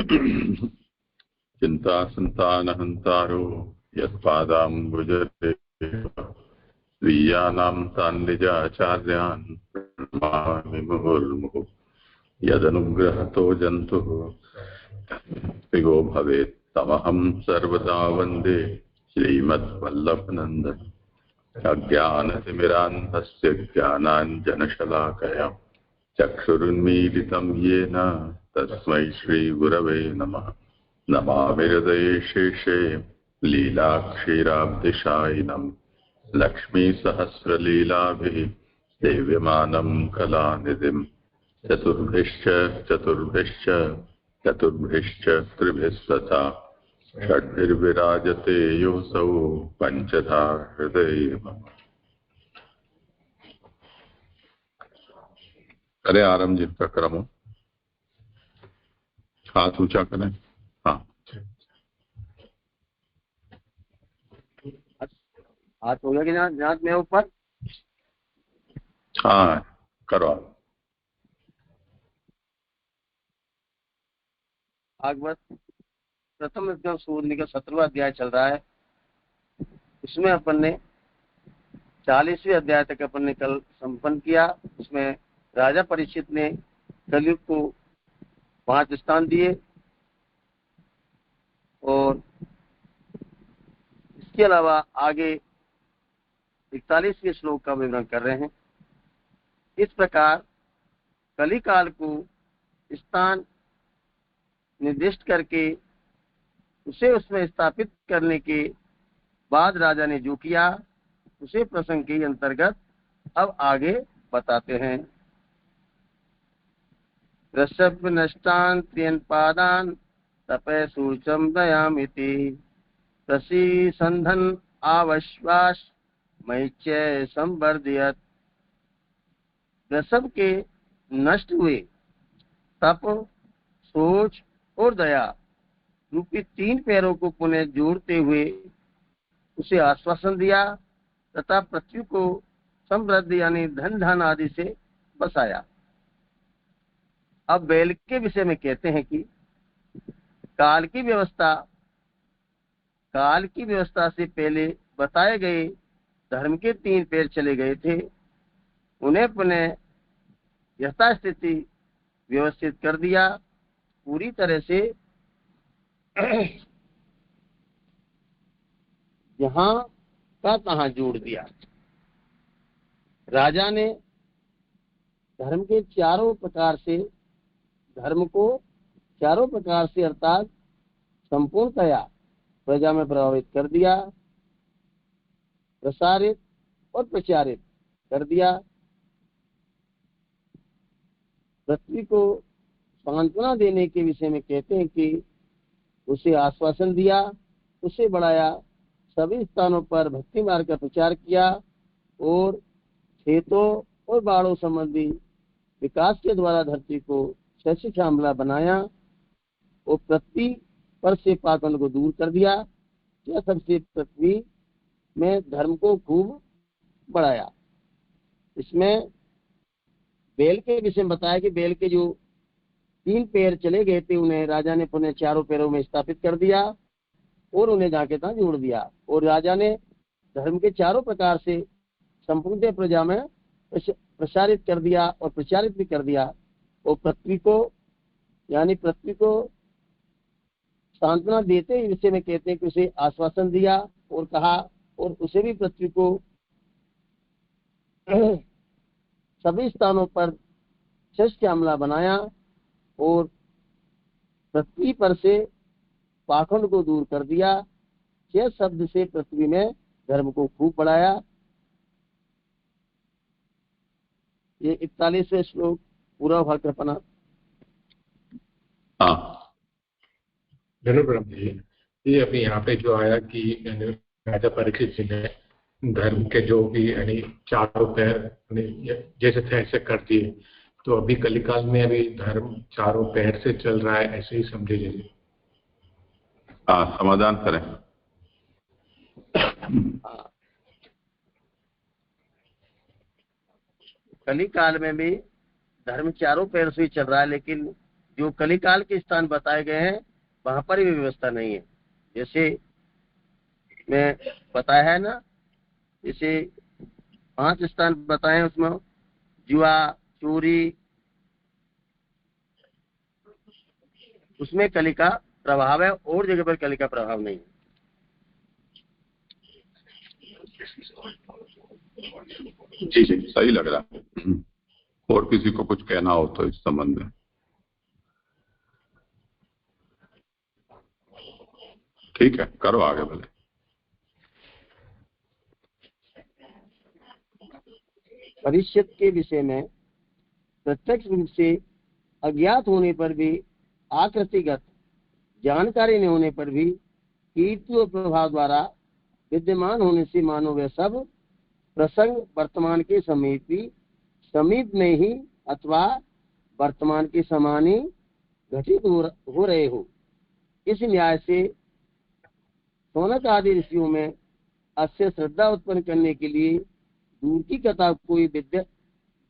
चिंता संतानहंतारो यत्पादाम्बुजरे स्वीयानां तान् निजाचार्यान् प्रणमामि मुहुर्मुहुः। यदनुग्रहतो जन्तुः पिगो भवेत् तमहं सर्वदा वन्दे श्रीमद्वल्लभनन्दनम्। अज्ञानतिमिरान्धस्य ज्ञानाञ्जनशलाकया चक्षुरुन्मीलितं येन तस्मै श्रीगुरवे नमः। नमामि हृदये शेषे लीलाक्षीराब्धिशायिनम् लक्ष्मीसहस्रलीलाभिः सेव्यमानं कलानिधिम्। चतुर्भिश्च त्रिभिस्तथा षड्भिर्विराजते योऽसौ पञ्चधा हृदये मम। करें आरंभ जिनका क्रम हो, हाथ ऊंचा करें। हाँ, हाथ हो गया कि नाथ में ऊपर। हाँ करो। भागवत प्रथम स्कंद सूर्य का 17वां अध्याय चल रहा है। इसमें अपन ने 40वें अध्याय तक अपन ने कल संपन्न किया। उसमें राजा परीक्षित ने कलयुग को 5 स्थान दिए और इसके अलावा आगे 41वें श्लोक का विवरण कर रहे हैं। इस प्रकार कली काल को स्थान निर्दिष्ट करके उसे उसमें स्थापित करने के बाद राजा ने जो किया उसे प्रसंग के अंतर्गत अब आगे बताते हैं। रसभ नष्टान त्रियन पादान तपे सूचम दयामिति तसी संधन आवश्वास मैच्य संवर्धियत। रसभ के नष्ट हुए तप, सोच और दया रूपी 3 पैरों को पुनः जोड़ते हुए उसे आश्वासन दिया तथा पृथ्वी को समृद्धि यानी धन धन आदि से बसाया। अब बैल के विषय में कहते हैं कि काल की व्यवस्था से पहले बताए गए धर्म के 3 पैर चले गए थे। उन्हें पुनः यथास्थिति व्यवस्थित कर दिया, पूरी तरह से जहां का तहां जोड़ दिया। राजा ने धर्म को चारों प्रकार से अर्थात संपूर्णतया प्रजा में प्रभावित कर दिया, प्रसारित और प्रचारित कर दिया। पृथ्वी को सांत्वना देने के विषय में कहते हैं कि उसे आश्वासन दिया, उसे बढ़ाया, सभी स्थानों पर भक्ति मार्ग का प्रचार किया और खेतों और बाड़ों संबंधी विकास के द्वारा धरती को शस्य श्यामला बनाया और पृथ्वी पर से पाखंड को दूर कर दिया। यह सबसे पृथ्वी में धर्म को खूब बढ़ाया। इसमें बैल के विषय में बताया कि बैल के जो 3 पैर चले गए थे उन्हें राजा ने पुनः 4 पैरों में स्थापित कर दिया और उन्हें जहाँ के तहाँ जोड़ दिया। और राजा ने धर्म के चारों प्रकार से संपूर्ण प्रजा में प्रसारित कर दिया और प्रचारित भी कर दिया। और पृथ्वी को सांत्वना देते ही विषय में कहते हैं कि उसे आश्वासन दिया और कहा और उसे भी पृथ्वी को सभी स्थानों पर शस्य श्यामला बनाया और पृथ्वी पर से पाखंड को दूर कर दिया। 6 शब्द से पृथ्वी में धर्म को खूब बढ़ाया। ये 41वें श्लोक पूरा हुआ कृपना। धन्यवाद ब्रह्म जी। ये अभी यहाँ पे जो आया कि राजा परीक्षित जी ने धर्म के जो भी चारों पैर जैसे थे ऐसे कर दिए, तो अभी कलिकाल में अभी धर्म चारों पैर से चल रहा है, ऐसे ही समझे लीजिए। समाधान करें। कलिकाल में भी धर्म चारों पैर से ही चल रहा है, लेकिन जो कलिकाल के स्थान बताए गए हैं वहां पर भी व्यवस्था नहीं है। जैसे मैं बताया है ना, जैसे 5 स्थान बताए उसमें जुआ, चोरी, उसमें कली का प्रभाव है, और जगह पर कली का प्रभाव नहीं है। जी जी, सही लग रहा है। और किसी को कुछ कहना हो तो इस संबंध में? ठीक है, करो आगे भले। परिषद के विषय में प्रत्यक्ष रूप से अज्ञात होने पर भी, आकृतिगत जानकारी नहीं होने पर भी, कीर्ति और प्रभाव द्वारा विद्यमान होने से मानो वे सब प्रसंग वर्तमान के समीप में ही अथवा वर्तमान के समान ही घटित हो रहे हो। इस न्याय से सौनक आदि ऋषियों में अस्य श्रद्धा उत्पन्न करने के लिए दूर की कथा को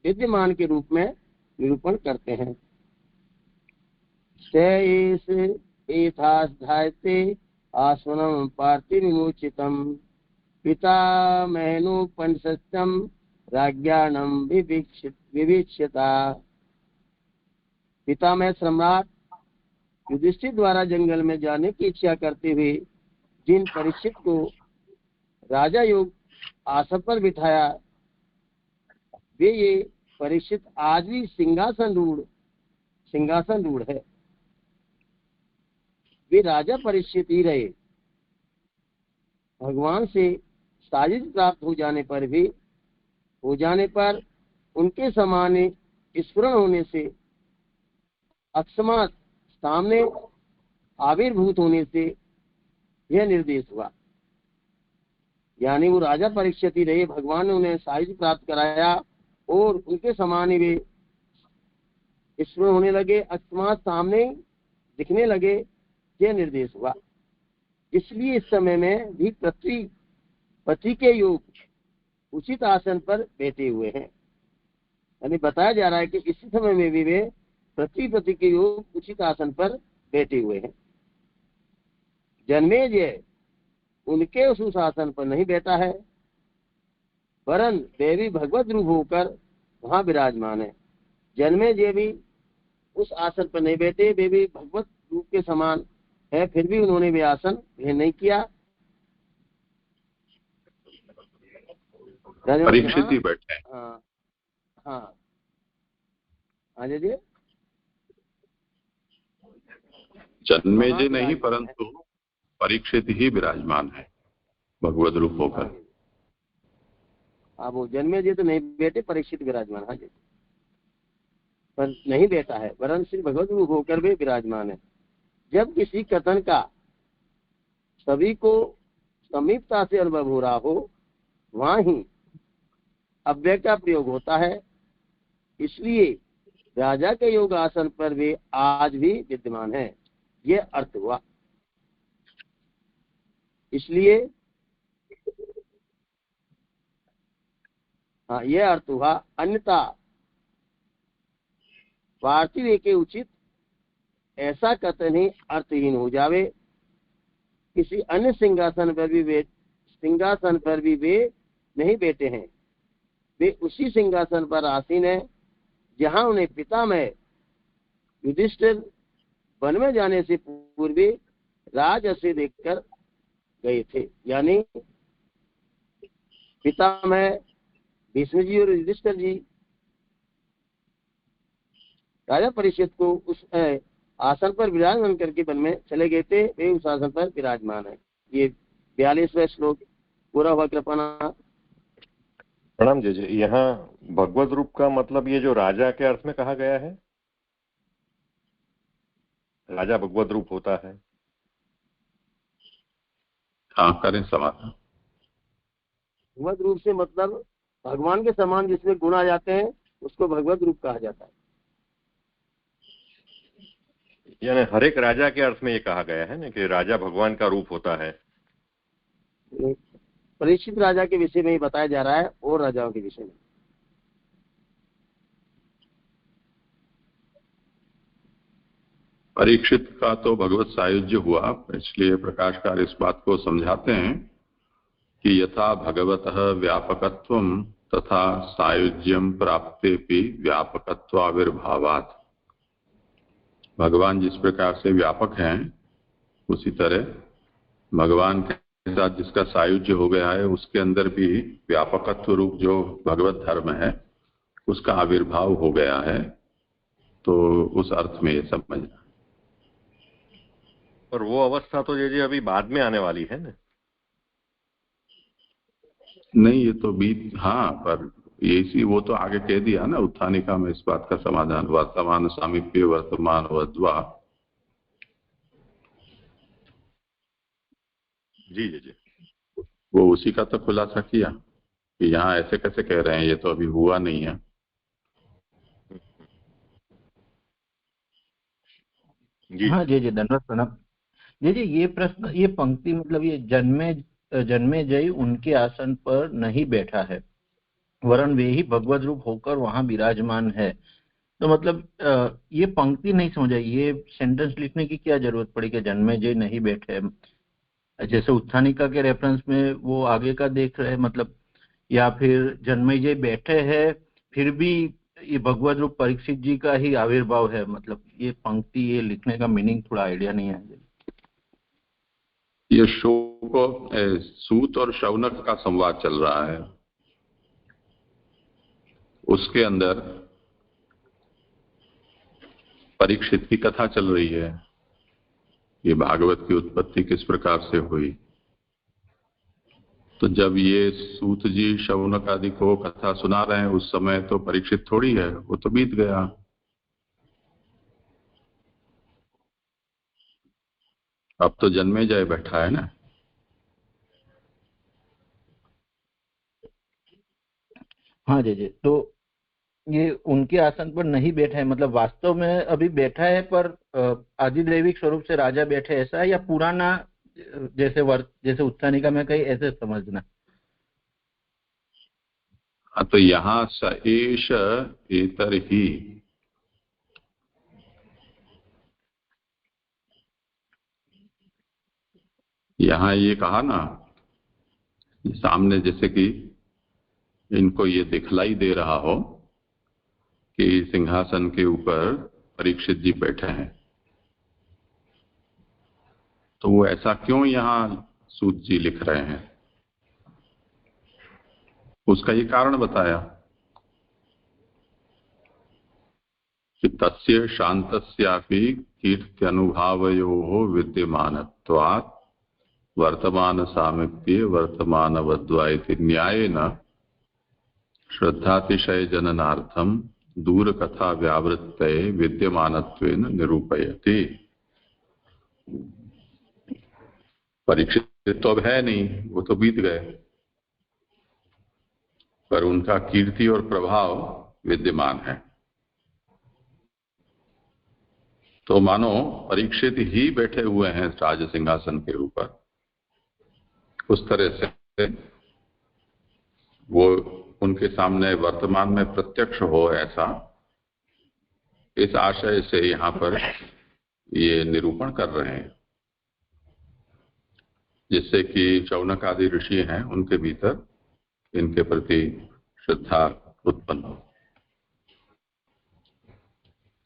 विद्यमान के रूप में निरूपण करते हैं। एथाध्यायते आस्वनम पार्थिव विमोचितम पितामहेनोपनिषदं राज्ञानं विवीक्षिता। पितामह सम्राट युधिष्ठिर द्वारा जंगल में जाने की इच्छा करते हुए जिन परीक्षित को राजा योग आसन पर बिठाया, वे ये परीक्षित आज भी सिंहासन रूढ़ है। वे राजा परीक्षित ही रहे। भगवान से साजिश प्राप्त हो जाने पर उनके समान स्फुरण होने से, अकस्मात सामने आविर्भूत होने से यह निर्देश हुआ। यानी वो राजा परीक्षित ही रहे, भगवान ने उन्हें साजिश प्राप्त कराया और उनके समान ही वे स्फुरण होने लगे, अकस्मात सामने दिखने लगे, यह निर्देश हुआ। इसलिए इस समय में भी पति के योग उचित आसन पर बैठे हुए हैं। यानी बताया जा रहा है कि इसी समय में भी वे पति के योग उचित आसन पर बैठे हुए हैं। जन्मेजय उनके उस आसन पर नहीं बैठा है, वरन देवी भगवत रूप होकर वहां विराजमान है। जन्मेजय भी उस आसन पर नहीं बैठे, वे भी भगवत रूप के समान है, फिर भी उन्होंने भी आसन ग्रहण नहीं किया। परीक्षित ही बैठे हैं। हाँ हाँ जी, जन्मेजय नहीं परंतु परीक्षित ही विराजमान है भगवत रूप होकर। वो जन्मेजय तो नहीं बैठे, परीक्षित विराजमान। हाँ जी, पर नहीं बैठा है, वरन सिर्फ भगवत रूप होकर भी विराजमान है। जब किसी कथन का सभी को समीपता से अनुभव हो रहा हो, वहां ही अव्यय का प्रयोग होता है। इसलिए राजा के योग आसन पर वे आज भी विद्यमान है, ये अर्थ हुआ। इसलिए ये अर्थ हुआ। अन्यथा पार्थिव के उचित ऐसा कथन ही अर्थहीन हो जावे। किसी अन्य सिंहासन पर भी वे नहीं बैठे हैं, वे उसी सिंहासन पर आसीन है जहां उन्हें पितामह युधिष्ठिर वन में जाने से पूर्व राजअश्व देखकर गए थे। यानी पितामह भीष्म जी और युधिष्ठिर जी राजा परिषद को उस आसन पर विराजमान करके वन में चले गए थे, वे उस आसन पर विराजमान है। ये 42वां श्लोक पूरा हुआ। कृपा प्रणाम जी। यहाँ भगवत रूप का मतलब ये जो राजा के अर्थ में कहा गया है, राजा भगवत रूप होता है। हाँ, करें समाधान। भगवत रूप से मतलब भगवान के समान जिसमें गुण आ जाते हैं उसको भगवत रूप कहा जाता है। यानी हर एक राजा के अर्थ में ये कहा गया है ना कि राजा भगवान का रूप होता है। परीक्षित राजा के विषय में ही बताया जा रहा है और राजाओं के विषय में। परीक्षित का तो भगवत सायुज्य हुआ, इसलिए प्रकाशकार इस बात को समझाते हैं कि यथा भगवतः व्यापकत्वम तथा सायुज्यम प्राप्तेपि व्यापकत्वाविर्भावात्। भगवान जिस प्रकार से व्यापक हैं उसी तरह भगवान के साथ जिसका सायुज्य हो गया है उसके अंदर भी व्यापकत्व रूप जो भगवत धर्म है उसका आविर्भाव हो गया है। तो उस अर्थ में ये समझना। और वो अवस्था तो जी अभी बाद में आने वाली है ना? नहीं, ये तो बीत, हाँ, पर ये इसी वो तो आगे कह दिया ना उत्थानिका में इस बात का समाधान, वर्तमान सामीप्य वर्तमान वद्वा। जी जी जी, वो उसी का तो खुलासा किया कि यहाँ ऐसे कैसे कह रहे हैं, ये तो अभी हुआ नहीं है। जी हाँ जी जी, धन्यवाद प्रणाम जी जी। ये प्रश्न, ये पंक्ति मतलब ये जन्मे जय उनके आसन पर नहीं बैठा है वरन वे ही भगवत रूप होकर वहां विराजमान है। तो मतलब ये पंक्ति नहीं समझ आई, ये सेंटेंस लिखने की क्या जरूरत पड़ी कि जन्मे जय नहीं बैठे? जैसे उत्थानिका के रेफरेंस में वो आगे का देख रहे हैं मतलब, या फिर जन्मे जय बैठे हैं फिर भी ये भगवत रूप परीक्षित जी का ही आविर्भाव है। मतलब ये पंक्ति, ये लिखने का मीनिंग थोड़ा आइडिया नहीं है। ये सूत और शौनक का संवाद चल रहा है, उसके अंदर परीक्षित की कथा चल रही है, ये भागवत की उत्पत्ति किस प्रकार से हुई। तो जब ये सूत जी शौनक आदि को कथा सुना रहे हैं उस समय तो परीक्षित थोड़ी है, वो तो बीत गया। अब तो जन्मे जय बैठा है ना। हाँ जी जी, तो ये उनके आसन पर नहीं बैठा है मतलब वास्तव में अभी बैठा है, पर आदिदैविक स्वरूप से राजा बैठे ऐसा है, या पुराना जैसे उत्थानिका में कहीं ऐसे समझना? हाँ, तो यहाँ स एष एतर ही, यहाँ ये कहा ना सामने, जैसे कि इनको ये दिखलाई दे रहा हो कि सिंहासन के ऊपर परीक्षित जी बैठे हैं। तो वो ऐसा क्यों यहाँ सूत जी लिख रहे हैं, उसका ये कारण बताया कि तस्य शान्तस्यापि कीर्त्यनुभावयोः विद्यमानत्वात् वर्तमान सामीप्ये वर्तमानवद्वा इति न्यायेन श्रद्धातिशय जननार्थम दूरकथा व्यावृत्तये विद्यमानत्वेन निरूपयति। परीक्षित तो अब है नहीं, वो तो बीत गए, पर उनका कीर्ति और प्रभाव विद्यमान है। तो मानो परीक्षित ही बैठे हुए हैं राज सिंहासन के ऊपर, उस तरह से वो उनके सामने वर्तमान में प्रत्यक्ष हो, ऐसा इस आशय से यहाँ पर ये निरूपण कर रहे हैं, जिससे कि शौनक आदि ऋषि हैं उनके भीतर इनके प्रति श्रद्धा उत्पन्न हो।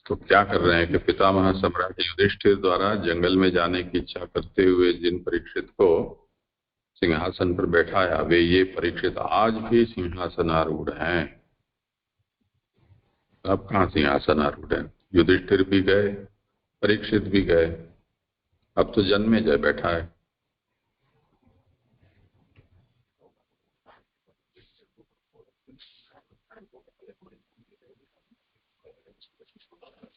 तो क्या कर रहे हैं कि पितामह सम्राट युधिष्ठिर द्वारा जंगल में जाने की इच्छा करते हुए जिन परीक्षित को सिंहासन पर बैठाया, वे ये परीक्षित आज भी सिंहासनारूढ़ हैं। अब कहाँ सिंहासनारूढ़ हैं? युधिष्ठिर भी गए, परीक्षित भी गए, अब तो जन्मे जय बैठा है।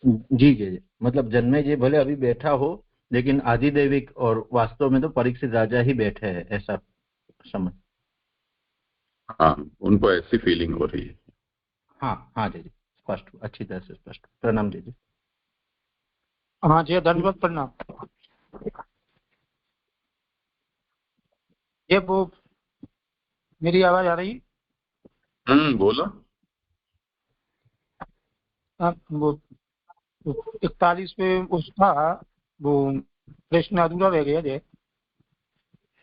जी जी जी, मतलब जन्मे जी भले अभी बैठा हो लेकिन आदिदैविक और वास्तव में तो परीक्षित राजा ही बैठे हैं, ऐसा समझ। हाँ, उनको ऐसी फीलिंग हो रही है। हाँ हाँ जी जी, स्पष्ट, अच्छी तरह से स्पष्ट। प्रणाम जी जी। हाँ जी, धन्यवाद, प्रणाम। ये वो मेरी आवाज आ रही? बोलो। वो 41 पे उसका वो प्रश्न अधूरा रह गया जे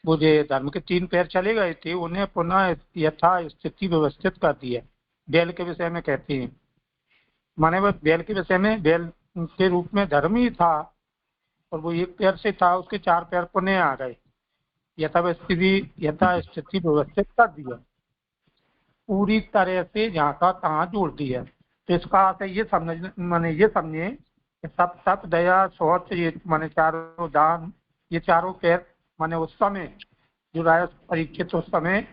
वो जो धर्म के 3 पैर चले गए थे उन्हें पुनः यथा स्थिति व्यवस्थित कर दी है। बैल के विषय में कहते हैं, माने वो बैल के विषय में बैल के रूप में धर्म ही था और वो 1 पैर से था, उसके 4 पैर पुनः आ गए, यथा स्थिति व्यवस्थित कर दिया, पूरी तरह से जहाँ का तहाँ जोड़ दिया। तो इसका अर्थ ये समझे सब तप दया शौच ये माने चारों दान ये चारों पैर माने उस समय जो राजा परीक्षित उस समय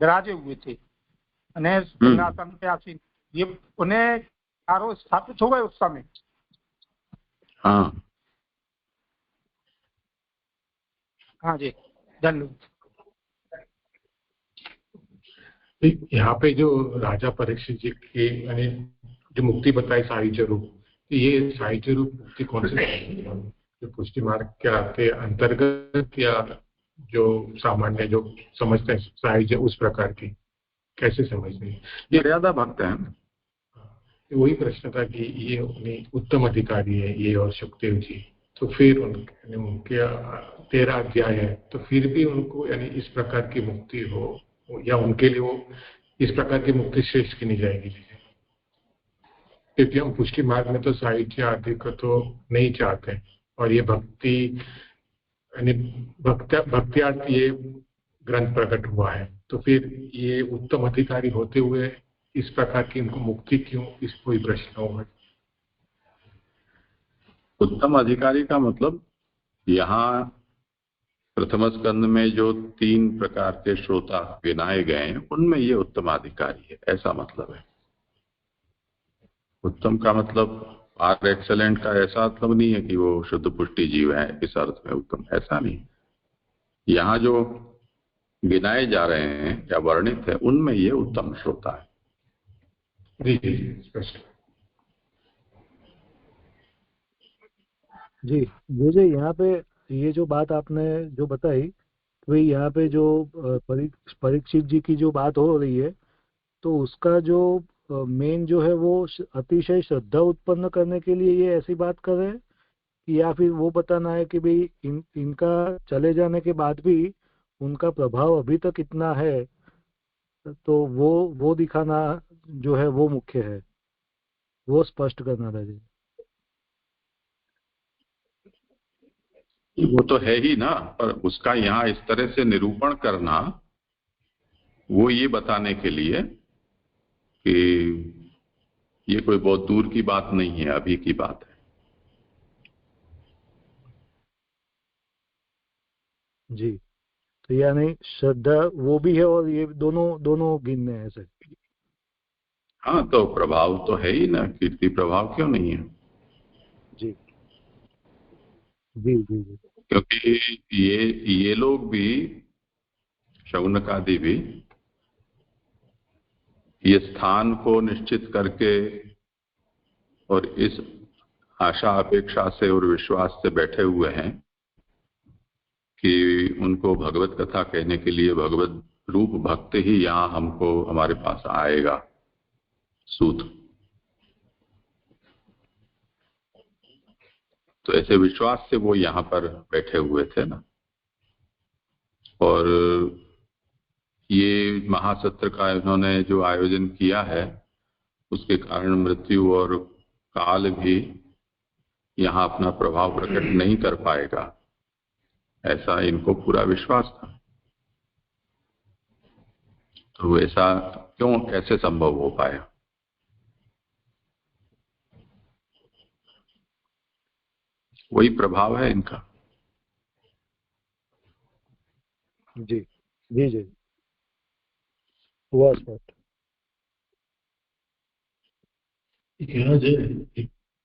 विराजे हुए थे सिंहासन पे आसीन, ये उन्हें चारों स्थापित हो गए उस समय। हाँ हाँ जी, धन्यवाद। यहाँ पे जो राजा परीक्षित जी की यानी जो मुक्ति बताई साहित्य रूप, ये साहित्य रूप मुक्ति कौन से जो पुष्टि मार्ग के अंतर्गत या जो सामान्य जो समझते हैं साहित्य उस प्रकार की कैसे समझते हैं? ये मर्यादा भक्त है। वही प्रश्न था कि ये उत्तम अधिकारी है ये और सुखदेव जी, तो फिर उनके 13 अध्याय है, तो फिर भी उनको यानी इस प्रकार की मुक्ति हो या उनके लिए वो इस प्रकार की मुक्ति श्रेष्ठ की नहीं जाएगी? क्योंकि हम पुष्टि मार्ग में तो साहित्य आदि को तो नहीं चाहते और ये भक्ति यानी भक्त्यार्थ ये ग्रंथ प्रकट हुआ है, तो फिर ये उत्तम अधिकारी होते हुए इस प्रकार की इनको मुक्ति क्यों, इस कोई प्रश्न होगा? उत्तम अधिकारी का मतलब यहाँ प्रथम स्कंद में जो 3 प्रकार के श्रोता गिनाए गए हैं उनमें ये उत्तम अधिकारी है, ऐसा मतलब है। उत्तम का मतलब आर एक्सेलेंट का ऐसा मतलब नहीं है कि वो शुद्ध पुष्टि जीव है इस अर्थ में उत्तम, ऐसा नहीं। यहाँ जो गिनाए जा रहे हैं या वर्णित है उनमें ये उत्तम श्रोता है। जी जी यहाँ पे ये जो बात आपने जो बताई, तो यहाँ पे जो परीक्षित जी की जो बात हो रही है, तो उसका जो मेन जो है वो अतिशय श्रद्धा उत्पन्न करने के लिए ये ऐसी बात कर रहे हैं, या फिर वो बताना है कि भाई इनका चले जाने के बाद भी उनका प्रभाव अभी तक इतना है, तो वो दिखाना जो है वो मुख्य है, वो स्पष्ट करना था जी। वो तो है ही ना, पर उसका यहाँ इस तरह से निरूपण करना वो ये बताने के लिए कि ये कोई बहुत दूर की बात नहीं है, अभी की बात है। जी, तो यानी श्रद्धा वो भी है और ये दोनों गिनने हैं ऐसे। हाँ, तो प्रभाव तो है ही ना, कीर्ति प्रभाव क्यों नहीं है? जी जी जी जी। क्योंकि ये लोग भी, शौनक आदि भी ये स्थान को निश्चित करके और इस आशा अपेक्षा से और विश्वास से बैठे हुए हैं कि उनको भगवत कथा कहने के लिए भगवत रूप भक्त ही यहाँ हमको हमारे पास आएगा सूत। तो ऐसे विश्वास से वो यहाँ पर बैठे हुए थे ना। और ये महासत्र का इन्होंने जो आयोजन किया है उसके कारण मृत्यु और काल भी यहाँ अपना प्रभाव प्रकट नहीं कर पाएगा, ऐसा इनको पूरा विश्वास था। तो ऐसा क्यों, कैसे संभव हो पाया? वही प्रभाव है इनका। जी जी जी, हुआ स्पष्ट।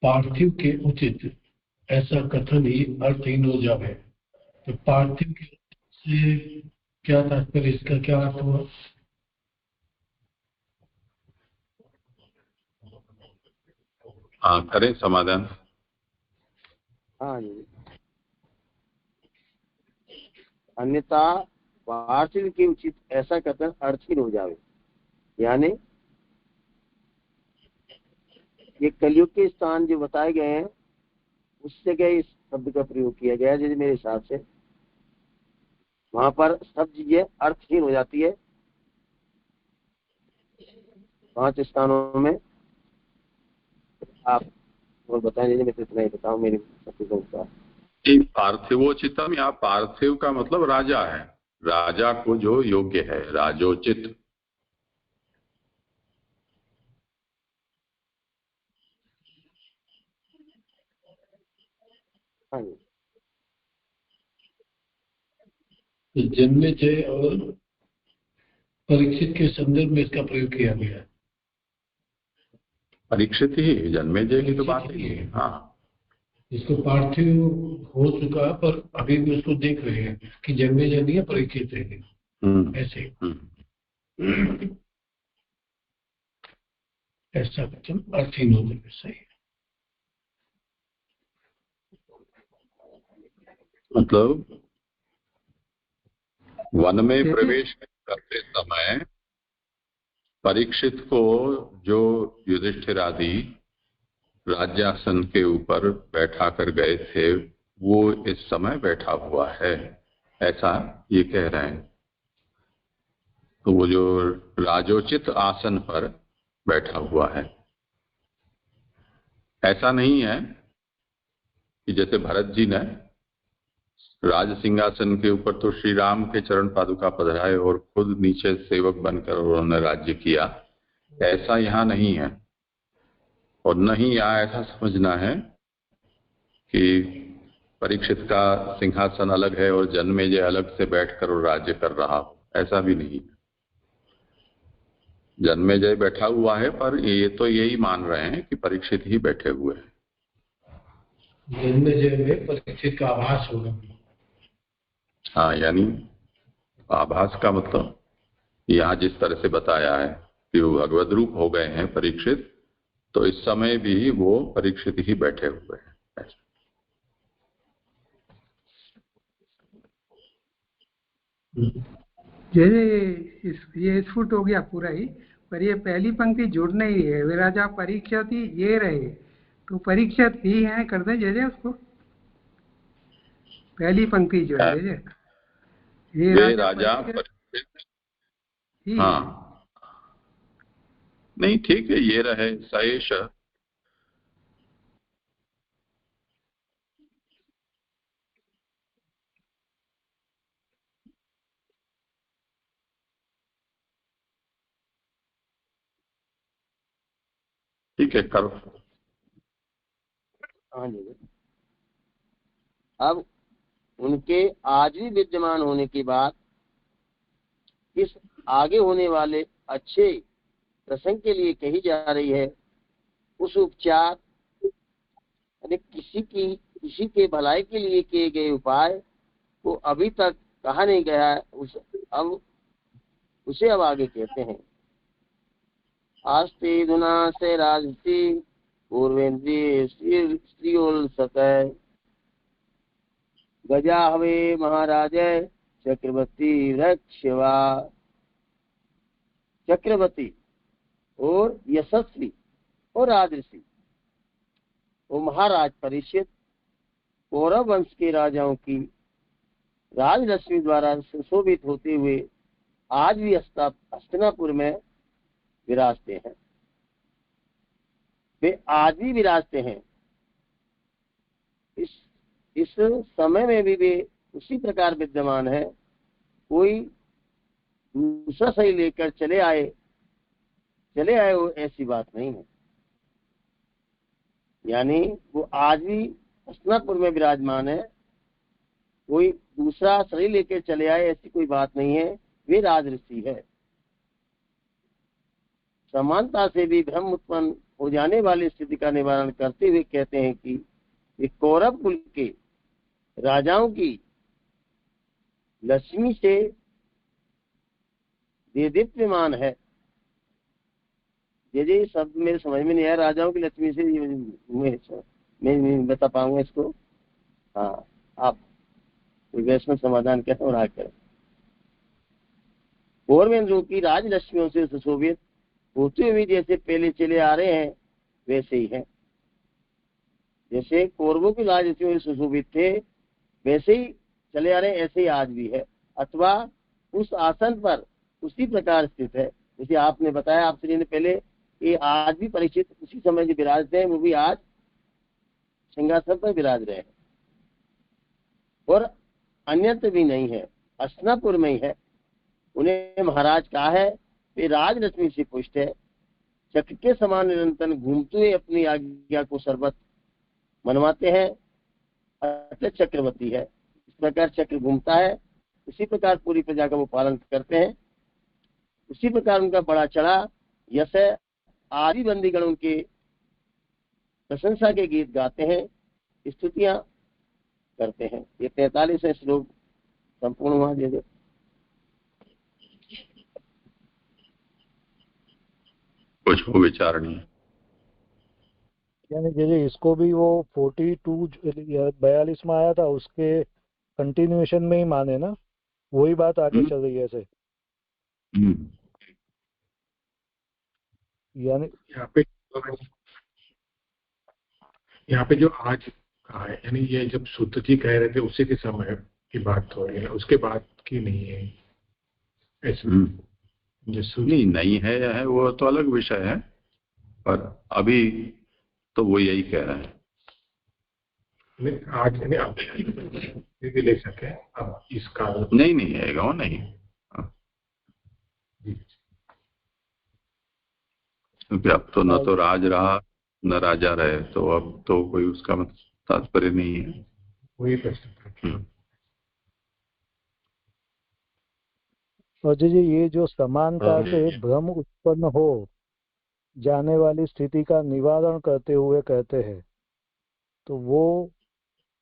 पार्थिव के उचित ऐसा कथन ही अर्थहीन हो जावे, तो पार्थिव के से क्या तात्पर्य, इसका क्या अर्थ हुआ? हाँ, करें समाधान। हाँ जी, अन्यथा पार्थिव के उचित ऐसा कथन अर्थहीन हो जावे, यानी ये कलयुग के स्थान जो बताए गए हैं उस जगह इस शब्द का प्रयोग किया गया है। जैसे मेरे हिसाब से वहां पर सब चीजें अर्थहीन हो जाती है 5 स्थानों में। आप और बताएं, जैसे मैं तो इतना ही बताऊं मेरी शक्ति पार्थिवोचितम या पार्थिव का मतलब राजा है, राजा को जो योग्य है, राजोचित। हाँ जी। तो जन्मेजय और परीक्षित के संदर्भ में इसका प्रयोग किया गया है। परीक्षित ही, जन्मेजय की तो बात ही है। हाँ, इसको पार्थिव हो चुका पर अभी भी उसको देख रहे हैं कि जन्मेजय नहीं है, परीक्षित है ऐसे। ऐसा वचन अर्थहीन हो जाए। सही है। मतलब वन में प्रवेश करते समय परीक्षित को जो युधिष्ठिर आदि राज्यासन के ऊपर बैठा कर गए थे वो इस समय बैठा हुआ है, ऐसा ये कह रहे हैं। तो वो जो राजोचित आसन पर बैठा हुआ है, ऐसा नहीं है कि जैसे भरत जी ने राज सिंहासन के ऊपर तो श्री राम के चरण पादुका पधराए और खुद नीचे सेवक बनकर उन्होंने राज्य किया, ऐसा यहाँ नहीं है। और नहीं यहाँ ऐसा समझना है कि परीक्षित का सिंहासन अलग है और जन्मेजय अलग से बैठकर और राज्य कर रहा हो, ऐसा भी नहीं है। जन्मेजय बैठा हुआ है, पर ये तो यही मान रहे हैं कि परीक्षित ही बैठे हुए हैं। जन्मेजय में परीक्षित का आभास होगा। हाँ, यानी आभास का मतलब यहाँ जिस तरह से बताया है कि वो भगवद रूप हो गए हैं परीक्षित, तो इस समय भी वो परीक्षित ही बैठे हुए हैं। ये स्फुट हो गया पूरा ही, पर ये पहली पंक्ति जुड़ नहीं है। वे राजा परीक्षित ही ये रहे, तो परीक्षित ही है कर दे जैसे उसको पहली पंक्ति जो है ये राजा परीक्षित ही। हाँ, नहीं ठीक है, ये रहे सहेश। ठीक है, करो। हाँ जी। अब उनके आज भी विद्यमान होने की बात इस आगे होने वाले अच्छे प्रसंग के लिए कही जा रही है। उस उपचार यानी किसी के भलाई के लिए किए गए उपाय को अभी तक कहा नहीं गया है, उसे अब आगे कहते हैं। आस्ते धुना से राजसी पूर्वेन्द्रिय स्त्रियोल सतय गजा हवे महाराज चक्रवर्ती वृक्षवा। चक्रवर्ती और यशस्वी और राजऋषि वो महाराज परीक्षित कौरव वंश के राजाओं की राजलक्ष्मी द्वारा सुशोभित होते हुए आज भी हस्तिनापुर में विराजते हैं। वे आज भी विराजते हैं। इस समय में भी वे उसी प्रकार विद्यमान है। कोई दूसरा सही लेकर चले आए वो ऐसी बात नहीं है। यानी वो आज भी हस्तिनापुर में विराजमान है, कोई दूसरा शरीर लेकर चले आए ऐसी कोई बात नहीं है। वे राजऋषि है। समानता से भी भ्रम उत्पन्न हो जाने वाली स्थिति का निवारण करते हुए कहते हैं कि ये कौरव कुल के राजाओं की लक्ष्मी से देदीप्यमान है। ये शब्द मेरे समझ में नहीं आया। राजाओं की लक्ष्मी से मैं नहीं बता पाऊंगा इसको। हाँ, आप वैष्णव समाधान कहते और आगे करें। कौरवेंद्रों की राजलक्ष्मियों से सुशोभित होते हुए जैसे पहले चले आ रहे हैं, वैसे ही हैं। जैसे कौरवों की राजनीतियों में सुशोभित थे वैसे ही चले आ रहे, ऐसे ही आज भी है, अथवा उस आसन पर उसी प्रकार स्थित है। जैसे आपने बताया, आपसे ने पहले, ये आज भी परीक्षित उसी समय जो विराजते हैं वो भी आज सिंहासन पर विराज रहे हैं और अन्यत्र भी नहीं है, हस्तिनापुर में ही है। उन्हें महाराज कहा है, वे राजलक्ष्मी से पुष्ट है, चक्र के समान निरंतर घूमते हुए अपनी आज्ञा को सर्वत मनवाते हैं, अतः चक्रवर्ती है। इस प्रकार चक्र घूमता है, उसी प्रकार पूरी प्रजा का वो पालन करते हैं, उसी प्रकार उनका बड़ा चढ़ा यश है। आदि बंदीगण उनके प्रशंसा के गीत गाते हैं, स्तुतियां करते हैं। ये 43 श्लोक संपूर्ण हुआ। जैसे कुछ हो विचारणीय, यानी जैसे इसको भी वो 42 में आया था, उसके कंटिन्यूएशन में ही माने ना, वही बात आगे चल रही है ऐसे। यानी यहाँ पे जो आज कहा है, यानी ये जब सूत जी कह रहे थे उसी के समय की बात हो रही है, उसके बाद की नहीं है ऐसे। नहीं है या है वो तो अलग विषय है, पर अभी तो वो यही कह रहे हैं। आज नहीं ले सके अब इस काल नहीं है वो नहीं, क्योंकि अब तो न तो राज रहा न राजा रहे, तो अब तो कोई उसका तात्पर्य नहीं है। वही प्रश्न। और जी ये जो समानता से भ्रम उत्पन्न हो जाने वाली स्थिति का निवारण करते हुए कहते हैं, तो वो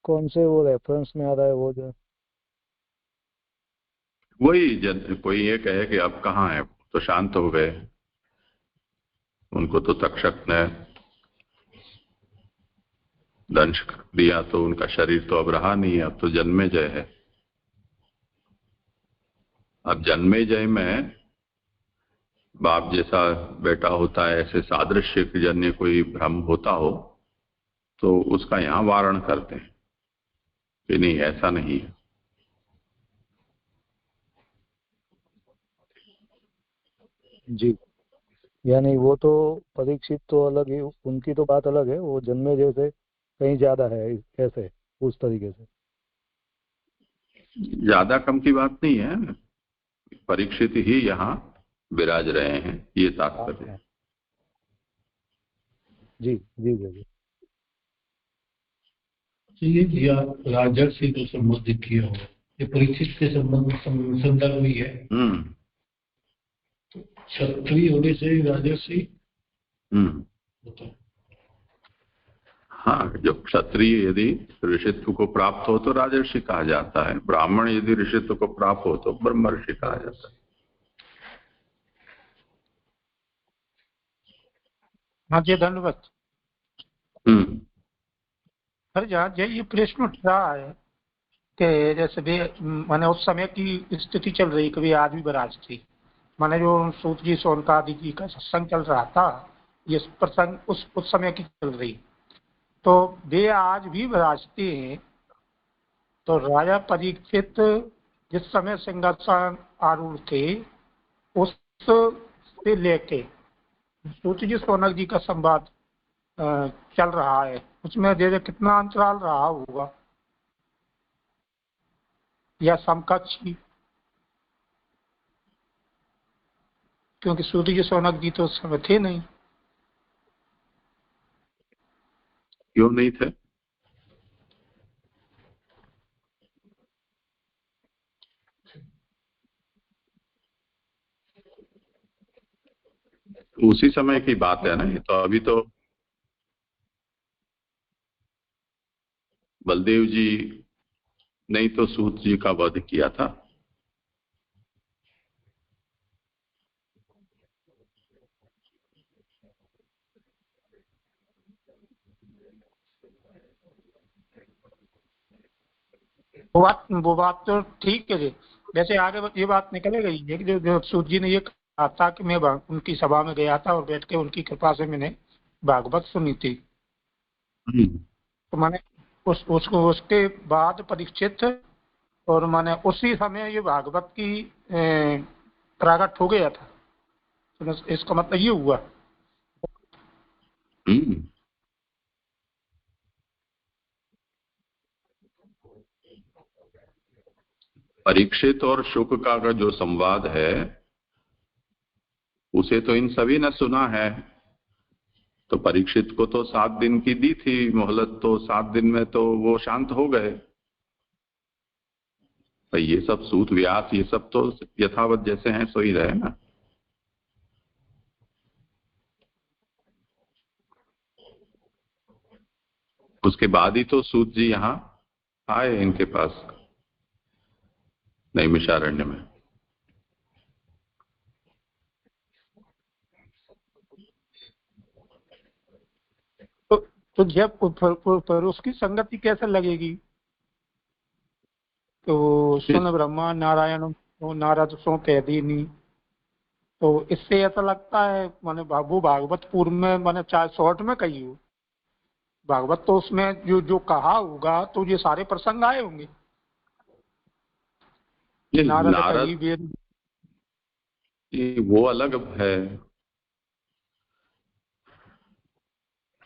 कौन से वो रेफरेंस में आ रहा है? वो जो वही कोई ये कहे कि अब कहाँ है, तो शांत हो गए, उनको तो तक्षक ने दंश दिया, तो उनका शरीर तो अब रहा नहीं है, अब तो जन्मेजय है। अब जन्मेजय में बाप जैसा बेटा होता है, ऐसे सादृश्य जन्य कोई भ्रम होता हो तो उसका यहाँ वारण करते हैं कि नहीं, ऐसा नहीं है। जी, यानी वो तो परीक्षित तो अलग ही, उनकी तो बात अलग है, वो जन्मेजय से कहीं ज्यादा है, ऐसे उस तरीके से ज्यादा कम की बात नहीं है, परीक्षित ही यहाँ विराज रहे हैं, ये तात्पर्य है। जी जी जी ये दिया राजर से जो संबोधित किया हो, ये परीक्षित के संदर्भ में है। क्षत्रिय होने से राजर्षि होता है। हाँ, जब क्षत्रिय यदि ऋषित्व को प्राप्त हो तो राजर्षि कहा जाता है, ब्राह्मण यदि ऋषित्व को प्राप्त हो तो ब्रह्मर्षि कहा जाता है। हाँ जी, धन्यवाद। जहाँ ये प्रश्न उठ रहा है कि जैसे भी मैंने उस समय की स्थिति चल रही, कभी आज भी बराज थी, माने जो सूत जी सोनकादि जी का सत्संग चल रहा था, ये प्रसंग उस समय की चल रही, तो वे आज भी विराजते हैं। तो राजा परीक्षित जिस समय सिंहासन आरूढ़ थे, उस से लेके सूत जी सोनक जी का संवाद चल रहा है, उसमें जैसे कितना अंतराल रहा होगा या समकक्ष ही, क्योंकि सूत जी सोनक जी तो उस समय थे नहीं। क्यों नहीं थे? उसी समय की बात है ना, ये तो अभी तो बलदेव जी नहीं तो सूत जी का वध किया था। वो बात तो ठीक है जी। वैसे आगे ये बात निकले गई है कि जो सूत जी ने ये कहा था कि मैं उनकी सभा में गया था और बैठ के उनकी कृपा से मैंने भागवत सुनी थी। तो मैंने उसके बाद परीक्षित और मैंने उसी समय ये भागवत की प्रागट हो गया था। तो इसका मतलब ये हुआ। परीक्षित और शुक का जो संवाद है उसे तो इन सभी ने सुना है। तो परीक्षित को तो 7 दिन की दी थी मोहलत, तो 7 दिन में तो वो शांत हो गए। तो ये सब सूत व्यास ये सब तो यथावत जैसे हैं सो ही रहे ना। उसके बाद ही तो सूत जी यहाँ आए इनके पास नैमिषारण्य में। तो जब पर उसकी संगति कैसे लगेगी? तो सुन ब्रह्मा नारायण नारद सो कह दीनी। तो इससे ऐसा लगता है मैंने वो भागवत पूर्व में मैंने चाहे शॉर्ट में कही हो, भागवत तो उसमें जो कहा होगा तो ये सारे प्रसंग आए होंगे। नारद वो अलग है।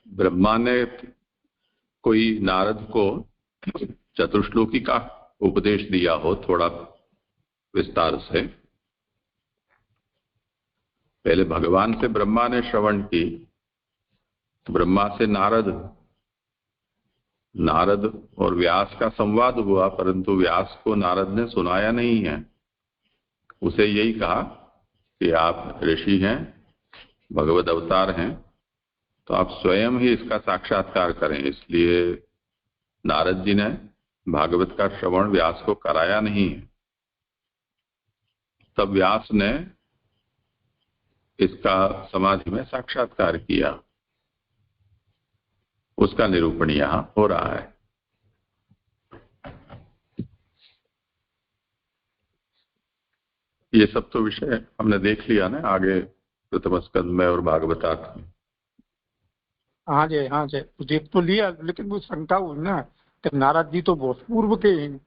ब्रह्मा ने कोई नारद को चतुश्लोकी का उपदेश दिया हो थोड़ा विस्तार से। पहले भगवान से ब्रह्मा ने श्रवण की, ब्रह्मा से नारद और व्यास का संवाद हुआ, परंतु व्यास को नारद ने सुनाया नहीं है। उसे यही कहा कि आप ऋषि हैं, भगवत अवतार हैं, तो आप स्वयं ही इसका साक्षात्कार करें। इसलिए नारद जी ने भागवत का श्रवण व्यास को कराया नहीं है। तब व्यास ने इसका समाधि में साक्षात्कार किया। उसका निरूपण यहां हो रहा है। ये सब तो विषय हमने देख लिया ना आगे प्रथम स्कंद में और भागवतात में। हाँ जी देख तो लिया, लेकिन वो शंका हुई ना कि नारद जी तो बहुत पूर्व के हैं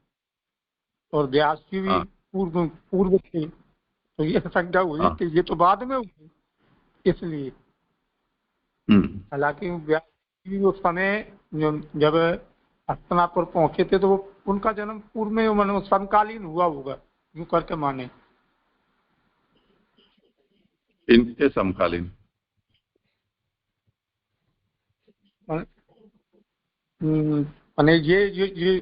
और व्यास जी भी पूर्व थे। तो ये शंका हुई कि ये तो बाद में हुई, इसलिए। हालांकि व्यास जी उस समय जब हस्तिनापुर पहुंचे थे तो उनका जन्म पूर्व में समकालीन हुआ होगा, यूं करके माने। इनके समकालीन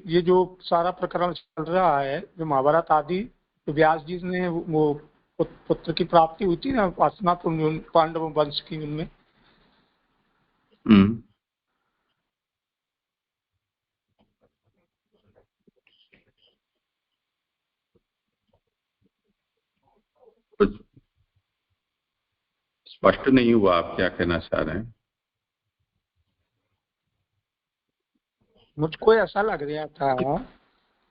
ये जो सारा प्रकरण चल रहा है, जो महाभारत आदि, तो व्यास जी ने वो पुत्र की प्राप्ति हुई थी ना हस्तिनापुर पांडव वंश की, उनमें। कुछ स्पष्ट नहीं हुआ आप क्या कहना चाह रहे हैं? मुझको ऐसा लग रहा था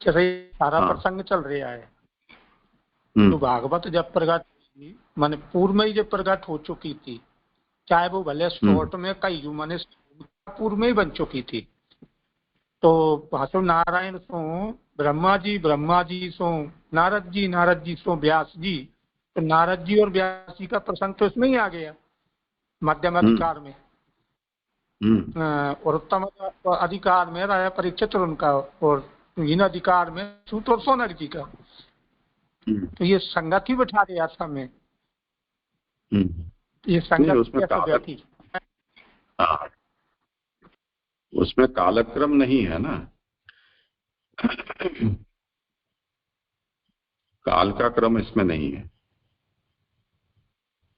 कि सारा प्रसंग चल रहा है। तो भागवत जब प्रकट हुई, माने पूर्व में ही जब प्रकट हो चुकी थी, चाहे वो भले शॉर्ट में कई माने पूर्व में ही बन चुकी थी। तो भाषो नारायण सो ब्रह्मा जी सो नारद जी सो व्यास जी। तो नारद जी और व्यास जी का प्रसंग तो इसमें ही आ गया मध्यम अधिकार में। और उत्तम अधिकार में राजा परीक्षित उनका, और हीन अधिकार में सूत और सौनक जी का। तो ये संगत ही बैठा दिया था हमें। ये संगत उसमें कालक्रम नहीं है ना। काल का क्रम इसमें नहीं है,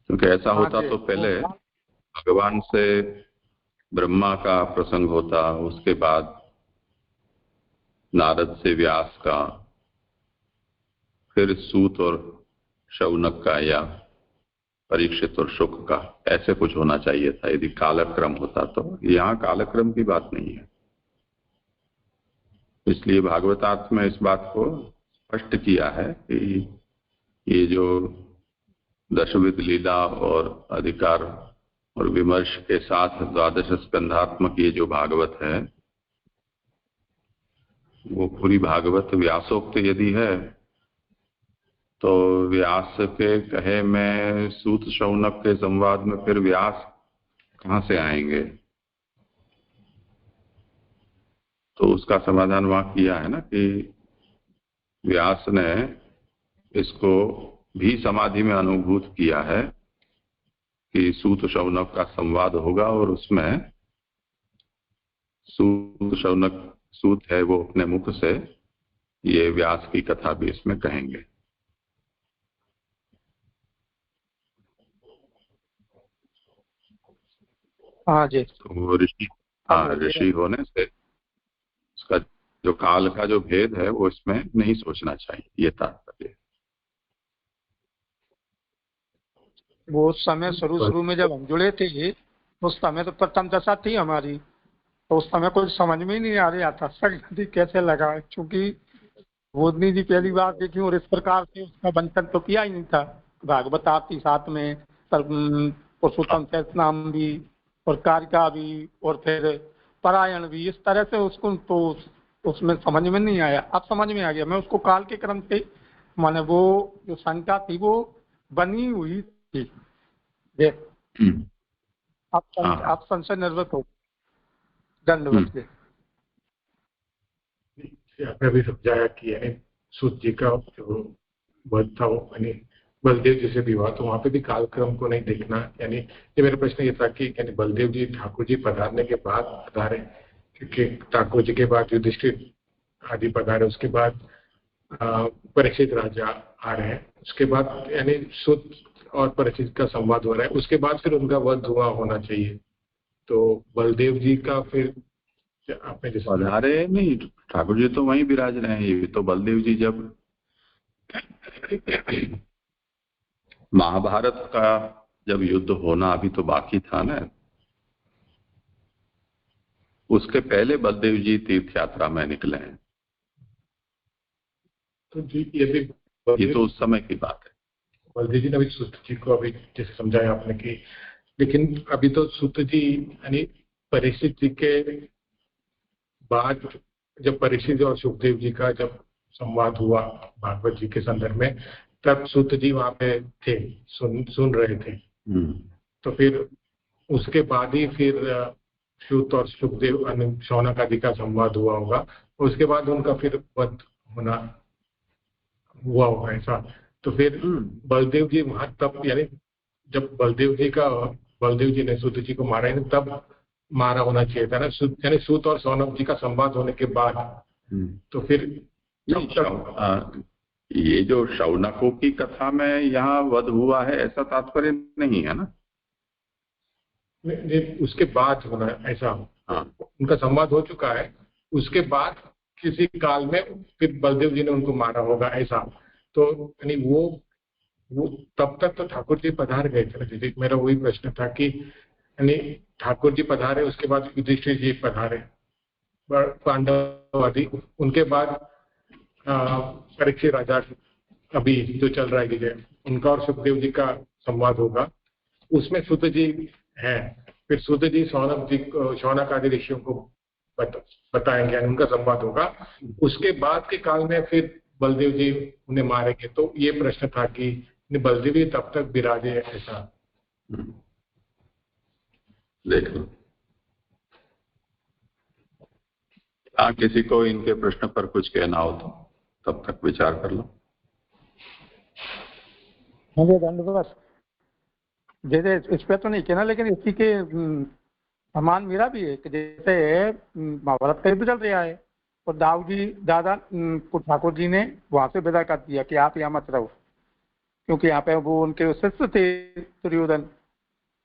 क्योंकि ऐसा होता तो पहले भगवान से ब्रह्मा का प्रसंग होता, उसके बाद नारद से व्यास का, फिर सूत और शौनक का, या परीक्षित और शुक का, ऐसे कुछ होना चाहिए था यदि कालक्रम होता। तो यहाँ कालक्रम की बात नहीं है। इसलिए भागवतात में इस बात को स्पष्ट किया है कि ये जो दशविध लीला और अधिकार और विमर्श के साथ द्वादश स्कंधात्मक ये जो भागवत है वो पूरी भागवत व्यासोक्त यदि है तो व्यास के कहे में सूत शौनक के संवाद में फिर व्यास कहाँ से आएंगे? तो उसका समाधान वहां किया है ना कि व्यास ने इसको भी समाधि में अनुभूत किया है कि सूत शौनक का संवाद होगा और उसमें सूत है वो अपने मुख से ये व्यास की कथा भी इसमें कहेंगे। हाँ जी। तो ऋषि होने से उसका जो काल का जो भेद है वो इसमें नहीं सोचना चाहिए, ये तात्पर्य। वो समय शुरू में जब हम जुड़े थे उस समय तो प्रथम दशा थी हमारी, तो उस समय कुछ समझ में ही नहीं आ रहा था सत्संग कैसे लगा, क्योंकि बोधनी जी पहली बार देखी और इस प्रकार से उसका बंधन तो किया ही नहीं था। भागवत आती साथ में, पुरुषोत्तम सहस्रनाम भी और कारिका भी और फिर परायण भी, इस तरह से उसको तो उसमें समझ में नहीं आया। अब समझ में आ गया। मैं उसको काल के क्रम से माने वो जो शंका थी वो बनी हुई थी। अब संशय निर्वत हो दंडवत के आपने भी समझाया कि यानी सूत जी का जो वध था वो यानी बलदेव जी से विवाह, तो वहां पे भी कालक्रम को नहीं देखना। यानी ये मेरा प्रश्न ये था कि यानी बलदेव जी ठाकुर जी पधारने के बाद पधारे, क्योंकि ठाकुर जी के बाद युधिष्ठिर आदि पधारे, उसके बाद परीक्षित राजा आ रहे हैं, उसके बाद यानी सूत और परीक्षित का संवाद हो रहा है, उसके बाद फिर उनका वध हुआ होना चाहिए। तो बलदेव जी का फिर आपने जैसे पधारे नहीं, ठाकुर जी तो वहीं विराज रहे हैं। ये तो बलदेव जी जब महाभारत का जब युद्ध होना अभी तो बाकी था ना, उसके पहले बलदेव जी तीर्थ यात्रा में निकले हैं। तो जी ये तो उस समय की बात है। बलदेव जी ने अभी सूत जी को अभी जैसे समझाया आपने कि, लेकिन अभी तो सूत जी यानी परीक्षित जी के बाद जब परीक्षित और सुखदेव जी का जब संवाद हुआ भागवत जी के संदर्भ में, तब सूत जी वहां पे थे, सुन रहे थे। तो फिर उसके बाद ही फिर सूत और सुखदेव शौनक आदि का संवाद हुआ होगा, उसके बाद उनका फिर वध होना हुआ होगा ऐसा। तो फिर बलदेव जी वहां तब यानी जब बलदेव जी ने सूत जी को मारा है तब मारा होना चाहिए था ना, यानी सूत और शौनक जी का संवाद होने के बाद। तो फिर ये जो शौनकों की कथा में यहाँ वध हुआ है ऐसा तात्पर्य नहीं है ना, उसके बाद होना ऐसा। उनका संवाद हो चुका है, उसके बाद किसी काल में फिर बलदेव जी ने उनको मारा होगा ऐसा। तो यानी वो तब तक तो ठाकुर जी पधार गए थे ना। मेरा वही प्रश्न था कि यानी ठाकुर जी पधारे, उसके बाद युधिष्ठिर जी पधारे, पांडव आदि, उनके बाद परीक्षित राजा अभी जो चल रहा है विजय, उनका और सुखदेव जी का संवाद होगा, उसमें सूत जी है। फिर सूत जी शौनक आदि ऋषियों को बताएंगे, उनका संवाद होगा। उसके बाद के काल में फिर बलदेव जी उन्हें मारेंगे। तो ये प्रश्न था कि बलदेव जी तब तक विराजे ऐसा। देख लो, किसी को इनके प्रश्न पर कुछ कहना हो तो तब तक विचार कर लो। मुझे धन्यवाद। जैसे इस पे तो नहीं कहना, लेकिन इसी के समान मेरा भी है कि जैसे महाभारत का युद्ध चल रहा है और दादा ठाकुर जी ने वहां से विदा कर दिया कि आप यहाँ मत रहो, क्योंकि यहाँ पे वो उनके शिष्य थे दुर्योधन।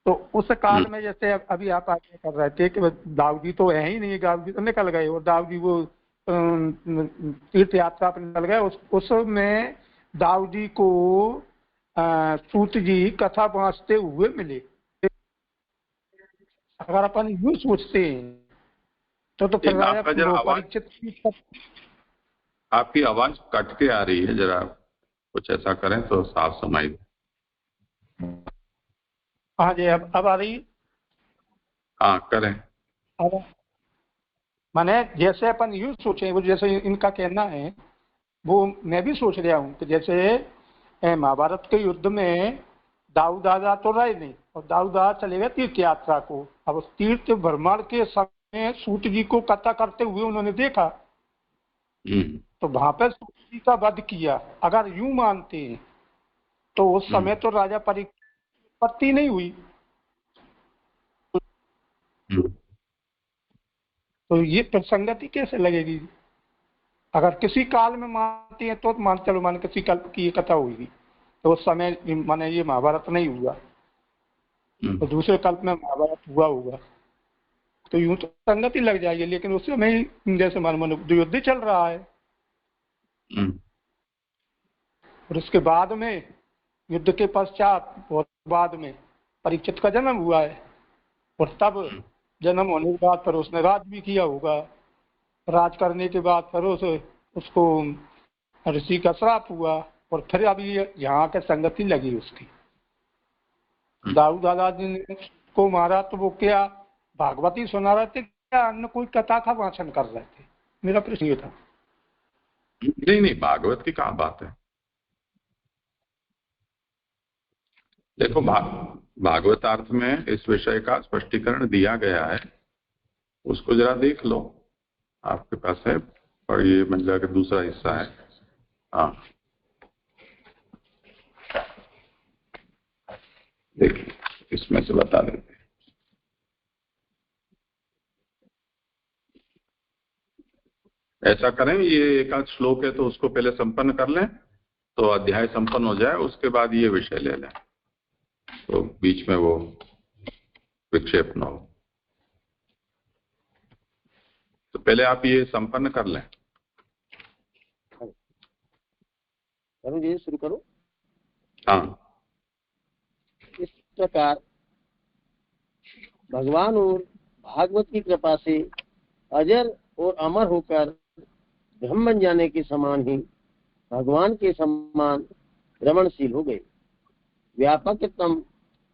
तो उस काल में जैसे अभी आप आगे कर रहे थे कि दाऊ जी तो है ही नहीं, दाऊ जी तो निकल गए और दाऊ जी वो तीर्थ यात्रा पर निकल गए। उसमें दाऊ जी को सूत जी कथा बांचते हुए मिले। अगर अपन यूं सोचते हैं तो फिर आपकी आवाज कट के आ रही है, जरा कुछ ऐसा करें तो साफ सुनाई दे। हाँ जी, अब आ रही। हाँ करें। अगर माने जैसे अपन यूं सोचें, वो जैसे इनका कहना है वो मैं भी सोच रहा हूँ कि जैसे महाभारत के युद्ध में दाऊद दादा तो रहे नहीं, और दाऊद दादा चले गए तीर्थ यात्रा को। अब उस तीर्थ भ्रमण के समय सूत जी को कथा करते हुए उन्होंने देखा, तो वहां पर सूत जी का वध किया। अगर यूं मानते हैं तो उस समय तो राजा परीक्षित उत्पत्ति नहीं हुई, तो ये प्रसंगति कैसे लगेगी? अगर किसी काल में मानते हैं तो मान चलो, मान किसी कल्प की ये कथा हुई तो उस समय माने ये महाभारत नहीं हुआ, तो दूसरे कल्प में महाभारत हुआ होगा, तो यूं तो संगति लग जाएगी। लेकिन उस समय जैसे मान युद्ध चल रहा है, और उसके बाद में युद्ध के पश्चात और बाद में परीक्षित का जन्म हुआ है, और तब जन्म होने के बाद फिर उसने राज भी किया होगा। राज करने के बाद फिर उसको ऋषि का श्राप हुआ, और फिर अभी यहाँ के संगति लगी उसकी। दाऊद दादा जी ने को मारा तो वो क्या भागवती सुना रहे थे, क्या अन्य कोई कथा का वाचन कर रहे थे? मेरा प्रश्न ये था। नहीं, भागवत की क्या बात है। देखो भागवतार्थ में इस विषय का स्पष्टीकरण दिया गया है, उसको जरा देख लो, आपके पास है, और ये मंडला का दूसरा हिस्सा है। हाँ देखिए, इसमें से बता देते हैं। ऐसा करें, ये एक आध श्लोक है तो उसको पहले संपन्न कर लें, तो अध्याय संपन्न हो जाए, उसके बाद ये विषय ले लें, तो बीच में वो विक्षेप न हो। तो पहले आप ये संपन्न कर लें। करूं जी, शुरू करूं? हाँ। इस प्रकार भगवान और भागवत की कृपा से अजर और अमर होकर ब्रह्म बन जाने के समान ही भगवान के समान रमणशील हो गए। व्यापकतम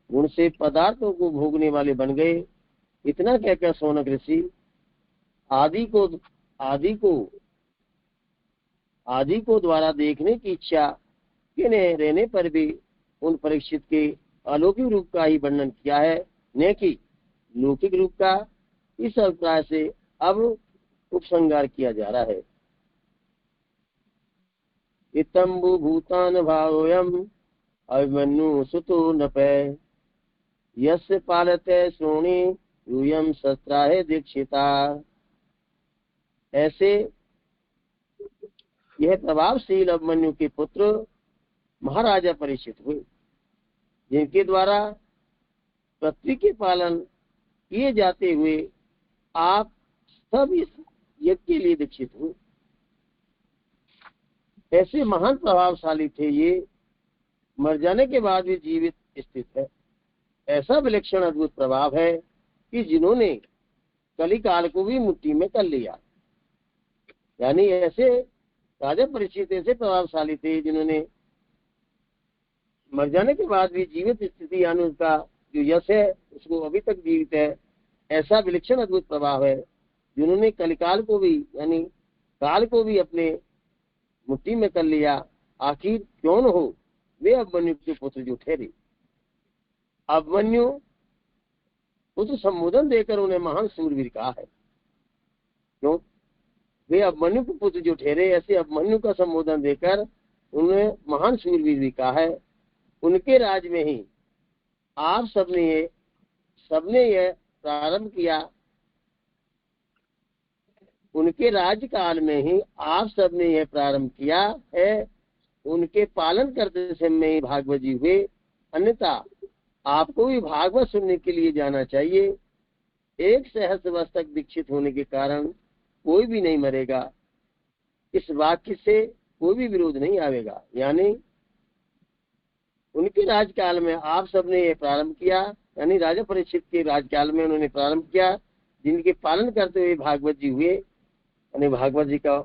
गुण से पदार्थों को भोगने वाले बन गए। इतना कहकर शौनक ऋषि आदि को द्वारा देखने की इच्छा के रहने पर भी उन परीक्षित के अलौकिक रूप का ही वर्णन किया है, न कि लौकिक रूप का। इस अभिप्राय से अब उपसंहार किया जा रहा है। इतंबु भूतान भावोयम अभिमन्यु सुतो नपै यस्य पालते श्रोणी यूयम शस्त्राहे दीक्षिता। ऐसे यह प्रभावशील अभिमन्यु के पुत्र महाराजा परीक्षित हुए, जिनके द्वारा पृथ्वी के पालन किए जाते हुए आप सब इस यज्ञ के लिए दीक्षित हुए। ऐसे महान प्रभावशाली थे ये, मर जाने के बाद भी जीवित स्थित है। ऐसा विलक्षण अद्भुत प्रभाव है कि जिन्होंने कलिकाल को भी मुट्ठी में कर लिया। यानी ऐसे राजा परीक्षित ऐसे प्रभावशाली थे जिन्होंने मर जाने के बाद भी जीवित स्थिति, यानी उसका जो यश है उसको अभी तक जीवित है। ऐसा विलक्षण अद्भुत प्रभाव है जिन्होंने कलिकाल को भी, यानी काल को भी अपने मुट्ठी में कर लिया। आखिर क्यों न हो वे अभिमन्यु के पुत्र जो ठहरे। अभिमन्यु पुत्र संबोधन देकर उन्हें महान सूरवीर कहा है। क्यों? वे अभिमन्यु के पुत्र जो ठहरे, ऐसे अभिमन्यु का संबोधन देकर उन्हें महान सूरवीर भी कहा है। उनके राज में ही आप सबने यह प्रारंभ किया। उनके राज्यकाल में ही आप सबने यह प्रारंभ किया है। उनके पालन करते समय ही भागवत जी हुए, अन्यथा आपको भी भागवत सुनने के लिए जाना चाहिए। 1 सहस्र वर्ष तक दीक्षित होने के कारण कोई भी नहीं मरेगा। इस वाक्य से कोई भी विरोध नहीं आवेगा। यानी उनके राजकाल में आप सबने ये प्रारंभ किया, यानी राजा परीक्षित के राजकाल में उन्होंने प्रारंभ किया, जिनके पालन करते हुए भागवत जी हुए, यानी भागवत जी का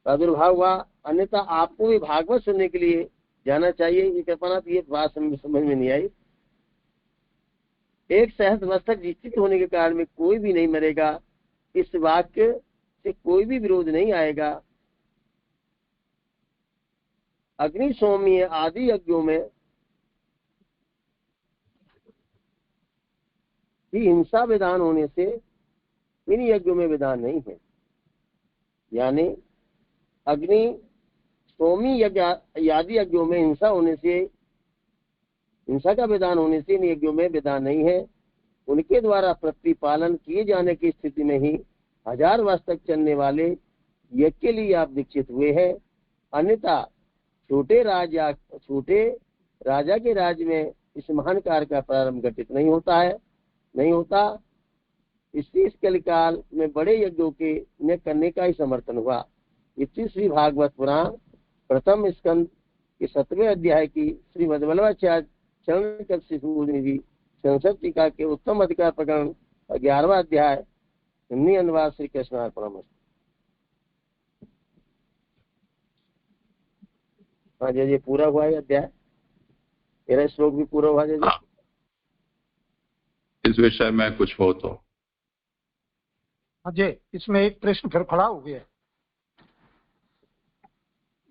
प्रादुर्भाव हुआ। अन्यथा आपको भी भागवत सुनने के लिए जाना चाहिए। ये कृपा ये बात समझ में नहीं आई। एक सहस्त्र वर्ष तक निश्चित होने के कारण में कोई भी नहीं मरेगा। इस वाक्य से कोई भी विरोध नहीं आएगा। अग्नि सौम्य आदि यज्ञों में ही हिंसा विधान होने से इन यज्ञों में विधान नहीं है। यानी अग्नि सौम्य यज्ञ आदि यज्ञों में हिंसा का विधान होने से इन यज्ञों में विधान नहीं है। उनके द्वारा प्रतिपालन किए जाने की स्थिति में ही 1000 वर्ष तक चलने वाले यज्ञ के लिए आप दीक्षित हुए हैं। अन्यथा छोटे राजा के राज्य में इस महान कार्य का प्रारंभ घटित नहीं होता। इसलिए इस कलिकाल में बड़े यज्ञों के न करने का ही समर्थन हुआ। इसी श्री भागवत पुराण प्रथम स्कंद के 7वें अध्याय की श्रीमद् वल्लभाचार्य चरण कक्षि संसद टीका के उत्तम अधिकार प्रकरण 11वां अध्याय हिंदी अनुवाद श्री कृष्णार्पणमस्तु। हाँ जी, पूरा हुआ है अध्याय, मेरा श्लोक भी पूरा हुआ। जी इस विषय में कुछ हो तो। जी, इसमें एक प्रश्न फिर खड़ा हो गया।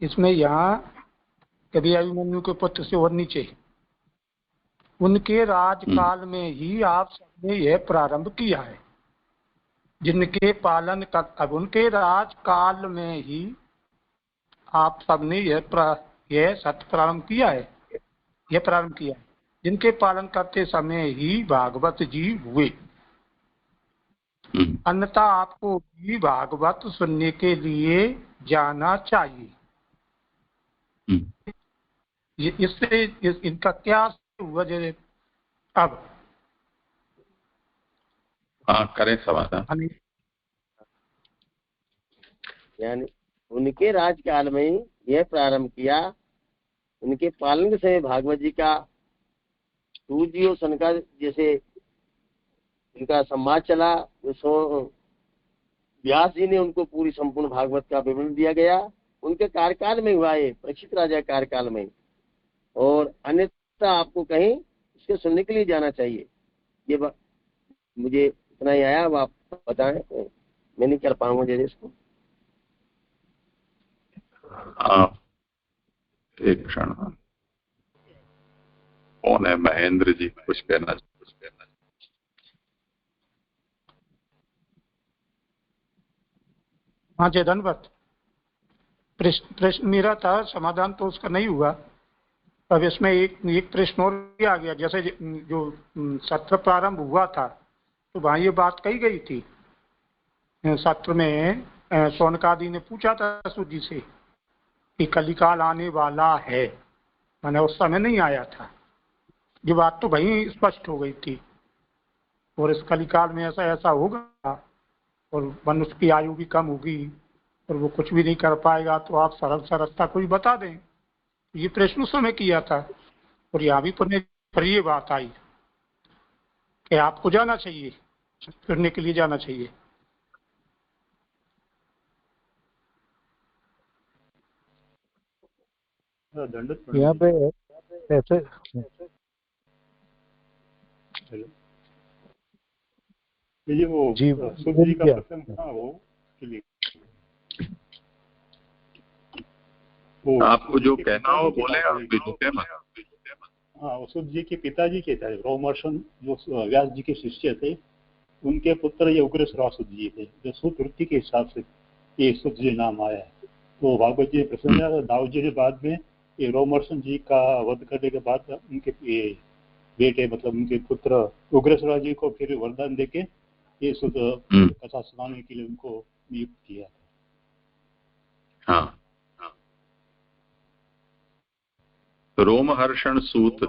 इसमें यहाँ कभी अभिमन्यु के पुत्र से और नीचे उनके राजकाल में ही आप सबने यह प्रारंभ किया है, जिनके पालन का अब उनके राजकाल में ही आप सबने यह सत्य प्रारंभ किया है, जिनके पालन करते समय ही भागवत जी हुए। अन्यथा आपको भी भागवत सुनने के लिए जाना चाहिए। इससे इनका क्या हुआ? अब करें समाधान। यानी उनके राजकाल में यह प्रारंभ किया, उनके पालन के समय भागवत जी का सूत जी और सनका जैसे इनका संवाद चला। व्यास जी ने उनको पूरी संपूर्ण भागवत का विवरण दिया गया। उनके कार्यकाल में हुआ है, परीक्षित राजा कार्यकाल में। और अन्यथा आपको कहीं इसके सुनने के लिए जाना चाहिए। ये मुझे इतना ही आया, अब आप बताएं, मैं नहीं कर पाऊंगा जैसे इसको। एक क्षण, कौन है? महेंद्र जी कुछ कहना। हाँ जी, धन्यवाद। प्रश्न मेरा था, समाधान तो उसका नहीं हुआ। अब इसमें एक प्रश्न और भी आ गया। जैसे जो सत्र प्रारंभ हुआ था तो वहाँ ये बात कही गई थी सत्र में, शौनकादि ने पूछा था सूत जी से कि कलिकाल आने वाला है, मैंने उस समय नहीं आया था। ये बात तो वहीं स्पष्ट हो गई थी। और इस कलिकाल में ऐसा ऐसा होगा और मनुष्य की आयु भी कम होगी और वो कुछ भी नहीं कर पाएगा, तो आप सरल सा रास्ता कोई बता दें। ये प्रश्न उस समय किया था और यहाँ भी पर ये बात आई कि आपको जाना चाहिए, फिरने के लिए जाना चाहिए। यहाँ पे ऐसे ये वो जी सूत जी का प्रसंग था, वो आपको जो कहना हो बोले, आप रुके मत। हाँ, वो सूत जी के पिताजी के थे रोमहर्षण, जो व्यास जी के शिष्य थे, उनके पुत्र ये उग्रश्रवा सूत जी थे, जो सूत वृत्ति के हिसाब से ये सूत जी नाम आया है। तो भागवत जी प्रसंग दाऊद जी के बाद में ये रोमहर्षण जी का वध करने के बाद उनके बेटे मतलब उनके पुत्र उग्रश्रवा जी को फिर वरदान देके ये सूत कथा सुनाने के लिए उनको नियुक्त किया। हाँ, रोमहर्षण सूत,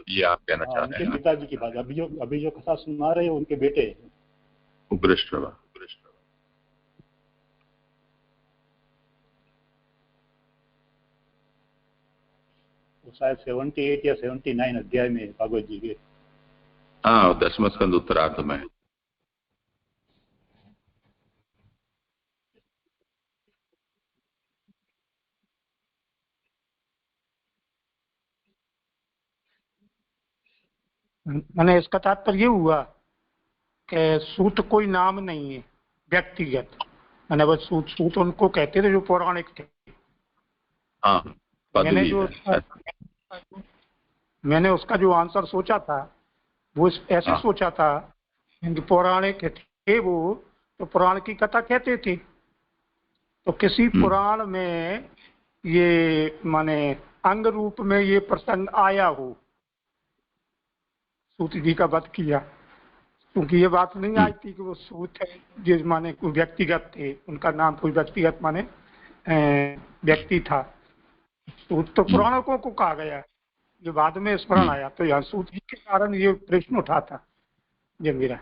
ये आप कहना चाह रहे हैं? पिताजी की बात, अभी जो कथा सुना रहे हैं उनके बेटे उग्रश्रवा। वो शायद 78 या 79 अध्याय में भागवत जी के। हाँ, 10वां स्कंद उत्तरार्ध में। मैंने इसका तात्पर्य ये हुआ कि सूत कोई नाम नहीं है व्यक्तिगत, मैंने बस सूत उनको कहते थे जो पौराणिक थे। हाँ, मैंने उसका जो आंसर सोचा था वो ऐसे सोचा था कि पौराणिक थे वो, तो पुराण की कथा कहते थे, तो किसी पुराण में ये माने अंग रूप में ये प्रसंग आया हो, सूत जी का वध किया, क्योंकि ये बात नहीं आई थी कि वो सूत है जिस माने कोई व्यक्तिगत थे, उनका नाम कोई व्यक्तिगत माने व्यक्ति था। सूत तो पुराणों को कहा गया, ये बाद में स्मरण आया, तो यहाँ सूत जी के कारण ये प्रश्न उठा था ये मेरा।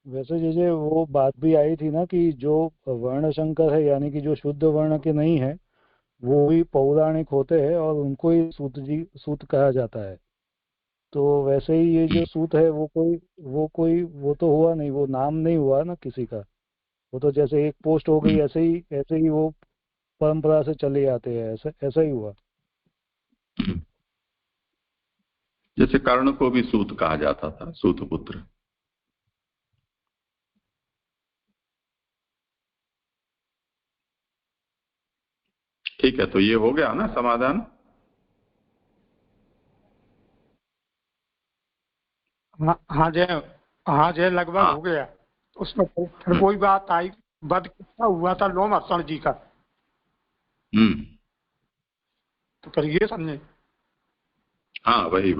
वैसे जैसे वो बात भी आई थी ना कि जो वर्ण शंकर है यानी कि जो शुद्ध वर्ण के नहीं है वो भी पौराणिक होते हैं और उनको ही सूत कहा जाता है। तो वैसे ही ये जो सूत है वो तो हुआ नहीं, वो नाम नहीं हुआ ना किसी का, वो तो जैसे एक पोस्ट हो गई ऐसे ही वो परंपरा से चले आते हैं, ऐसा ही हुआ। जैसे कर्ण को भी सूत कहा जाता था, सूत पुत्र। ठीक है, तो ये हो गया ना समाधान? हाँ जय लगभग हो गया। उसमें फिर कोई बात आई, वध कितना हुआ था लोमहर्षण जी का, तो फिर ये समझे। हाँ वही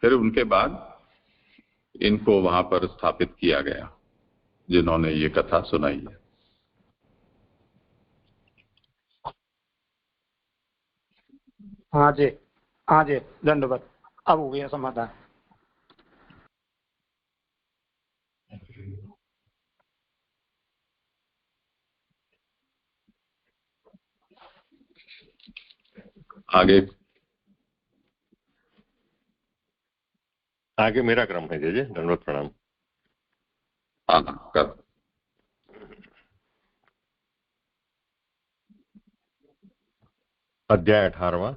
फिर उनके बाद इनको वहां पर स्थापित किया गया जिन्होंने ये कथा सुनाई है। हाँ जी दंडवत, अब हो गया समाधान। आगे मेरा क्रम है जय दंडवत प्रणाम। कर अध्याय 18वां,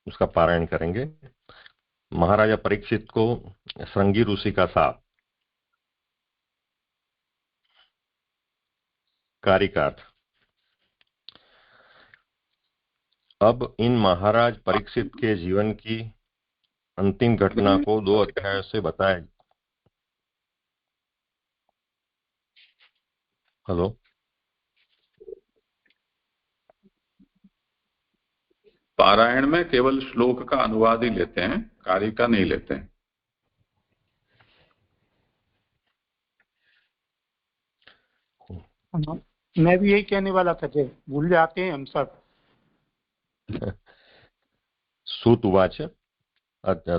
उसका पारायण करेंगे। महाराजा परीक्षित को श्रृंगी ऋषि का शाप। कारिकार्थ। अब इन महाराज परीक्षित के जीवन की अंतिम घटना को 2 अध्याय से बताया। हेलो, पारायण में केवल श्लोक का अनुवाद ही लेते हैं, कारिका नहीं लेते हैं। मैं भी यही कहने वाला था, भूल जाते हैं हम सब। सूत उवाच,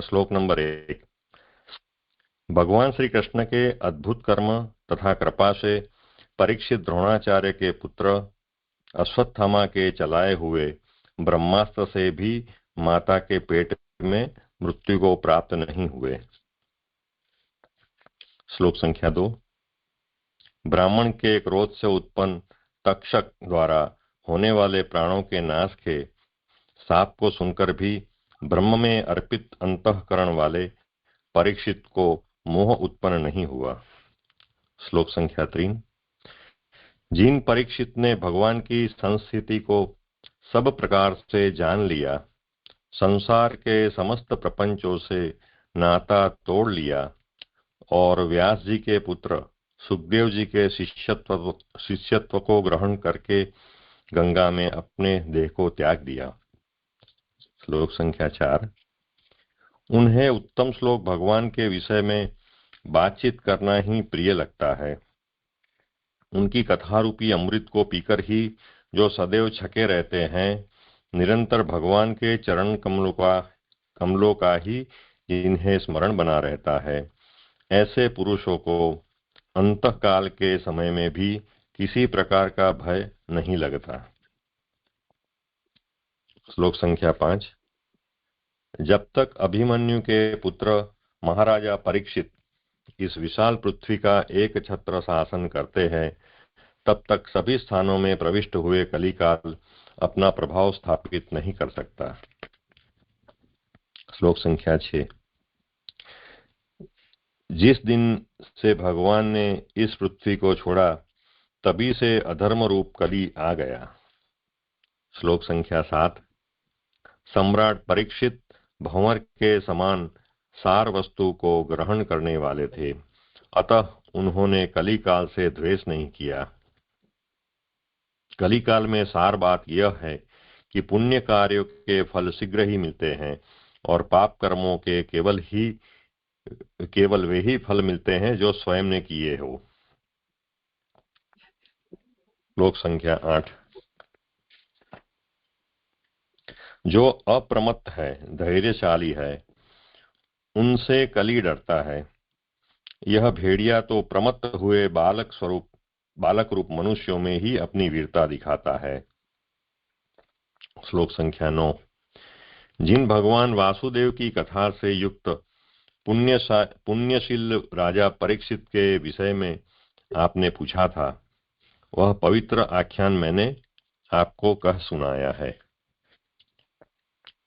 श्लोक नंबर 1। भगवान श्री कृष्ण के अद्भुत कर्म तथा कृपा से परीक्षित द्रोणाचार्य के पुत्र अश्वत्थामा के चलाए हुए ब्रह्मास्त्र से भी माता के पेट में मृत्यु को प्राप्त नहीं हुए। श्लोक संख्या 2। ब्राह्मण के क्रोध से उत्पन्न तक्षक द्वारा होने वाले प्राणों के नाश के शाप को सुनकर भी ब्रह्म में अर्पित अंतःकरण वाले परीक्षित को मोह उत्पन्न नहीं हुआ। श्लोक संख्या 3। जिन परीक्षित ने भगवान की संस्थिति को सब प्रकार से जान लिया, संसार के समस्त प्रपंचों से नाता तोड़ लिया और व्यास जी के पुत्र सुखदेव जी के शिष्यत्व को ग्रहण करके गंगा में अपने देह को त्याग दिया। श्लोक संख्या 4। उन्हें उत्तम श्लोक भगवान के विषय में बातचीत करना ही प्रिय लगता है। उनकी कथा रूपी अमृत को पीकर ही जो सदैव छके रहते हैं, निरंतर भगवान के चरण कमलों का ही जिन्हें स्मरण बना रहता है, ऐसे पुरुषों को अंतकाल के समय में भी किसी प्रकार का भय नहीं लगता। श्लोक संख्या 5। जब तक अभिमन्यु के पुत्र महाराजा परीक्षित इस विशाल पृथ्वी का एक छत्र शासन करते हैं, तब तक सभी स्थानों में प्रविष्ट हुए कलिकाल अपना प्रभाव स्थापित नहीं कर सकता। श्लोक संख्या 6। जिस दिन से भगवान ने इस पृथ्वी को छोड़ा तभी से अधर्म रूप कली आ गया। श्लोक संख्या 7। सम्राट परीक्षित भंवर के समान सार वस्तु को ग्रहण करने वाले थे, अतः उन्होंने कलिकाल से द्वेष नहीं किया। कलिकाल में सार बात यह है कि पुण्य कार्यों के फल शीघ्र ही मिलते हैं और पाप कर्मों के केवल वे ही फल मिलते हैं जो स्वयं ने किए हो। श्लोक संख्या 8। जो अप्रमत्त है, धैर्यशाली है, उनसे कली डरता है। यह भेड़िया तो प्रमत्त हुए बालक रूप मनुष्यों में ही अपनी वीरता दिखाता है। श्लोक संख्या 9। जिन भगवान वासुदेव की कथा से युक्त पुण्यशील राजा परीक्षित के विषय में आपने पूछा था, वह पवित्र आख्यान मैंने आपको कह सुनाया है।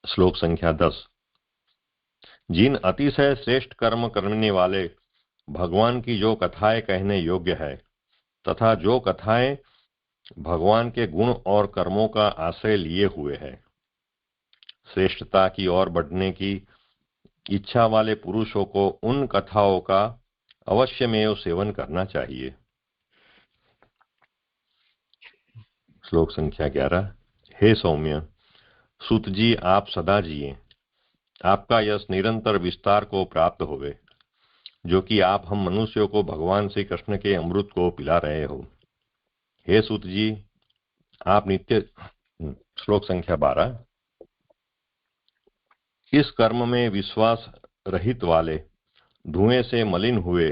श्लोक संख्या 10। जिन अतिशय श्रेष्ठ कर्म करने वाले भगवान की जो कथाएं कहने योग्य है तथा जो कथाएं भगवान के गुण और कर्मों का आश्रय लिए हुए है, श्रेष्ठता की ओर बढ़ने की इच्छा वाले पुरुषों को उन कथाओं का अवश्यमेव सेवन करना चाहिए। श्लोक संख्या 11। हे सौम्य, सूत जी आप सदा जिए, आपका यश निरंतर विस्तार को प्राप्त होवे, जो कि आप हम मनुष्यों को भगवान श्री कृष्ण के अमृत को पिला रहे हो। हे सूत जी आप नित्य। श्लोक संख्या 12। इस कर्म में विश्वास रहित वाले धुएं से मलिन हुए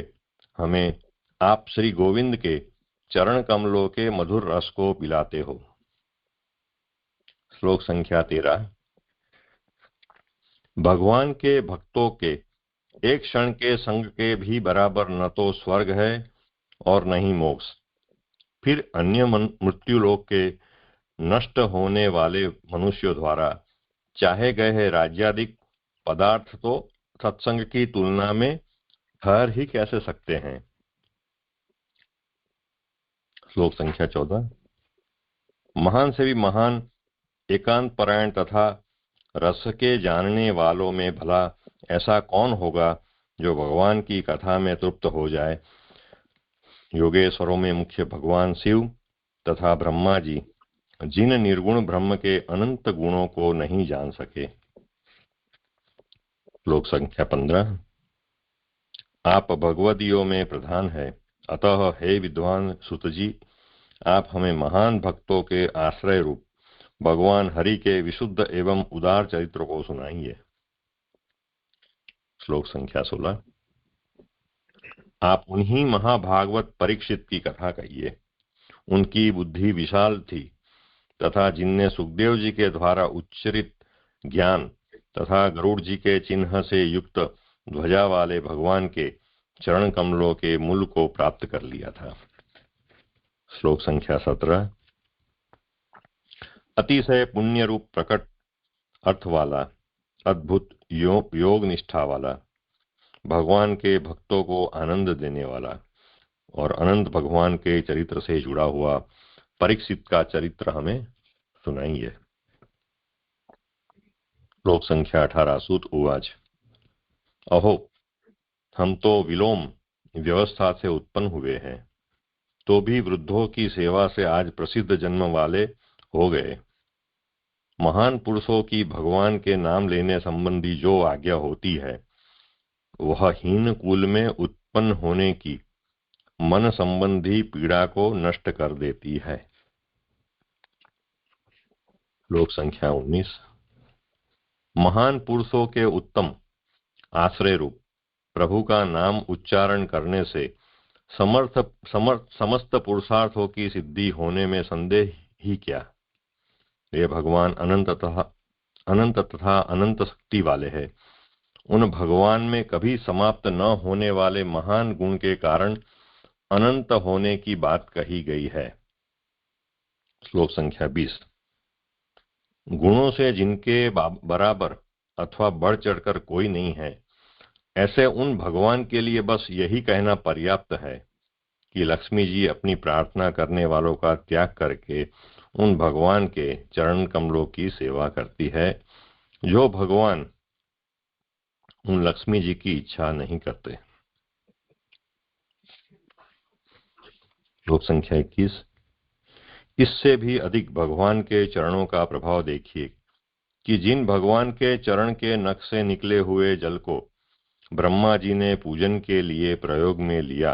हमें आप श्री गोविंद के चरण कमलों के मधुर रस को पिलाते हो। श्लोक संख्या 13। भगवान के भक्तों के एक क्षण के संग के भी बराबर न तो स्वर्ग है और न ही मोक्ष। फिर अन्य मृत्युलोक के नष्ट होने वाले मनुष्यों द्वारा चाहे गए राज्यादिक पदार्थ तो सत्संग की तुलना में ठहर ही कैसे सकते हैं। श्लोक संख्या 14। महान से भी महान एकांत परायण तथा रस के जानने वालों में भला ऐसा कौन होगा जो भगवान की कथा में तृप्त हो जाए। योगेश्वरों में मुख्य भगवान शिव तथा ब्रह्मा जी जिन निर्गुण ब्रह्म के अनंत गुणों को नहीं जान सके। श्लोक संख्या 15। आप भगवदियों में प्रधान है, अतः हे विद्वान सुत जी आप हमें महान भक्तों के आश्रय रूप भगवान हरि के विशुद्ध एवं उदार चरित्र को सुनाइए। श्लोक संख्या 16। आप उन्हीं महाभागवत परीक्षित की कथा कहिए। उनकी बुद्धि विशाल थी तथा जिनने सुखदेव जी के द्वारा उच्चरित ज्ञान तथा गरुड़ जी के चिन्ह से युक्त ध्वजा वाले भगवान के चरण कमलों के मूल को प्राप्त कर लिया था। श्लोक संख्या 17। अतिशय पुण्य रूप प्रकट अर्थ वाला अद्भुत योग निष्ठा वाला भगवान के भक्तों को आनंद देने वाला और अनंत भगवान के चरित्र से जुड़ा हुआ परीक्षित का चरित्र हमें सुनाइए। श्लोक संख्या 18। सूत उवाच। अहो हम तो विलोम व्यवस्था से उत्पन्न हुए हैं, तो भी वृद्धों की सेवा से आज प्रसिद्ध जन्म वाले हो गए। महान पुरुषों की भगवान के नाम लेने संबंधी जो आज्ञा होती है वह हीन कुल में उत्पन्न होने की मन संबंधी पीड़ा को नष्ट कर देती है। श्लोक संख्या 19। महान पुरुषों के उत्तम आश्रय रूप प्रभु का नाम उच्चारण करने से समस्त पुरुषार्थों की सिद्धि होने में संदेह ही क्या। वे भगवान अनंत तथा अनंत शक्ति वाले हैं। उन भगवान में कभी समाप्त न होने वाले महान गुण के कारण अनंत होने की बात कही गई है। श्लोक संख्या 20। गुणों से जिनके बराबर अथवा बढ़ चढ़कर कोई नहीं है, ऐसे उन भगवान के लिए बस यही कहना पर्याप्त है कि लक्ष्मी जी अपनी प्रार्थना करने वालों का त्याग करके उन भगवान के चरण कमलों की सेवा करती है, जो भगवान उन लक्ष्मी जी की इच्छा नहीं करते। श्लोक संख्या 21। इससे भी अधिक भगवान के चरणों का प्रभाव देखिए कि जिन भगवान के चरण के नख से निकले हुए जल को ब्रह्मा जी ने पूजन के लिए प्रयोग में लिया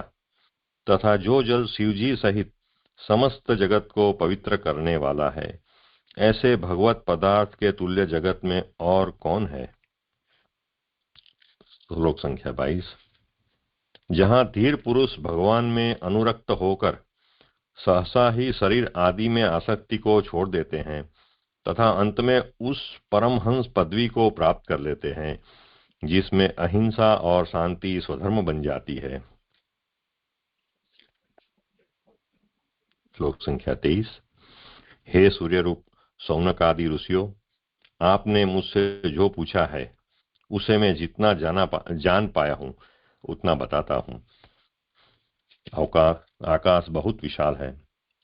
तथा जो जल शिवजी सहित समस्त जगत को पवित्र करने वाला है, ऐसे भगवत पदार्थ के तुल्य जगत में और कौन है। श्लोक संख्या 22। जहां धीर पुरुष भगवान में अनुरक्त होकर सहसा ही शरीर आदि में आसक्ति को छोड़ देते हैं तथा अंत में उस परमहंस पदवी को प्राप्त कर लेते हैं जिसमें अहिंसा और शांति स्वधर्म बन जाती है। श्लोक संख्या 23। हे सूर्य रूप सौनक आदि ऋषियों, आपने मुझसे जो पूछा है उसे मैं जितना जान पाया हूं उतना बताता हूं। आकाश बहुत विशाल है,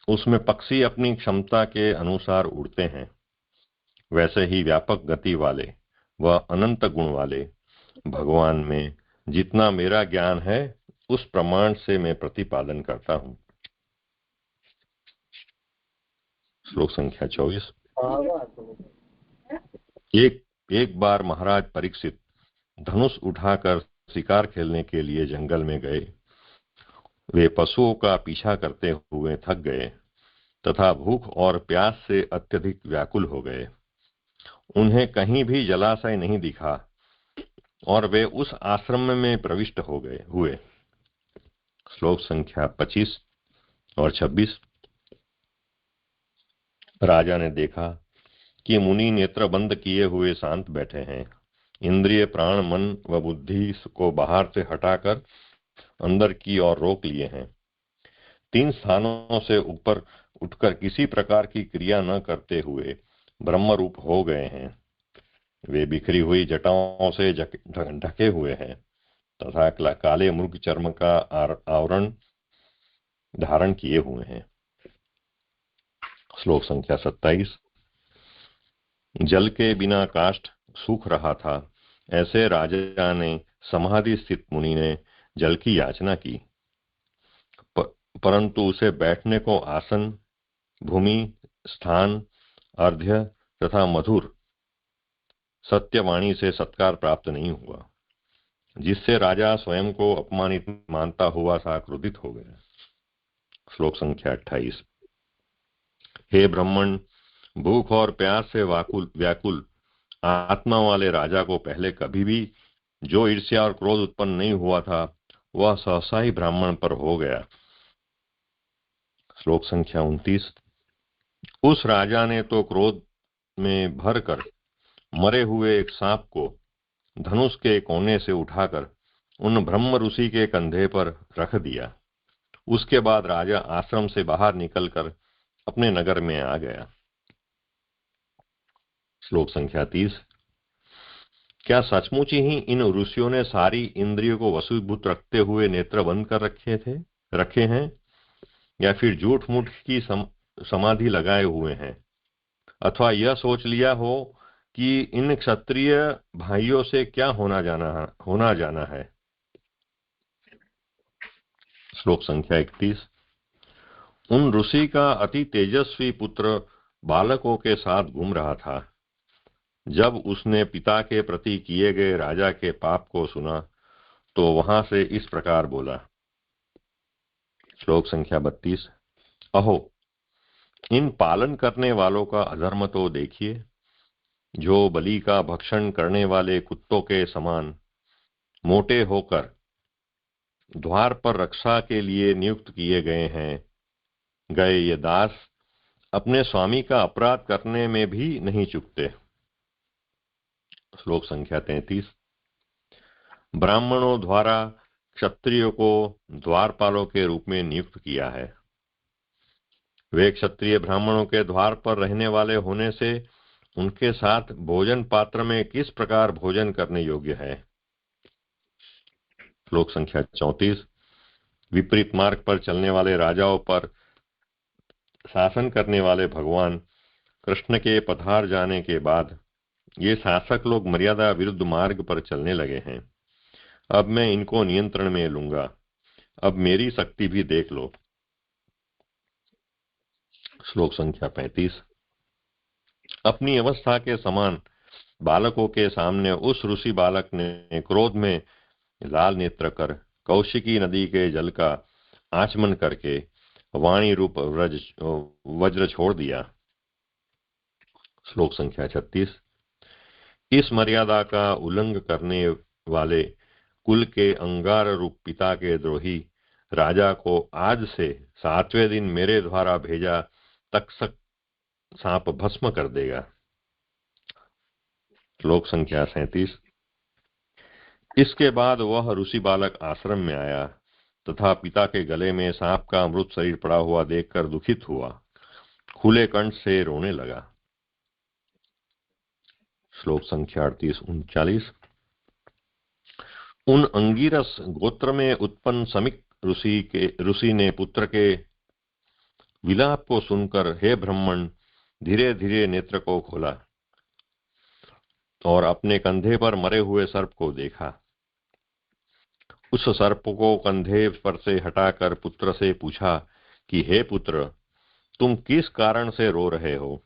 उसमें पक्षी अपनी क्षमता के अनुसार उड़ते हैं। वैसे ही व्यापक गति वाले व अनंत गुण वाले भगवान में जितना मेरा ज्ञान है उस प्रमाण से मैं प्रतिपादन करता हूं। श्लोक संख्या 24। एक बार महाराज परीक्षित धनुष उठाकर शिकार खेलने के लिए जंगल में गए। वे पशुओं का पीछा करते हुए थक गए तथा भूख और प्यास से अत्यधिक व्याकुल हो गए। उन्हें कहीं भी जलाशय नहीं दिखा और वे उस आश्रम में प्रविष्ट हुए। श्लोक संख्या 25 और 26। राजा ने देखा कि मुनि नेत्र बंद किए हुए शांत बैठे हैं। इंद्रिय प्राण मन व बुद्धि को बाहर से हटाकर अंदर की ओर रोक लिए हैं। 3 स्थानों से ऊपर उठकर किसी प्रकार की क्रिया न करते हुए ब्रह्म रूप हो गए हैं। वे बिखरी हुई जटाओं से ढके हुए हैं तथा काले मृग चर्म का आवरण धारण किए हुए हैं। श्लोक संख्या 27। जल के बिना काष्ठ सूख रहा था, ऐसे राजा ने समाधि स्थित मुनि ने जल की याचना की, परंतु उसे बैठने को आसन, भूमि, स्थान, अर्घ्य तथा मधुर सत्यवाणी से सत्कार प्राप्त नहीं हुआ, जिससे राजा स्वयं को अपमानित मानता हुआ सा क्रोधित हो गया। श्लोक संख्या 28। हे ब्राह्मण, भूख और प्यास से व्याकुल आत्मा वाले राजा को पहले कभी भी जो ईर्ष्या और क्रोध उत्पन्न नहीं हुआ था वह सहसा ही ब्राह्मण पर हो गया। श्लोक संख्या 29। उस राजा ने तो क्रोध में भरकर मरे हुए एक सांप को धनुष के कोने से उठाकर उन ब्रह्म ऋषि के कंधे पर रख दिया। उसके बाद राजा आश्रम से बाहर निकलकर अपने नगर में आ गया। श्लोक संख्या 30। क्या सचमुच ही इन ऋषियों ने सारी इंद्रियों को वशीभूत रखते हुए नेत्र बंद कर रखे हैं, या फिर झूठ मूठ की समाधि लगाए हुए हैं, अथवा यह सोच लिया हो कि इन क्षत्रिय भाइयों से क्या होना जाना है। श्लोक संख्या 31। उन ऋषि का अति तेजस्वी पुत्र बालकों के साथ घूम रहा था। जब उसने पिता के प्रति किए गए राजा के पाप को सुना तो वहां से इस प्रकार बोला। श्लोक संख्या 32। अहो, इन पालन करने वालों का अधर्म तो देखिए, जो बलि का भक्षण करने वाले कुत्तों के समान मोटे होकर द्वार पर रक्षा के लिए नियुक्त किए गए ये दास अपने स्वामी का अपराध करने में भी नहीं चूकते। श्लोक संख्या 33। ब्राह्मणों द्वारा क्षत्रियों को द्वारपालों के रूप में नियुक्त किया है। वे क्षत्रिय ब्राह्मणों के द्वार पर रहने वाले होने से उनके साथ भोजन पात्र में किस प्रकार भोजन करने योग्य है। श्लोक संख्या 34। विपरीत मार्ग पर चलने वाले राजाओं पर शासन करने वाले भगवान कृष्ण के पधार जाने के बाद ये शासक लोग मर्यादा विरुद्ध मार्ग पर चलने लगे हैं। अब मैं इनको नियंत्रण में लूंगा, अब मेरी शक्ति भी देख लो। श्लोक संख्या 35। अपनी अवस्था के समान बालकों के सामने उस ऋषि बालक ने क्रोध में लाल नेत्र कर कौशिकी नदी के जल का आचमन करके वाणी रूप वज्र छोड़ दिया। श्लोक संख्या 36। इस मर्यादा का उल्लंघन करने वाले कुल के अंगार रूप पिता के द्रोही राजा को आज से 7वें दिन मेरे द्वारा भेजा तक्षक सांप भस्म कर देगा। श्लोक संख्या 37। इसके बाद वह ऋषि बालक आश्रम में आया तथा पिता के गले में सांप का मृत शरीर पड़ा हुआ देखकर दुखित हुआ, खुले कंठ से रोने लगा। श्लोक संख्या 38-39। उन अंगिरस गोत्र में उत्पन्न समिक ऋषि ने पुत्र के विलाप को सुनकर हे ब्राह्मण धीरे धीरे नेत्र को खोला और अपने कंधे पर मरे हुए सर्प को देखा। उस सर्प को कंधे पर से हटाकर पुत्र से पूछा कि हे पुत्र, तुम किस कारण से रो रहे हो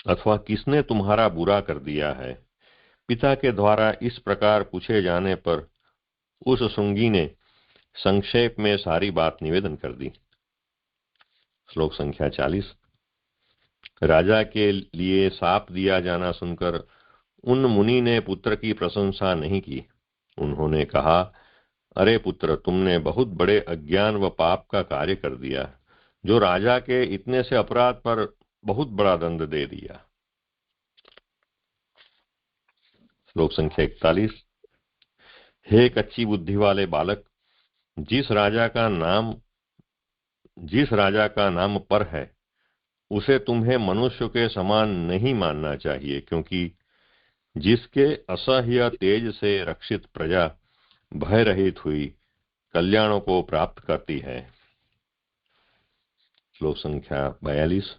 अथवा किसने तुम्हारा बुरा कर दिया है। पिता के द्वारा इस प्रकार पूछे जाने पर उस शुंगी ने संक्षेप में सारी बात निवेदन कर दी। श्लोक संख्या 40। राजा के लिए शाप दिया जाना सुनकर उन मुनि ने पुत्र की प्रशंसा नहीं की। उन्होंने कहा, अरे पुत्र, तुमने बहुत बड़े अज्ञान व पाप का कार्य कर दिया, जो राजा के इतने से अपराध पर बहुत बड़ा दंड दे दिया। श्लोक संख्या 41। हे कच्ची बुद्धि वाले बालक, जिस राजा का नाम पर है उसे तुम्हें मनुष्य के समान नहीं मानना चाहिए, क्योंकि जिसके असह्य तेज से रक्षित प्रजा भय रहित हुई कल्याणों को प्राप्त करती है। श्लोक संख्या 42।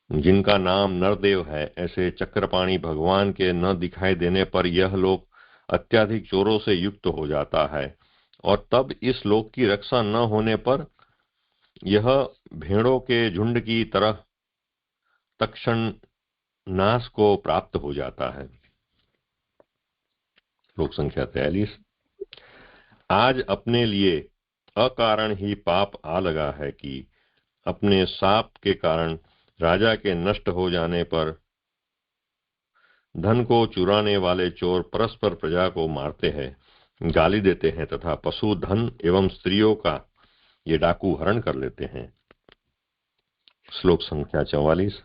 जिनका नाम नरदेव है, ऐसे चक्रपाणी भगवान के न दिखाई देने पर यह लोक अत्याधिक चोरों से युक्त हो जाता है, और तब इस लोक की रक्षा न होने पर यह भेड़ों के झुंड की तरह तत्क्षण नाश को प्राप्त हो जाता है। श्लोक संख्या 43। आज अपने लिए अकारण ही पाप आ लगा है कि अपने शाप के कारण राजा के नष्ट हो जाने पर धन को चुराने वाले चोर परस्पर प्रजा को मारते हैं, गाली देते हैं तथा पशु, धन एवं स्त्रियों का ये डाकू हरण कर लेते हैं। श्लोक संख्या 44।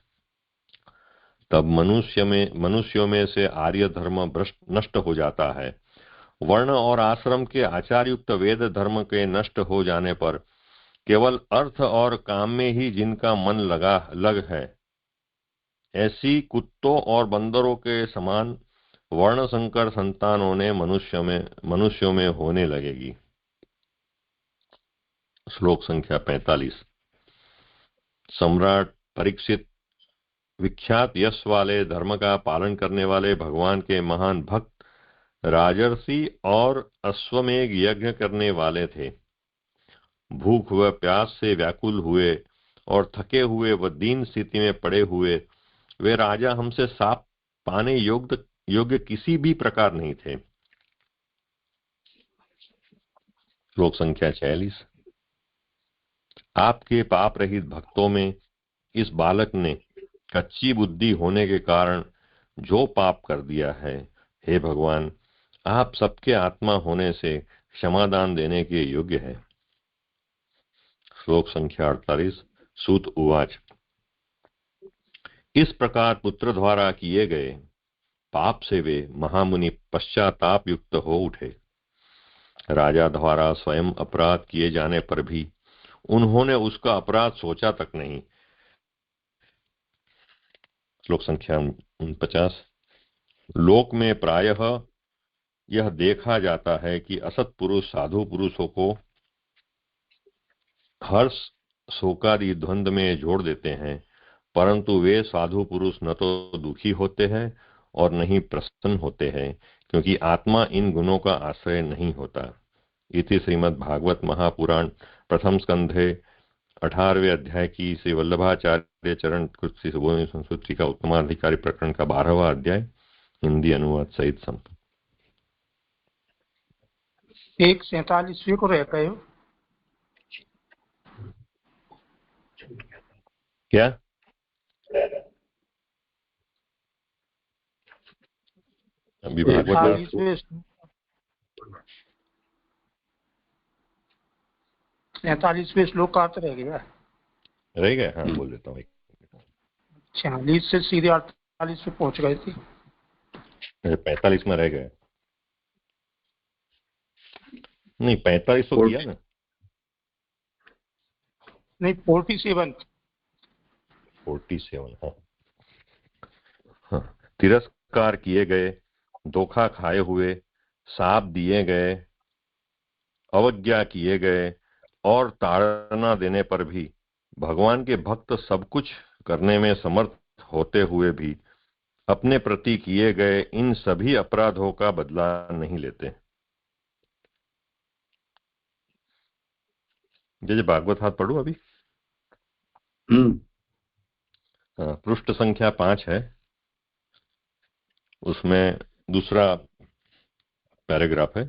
तब मनुष्यों में से आर्य धर्म नष्ट हो जाता है। वर्ण और आश्रम के आचारयुक्त वेद धर्म के नष्ट हो जाने पर केवल अर्थ और काम में ही जिनका मन लग है, ऐसी कुत्तों और बंदरों के समान वर्ण संकर संतानों ने मनुष्यों में होने लगेगी। श्लोक संख्या 45। सम्राट परीक्षित विख्यात यश वाले धर्म का पालन करने वाले भगवान के महान भक्त राजर्षि और अश्वमेघ यज्ञ करने वाले थे। भूख व प्यास से व्याकुल हुए और थके हुए व दीन स्थिति में पड़े हुए वे राजा हमसे शाप पाने योग्य किसी भी प्रकार नहीं थे। श्लोक संख्या 46। आपके पाप रहित भक्तों में इस बालक ने कच्ची बुद्धि होने के कारण जो पाप कर दिया है, हे भगवान, आप सबके आत्मा होने से क्षमादान देने के योग्य है। श्लोक संख्या 48। सूत उवाच। इस प्रकार पुत्र द्वारा किए गए पाप से वे महामुनि पश्चाताप युक्त हो उठे। राजा द्वारा स्वयं अपराध किए जाने पर भी उन्होंने उसका अपराध सोचा तक नहीं। श्लोक संख्या 49। लोक में प्रायः यह देखा जाता है कि असत पुरुष साधु पुरुषों को हर्ष शोकादि द्वंद्व में जोड़ देते हैं, परंतु वे साधु पुरुष न तो दुखी होते हैं और न ही प्रसन्न होते हैं, क्योंकि आत्मा इन गुणों का आश्रय नहीं होता। इति श्रीमद् भागवत महापुराण प्रथम स्कंधे 18वें अध्याय की श्री वल्लभाचार्य चरण कृत सुबोधि संस्कृति का उत्तमाधिकारी प्रकरण का 12वां अध्याय हिंदी अनुवाद सहित संपन्न। 147 को रह गए हो क्या? अभी भागवत 47वें श्लोक का अर्थ रह गया हाँ बोल देता हूँ। 46 से सीधे 48 पे पहुंच गए थे। 45 में रह गए। नहीं 45 तो किया ना। नहीं 47 हाँ। तिरस्कार किए गए, धोखा खाए हुए, साप दिए गए, अवज्ञा किए गए और ताड़ना देने पर भी भगवान के भक्त सब कुछ करने में समर्थ होते हुए भी अपने प्रति किए गए इन सभी अपराधों का बदला नहीं लेते। जैसे भागवत हाथ पढ़ू अभी। पृष्ठ संख्या 5 है, उसमें दूसरा पैराग्राफ है।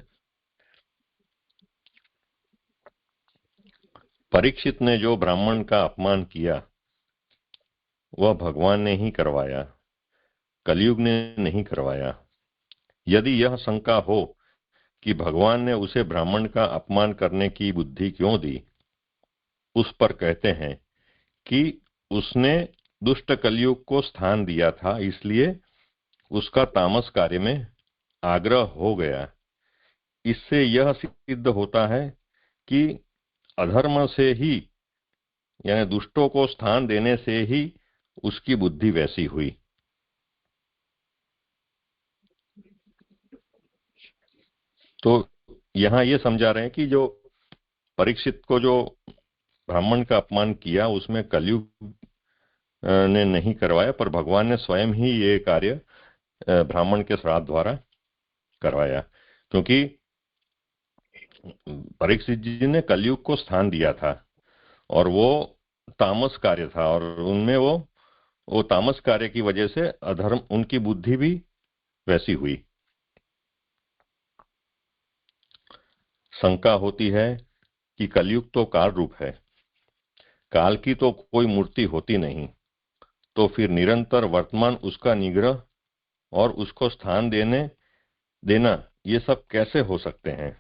परीक्षित ने जो ब्राह्मण का अपमान किया वह भगवान ने ही करवाया, कलयुग ने नहीं करवाया। यदि यह शंका हो कि भगवान ने उसे ब्राह्मण का अपमान करने की बुद्धि क्यों दी, उस पर कहते हैं कि उसने दुष्ट कलयुग को स्थान दिया था, इसलिए उसका तामस कार्य में आग्रह हो गया। इससे यह सिद्ध होता है कि अधर्म से ही यानी दुष्टों को स्थान देने से ही उसकी बुद्धि वैसी हुई। तो यहां ये समझा रहे हैं कि जो परीक्षित को जो ब्राह्मण का अपमान किया उसमें कलयुग ने नहीं करवाया, पर भगवान ने स्वयं ही ये कार्य ब्राह्मण के श्राद्ध द्वारा करवाया, क्योंकि परीक्षित जी ने कलयुग को स्थान दिया था और वो तामस कार्य था, और उनमें वो तामस कार्य की वजह से अधर्म, उनकी बुद्धि भी वैसी हुई। शंका होती है कि कलयुग तो काल रूप है, काल की तो कोई मूर्ति होती नहीं, तो फिर निरंतर वर्तमान उसका निग्रह और उसको स्थान देना ये सब कैसे हो सकते हैं?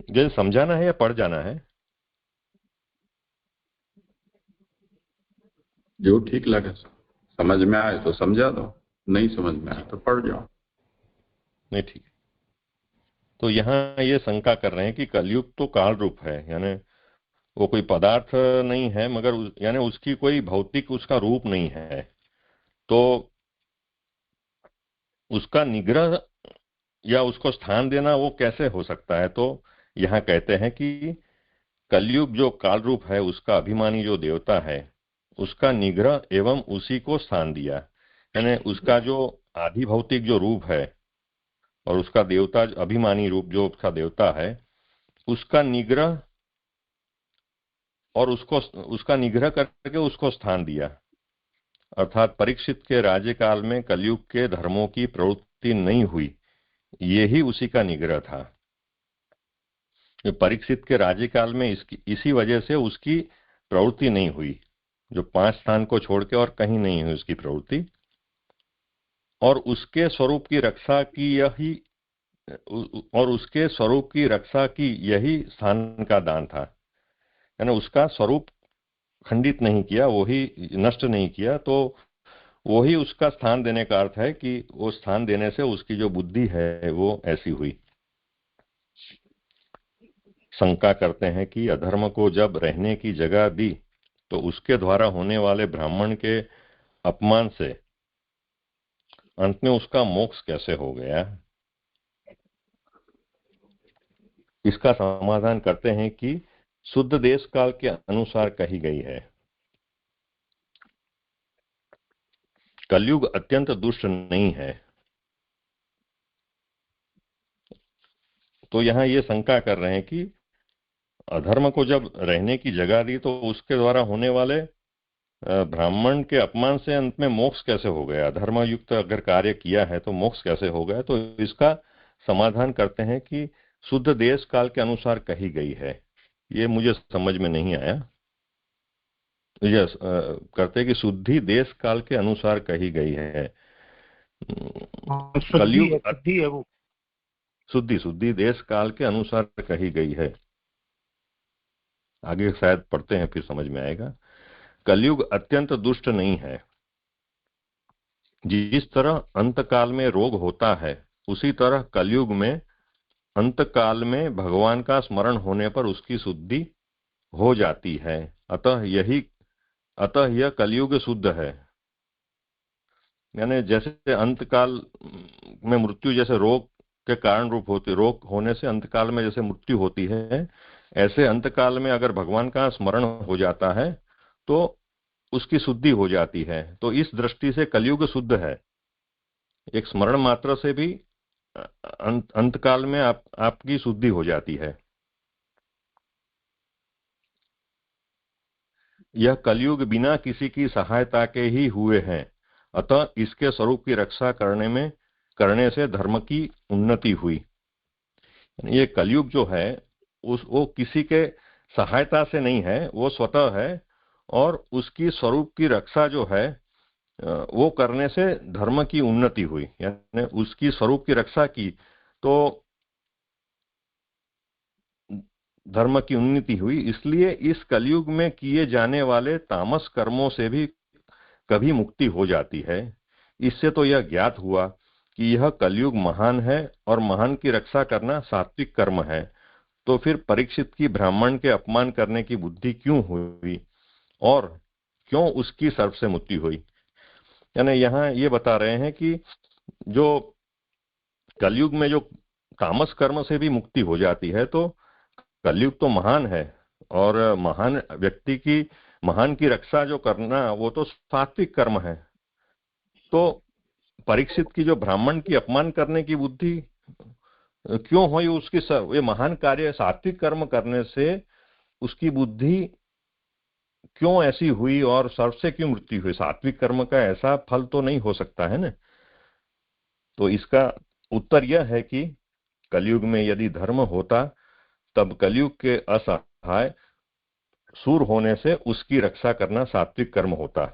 जैसे समझाना है या पढ़ जाना है? जो ठीक लगे, समझ में आए तो समझा दो, नहीं समझ में आए तो पढ़ जाओ। नहीं ठीक है। तो यहाँ ये शंका कर रहे हैं कि कलयुग तो काल रूप है, यानी वो कोई पदार्थ नहीं है, मगर यानी उसकी कोई भौतिक उसका रूप नहीं है, तो उसका निग्रह या उसको स्थान देना वो कैसे हो सकता है? तो यहाँ कहते हैं कि कलयुग जो काल रूप है उसका अभिमानी जो देवता है उसका निग्रह एवं उसी को स्थान दिया, यानी उसका जो आदि भौतिक जो रूप है और उसका देवता अभिमानी रूप जो उसका देवता है उसका निग्रह और उसका निग्रह करके उसको स्थान दिया। अर्थात परीक्षित के राज्यकाल में कलयुग के धर्मों की प्रवृत्ति नहीं हुई, ये ही उसी का निग्रह था। परीक्षित के राज्यकाल में इसी वजह से उसकी प्रवृत्ति नहीं हुई, जो 5 स्थान को छोड़ के और कहीं नहीं हुई उसकी प्रवृत्ति, और उसके स्वरूप की रक्षा की यही स्थान का दान था, यानी उसका स्वरूप खंडित नहीं किया, वही नष्ट नहीं किया, तो वही उसका स्थान देने का अर्थ है कि वो स्थान देने से उसकी जो बुद्धि है वो ऐसी हुई। शंका करते हैं कि अधर्म को जब रहने की जगह दी तो उसके द्वारा होने वाले ब्राह्मण के अपमान से अंत में उसका मोक्ष कैसे हो गया? इसका समाधान करते हैं कि शुद्ध देश काल के अनुसार कही गई है। कलयुग अत्यंत दुष्ट नहीं है। तो यहां ये शंका कर रहे हैं कि अधर्म को जब रहने की जगह दी तो उसके द्वारा होने वाले ब्राह्मण के अपमान से अंत में मोक्ष कैसे हो गया? धर्म युक्त अगर कार्य किया है तो मोक्ष कैसे हो गया? तो इसका समाधान करते हैं कि शुद्ध देश काल के अनुसार कही गई है। ये मुझे समझ में नहीं आया। ये करते हैं कि शुद्धि देश काल के अनुसार कही गई है। कलयुग शुद्धि है वो, शुद्धि देश काल के अनुसार कही गई है। आगे शायद पढ़ते हैं फिर समझ में आएगा। कलयुग अत्यंत दुष्ट नहीं है। जिस तरह अंतकाल में रोग होता है उसी तरह कलयुग में अंतकाल में भगवान का स्मरण होने पर उसकी शुद्धि हो जाती है। अतः यह कलयुग शुद्ध है। यानी जैसे अंतकाल में मृत्यु जैसे रोग के कारण रूप होती, रोग होने से अंतकाल में जैसे मृत्यु होती है, ऐसे अंतकाल में अगर भगवान का स्मरण हो जाता है तो उसकी शुद्धि हो जाती है। तो इस दृष्टि से कलयुग शुद्ध है। एक स्मरण मात्र से भी अंतकाल में आपकी शुद्धि हो जाती है। यह कलयुग बिना किसी की सहायता के ही हुए हैं। अतः इसके स्वरूप की रक्षा करने से धर्म की उन्नति हुई। ये कलयुग जो है वो किसी के सहायता से नहीं है, वो स्वतः है, और उसकी स्वरूप की रक्षा जो है वो करने से धर्म की उन्नति हुई। यानी उसकी स्वरूप की रक्षा की तो धर्म की उन्नति हुई। इसलिए इस कलयुग में किए जाने वाले तामस कर्मों से भी कभी मुक्ति हो जाती है। इससे तो यह ज्ञात हुआ कि यह कलयुग महान है और महान की रक्षा करना सात्विक कर्म है। तो फिर परीक्षित की ब्राह्मण के अपमान करने की बुद्धि क्यों हुई और क्यों उसकी सर्प से मृत्यु हुई? यानी यहाँ ये बता रहे हैं कि जो कलयुग में जो तामस कर्म से भी मुक्ति हो जाती है, तो कलयुग तो महान है और महान व्यक्ति की महान की रक्षा जो करना वो तो सात्विक कर्म है। तो परीक्षित की जो ब्राह्मण की अपमान करने की बुद्धि क्यों हुई? उसकी ये महान कार्य सात्विक कर्म करने से उसकी बुद्धि क्यों ऐसी हुई और सर्प से क्यों मृत्यु हुई? सात्विक कर्म का ऐसा फल तो नहीं हो सकता है ना। तो इसका उत्तर यह है कि कलयुग में यदि धर्म होता तब कलयुग के असहाय सूर होने से उसकी रक्षा करना सात्विक कर्म होता,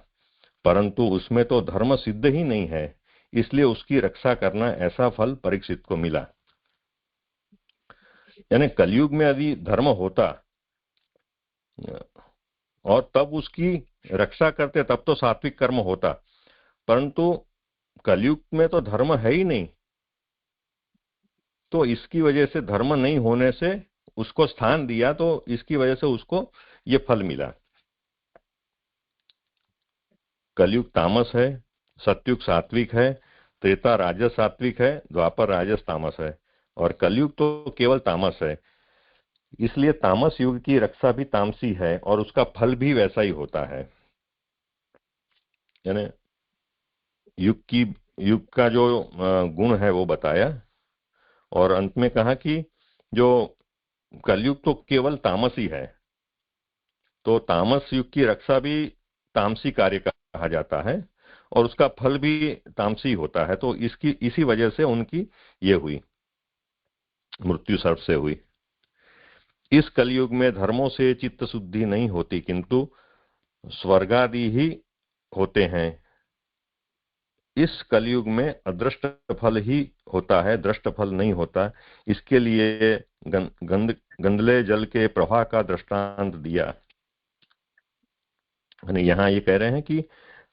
परंतु उसमें तो धर्म सिद्ध ही नहीं है, इसलिए उसकी रक्षा करना ऐसा फल परीक्षित को मिला। यानी कलयुग में यदि धर्म होता और तब उसकी रक्षा करते तब तो सात्विक कर्म होता, परंतु कलयुग में तो धर्म है ही नहीं, तो इसकी वजह से धर्म नहीं होने से उसको स्थान दिया, तो इसकी वजह से उसको ये फल मिला। कलयुग तामस है, सतयुग सात्विक है, त्रेता राजस सात्विक है, द्वापर राजस तामस है, और कलयुग तो केवल तामस है। इसलिए तामस युग की रक्षा भी तामसी है और उसका फल भी वैसा ही होता है। यानी युग का जो गुण है वो बताया और अंत में कहा कि जो कलयुग तो केवल तामस ही है, तो तामस युग की रक्षा भी तामसी कार्य कहा जाता है और उसका फल भी तामसी होता है। तो इसी वजह से उनकी ये हुई मृत्यु सर्प से हुई। इस कलयुग में धर्मों से चित्त शुद्धि नहीं होती, किंतु स्वर्गादि ही होते हैं। इस कलयुग में अदृष्ट फल ही होता है, दृष्ट फल नहीं होता। इसके लिए गंदले जल के प्रवाह का दृष्टांत दिया। यहाँ ये कह रहे हैं कि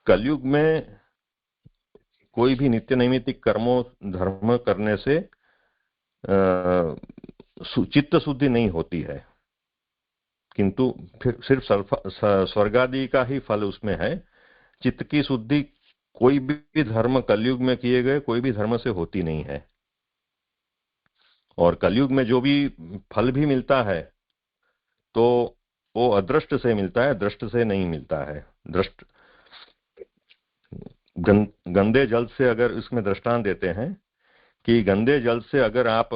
कलयुग में कोई भी नित्य नैमित्तिक कर्मों धर्म करने से चित्त शुद्धि नहीं होती है, किंतु फिर सिर्फ स्वर्ग आदि का ही फल उसमें है। चित्त की शुद्धि कोई भी धर्म कलयुग में किए गए कोई भी धर्म से होती नहीं है। और कलयुग में जो भी फल भी मिलता है तो वो अदृष्ट से मिलता है, दृष्ट से नहीं मिलता है। दृष्ट गंदे जल से, अगर इसमें दृष्टांत देते हैं कि गंदे जल से अगर आप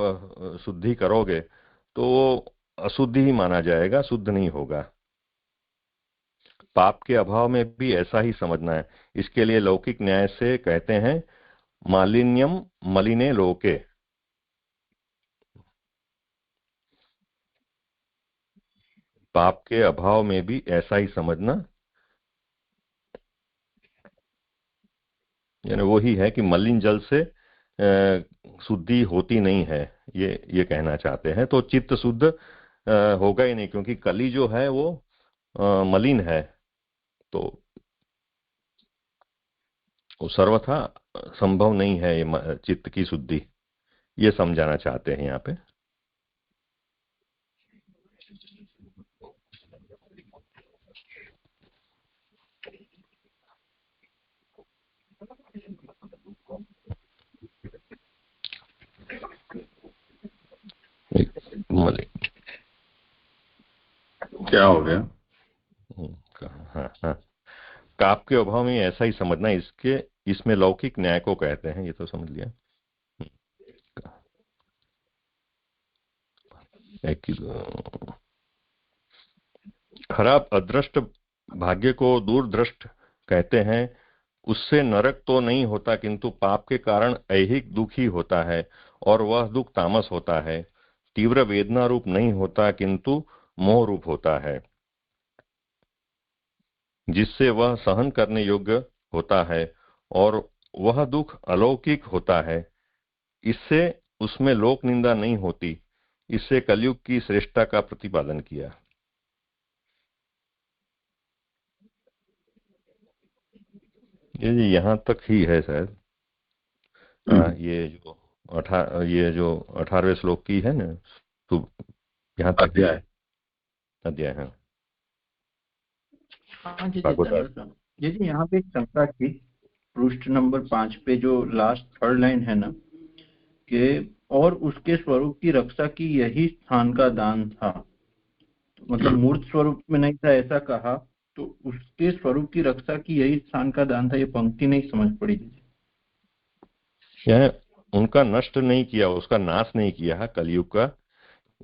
शुद्धि करोगे तो वो अशुद्धि ही माना जाएगा, शुद्ध नहीं होगा। पाप के अभाव में भी ऐसा ही समझना है। इसके लिए लौकिक न्याय से कहते हैं मालिन्यम मलिने लोके। पाप के अभाव में भी ऐसा ही समझना, यानी वो ही है कि मलिन जल से शुद्धि होती नहीं है, ये कहना चाहते हैं। तो चित्त शुद्ध होगा ही नहीं, क्योंकि कली जो है वो मलिन है, तो वो सर्वथा संभव नहीं है ये चित्त की शुद्धि, ये समझाना चाहते हैं यहाँ पे। क्या हो गया? हाँ, पाप के अभाव में ऐसा ही समझना, इसमें लौकिक न्याय को कहते हैं, ये तो समझ लिया। खराब अदृष्ट भाग्य को दूरदृष्ट कहते हैं। उससे नरक तो नहीं होता, किंतु पाप के कारण ऐहिक दुख ही होता है, और वह दुख तामस होता है। तीव्र वेदना रूप नहीं होता, किंतु मोह रूप होता है, जिससे वह सहन करने योग्य होता है, और वह दुख अलौकिक होता है। इससे उसमें लोक निंदा नहीं होती। इससे कलयुग की श्रेष्ठता का प्रतिपादन किया। ये यहाँ तक ही है शायद। ये जो 18वें श्लोक की है ना, तो यहाँ तक अध्याय है। हाँ जी, यहाँ पे एक शंका थी पृष्ठ नंबर 5 पे, जो लास्ट थर्ड लाइन है ना, कि और उसके स्वरूप की रक्षा की यही स्थान का दान था। मतलब मूर्त स्वरूप में नहीं था ऐसा कहा, तो उसके स्वरूप की रक्षा की यही स्थान का दान था, ये पंक्ति नहीं समझ पड़ी। यह उनका नष्ट नहीं किया, उसका नाश नहीं किया है कलयुग का,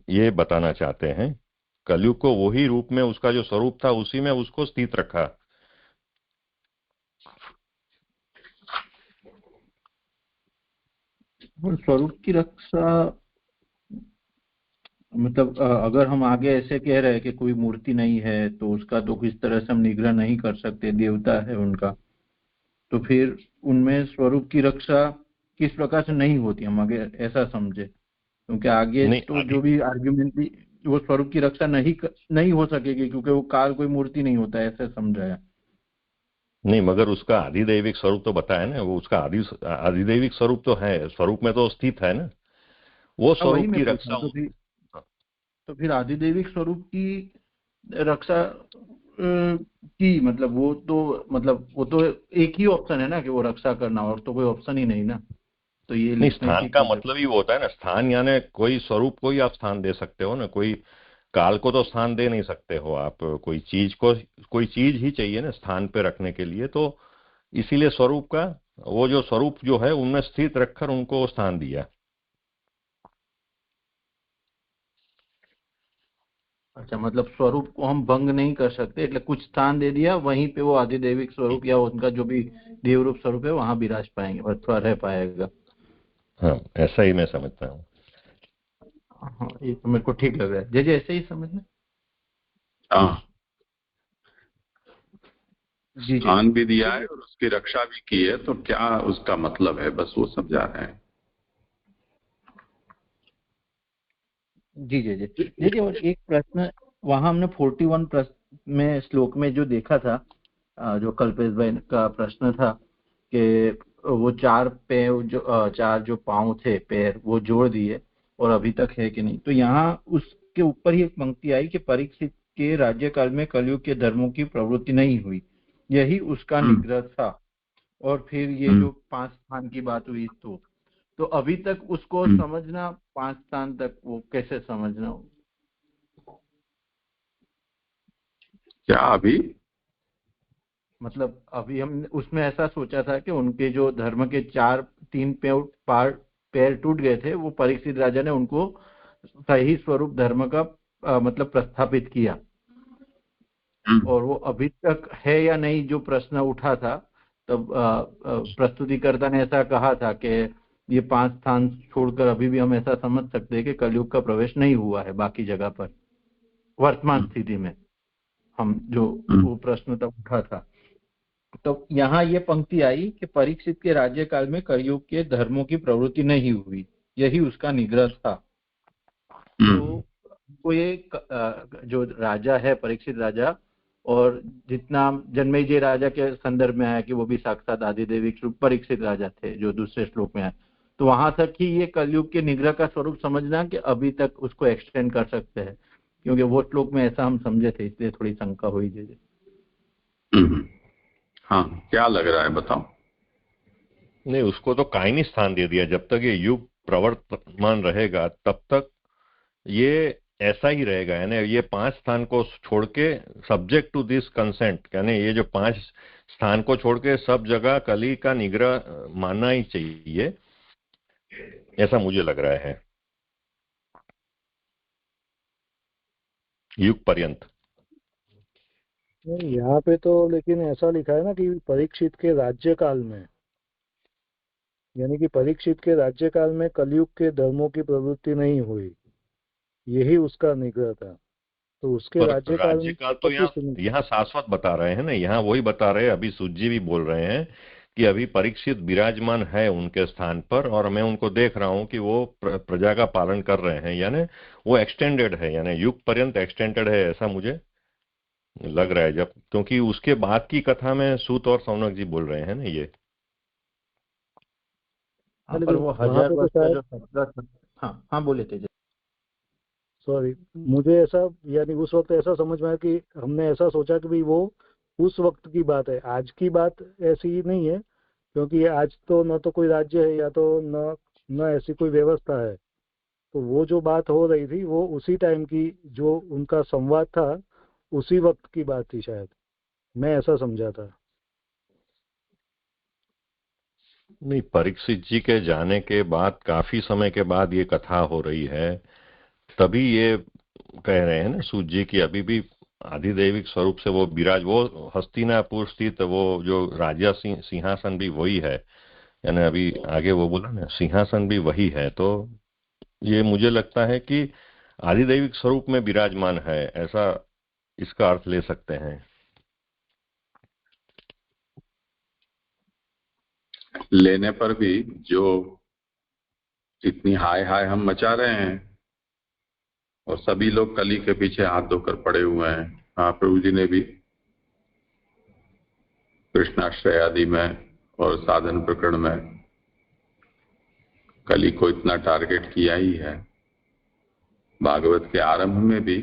ये बताना चाहते हैं। कलयुग को वही रूप में उसका जो स्वरूप था उसी में उसको स्थित रखा। स्वरूप की रक्षा मतलब अगर हम आगे ऐसे कह रहे हैं कि कोई मूर्ति नहीं है तो उसका तो किस तरह से हम निग्रह नहीं कर सकते, देवता है उनका, तो फिर उनमें स्वरूप की रक्षा किस प्रकार से नहीं होती, हम आगे ऐसा समझे। क्योंकि आगे तो जो भी आर्ग्यूमेंट भी, वो स्वरूप की रक्षा नहीं हो सकेगी, क्योंकि वो काल कोई मूर्ति नहीं होता, ऐसे समझाया। नहीं, मगर उसका आधिदैविक स्वरूप तो बताया ना, वो उसका आधिदैविक स्वरूप तो है, स्वरूप में तो स्थित है ना, वो स्वरूप की रक्षा। तो फिर आधिदैविक स्वरूप की रक्षा की मतलब वो तो एक ही ऑप्शन है ना कि वो रक्षा करना, और तो कोई ऑप्शन ही नहीं ना। तो ये नहीं, स्थान का मतलब ही वो होता है ना, स्थान यानी कोई स्वरूप को ही आप स्थान दे सकते हो ना, कोई काल को तो स्थान दे नहीं सकते हो आप, कोई चीज ही चाहिए ना स्थान पे रखने के लिए। तो इसीलिए स्वरूप का वो जो स्वरूप जो है उनमें स्थित रखकर उनको स्थान दिया। अच्छा, मतलब स्वरूप को हम भंग नहीं कर सकते, એટલે कुछ स्थान दे दिया, वहीं पे वो आधिदैविक स्वरूप या उनका जो भी देव रूप स्वरूप है वहां विराज पाएंगे, अथवा रह पाएगा। हाँ, ऐसा ही मैं समझता हूँ। हाँ, ये तो मेरे को ठीक लग रहा है। जैसे ऐसे ही समझना। हाँ, जी, स्थान भी दिया है और उसकी रक्षा भी की है, तो क्या उसका मतलब है, बस वो समझा रहे हैं। जी जी जी जी जी। और एक प्रश्न वहां हमने 41 में श्लोक में जो देखा था, जो कल्पेश भाई का प्रश्न था कि वो चार जो पांव थे, पैर, वो जोड़ दिए और अभी तक है कि नहीं। तो यहाँ उसके ऊपर ही एक पंक्ति आई कि परीक्षित के राज्यकाल में कलयुग के धर्मों की प्रवृत्ति नहीं हुई, यही उसका निग्रह था। और फिर ये जो 5 स्थान की बात हुई, तो अभी तक उसको समझना, 5 स्थान तक वो कैसे समझना? क्या अभी मतलब अभी हम उसमें ऐसा सोचा था कि उनके जो धर्म के 3 पैर टूट गए थे, वो परीक्षित राजा ने उनको सही स्वरूप धर्म का मतलब प्रस्थापित किया। और वो अभी तक है या नहीं जो प्रश्न उठा था, तब प्रस्तुतिकर्ता ने ऐसा कहा था कि ये 5 स्थान छोड़कर अभी भी हम ऐसा समझ सकते हैं कि कलयुग का प्रवेश नहीं हुआ है बाकी जगह पर वर्तमान स्थिति में। हम जो वो प्रश्न तब उठा था, तो यहाँ ये पंक्ति आई कि परीक्षित के राज्यकाल में कलयुग के धर्मों की प्रवृत्ति नहीं हुई, यही उसका निग्रह था। तो वो ये जो राजा है परीक्षित राजा, और जितना जन्मेजय राजा के संदर्भ में आया कि वो भी साक्षात आदिदेविक परीक्षित राजा थे जो दूसरे श्लोक में आया, तो वहां तक ही ये कलयुग के निग्रह का स्वरूप समझना कि अभी तक उसको एक्सटेंड कर सकते हैं, क्योंकि वो श्लोक में ऐसा हम समझे थे, इसलिए थोड़ी शंका हुई। हाँ, क्या लग रहा है बताओ? नहीं, उसको तो कायनी स्थान दे दिया। जब तक ये युग प्रवर्तमान रहेगा तब तक ये ऐसा ही रहेगा, यानी ये 5 स्थान को छोड़ के सब्जेक्ट टू दिस कंसेंट, यानी ये जो 5 स्थान को छोड़ के सब जगह कली का निग्रह मानना ही चाहिए, ऐसा मुझे लग रहा है युग पर्यंत। नहीं, यहाँ पे तो लेकिन ऐसा लिखा है ना कि परीक्षित के राज्यकाल में, यानी कि परीक्षित के राज्यकाल में कलयुग के धर्मों की प्रवृत्ति नहीं हुई, यही उसका निग्रह था। तो उसके राज्यकाल तो यहाँ शाश्वत बता रहे हैं ना, यहाँ वही बता रहे हैं, अभी सूजी भी बोल रहे हैं कि अभी परीक्षित विराजमान है उनके स्थान पर, और मैं उनको देख रहा हूँ कि वो प्रजा का पालन कर रहे हैं, यानी वो एक्सटेंडेड है, यानी युग पर्यंत एक्सटेंडेड है, ऐसा मुझे लग रहा है। जब क्योंकि उसके बाद की कथा में सूत और सौनक जी बोल रहे हैं ना ये। पर वो 1000 वर्ष का जो सत्तर, हाँ बोले थे। सॉरी, मुझे ऐसा, यानी उस वक्त ऐसा समझ में आया कि हमने ऐसा सोचा कि भाई वो उस वक्त की बात है, आज की बात ऐसी ही नहीं है, क्योंकि आज तो न तो कोई राज्य है या तो न ऐसी कोई व्यवस्था है। तो वो जो बात हो रही थी वो उसी टाइम की, जो उनका संवाद था उसी वक्त की बात थी, शायद मैं ऐसा समझा था। नहीं, परीक्षित जी के जाने के बाद काफी समय के बाद ये कथा हो रही है, तभी ये कह रहे हैं ना सूत जी की अभी भी आधिदैविक स्वरूप से वो वो हस्तिनापुर स्थित वो जो राजा सिंहासन भी वही है, यानी अभी आगे वो बोला ना सिंहासन भी वही है। तो ये मुझे लगता है कि आधिदैविक स्वरूप में विराजमान है, ऐसा इसका अर्थ ले सकते हैं। लेने पर भी जो इतनी हाय हाय हम मचा रहे हैं और सभी लोग कली के पीछे हाथ धोकर पड़े हुए हैं। हाँ, प्रभु जी ने भी कृष्णाश्रय आदि में और साधन प्रकरण में कली को इतना टारगेट किया ही है। भागवत के आरंभ में भी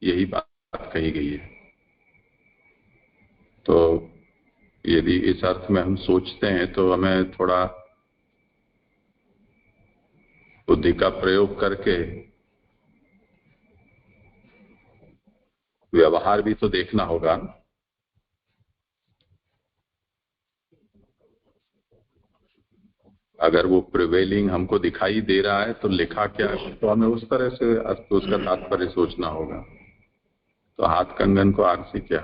यही बात कही गई है। तो यदि इस अर्थ में हम सोचते हैं तो हमें थोड़ा बुद्धि का प्रयोग करके व्यवहार भी तो देखना होगा। अगर वो प्रिवेलिंग हमको दिखाई दे रहा है तो लिखा क्या है, तो हमें उस तरह से अर्थ उसका तात्पर्य सोचना होगा। तो हाथ कंगन को आरसी क्या,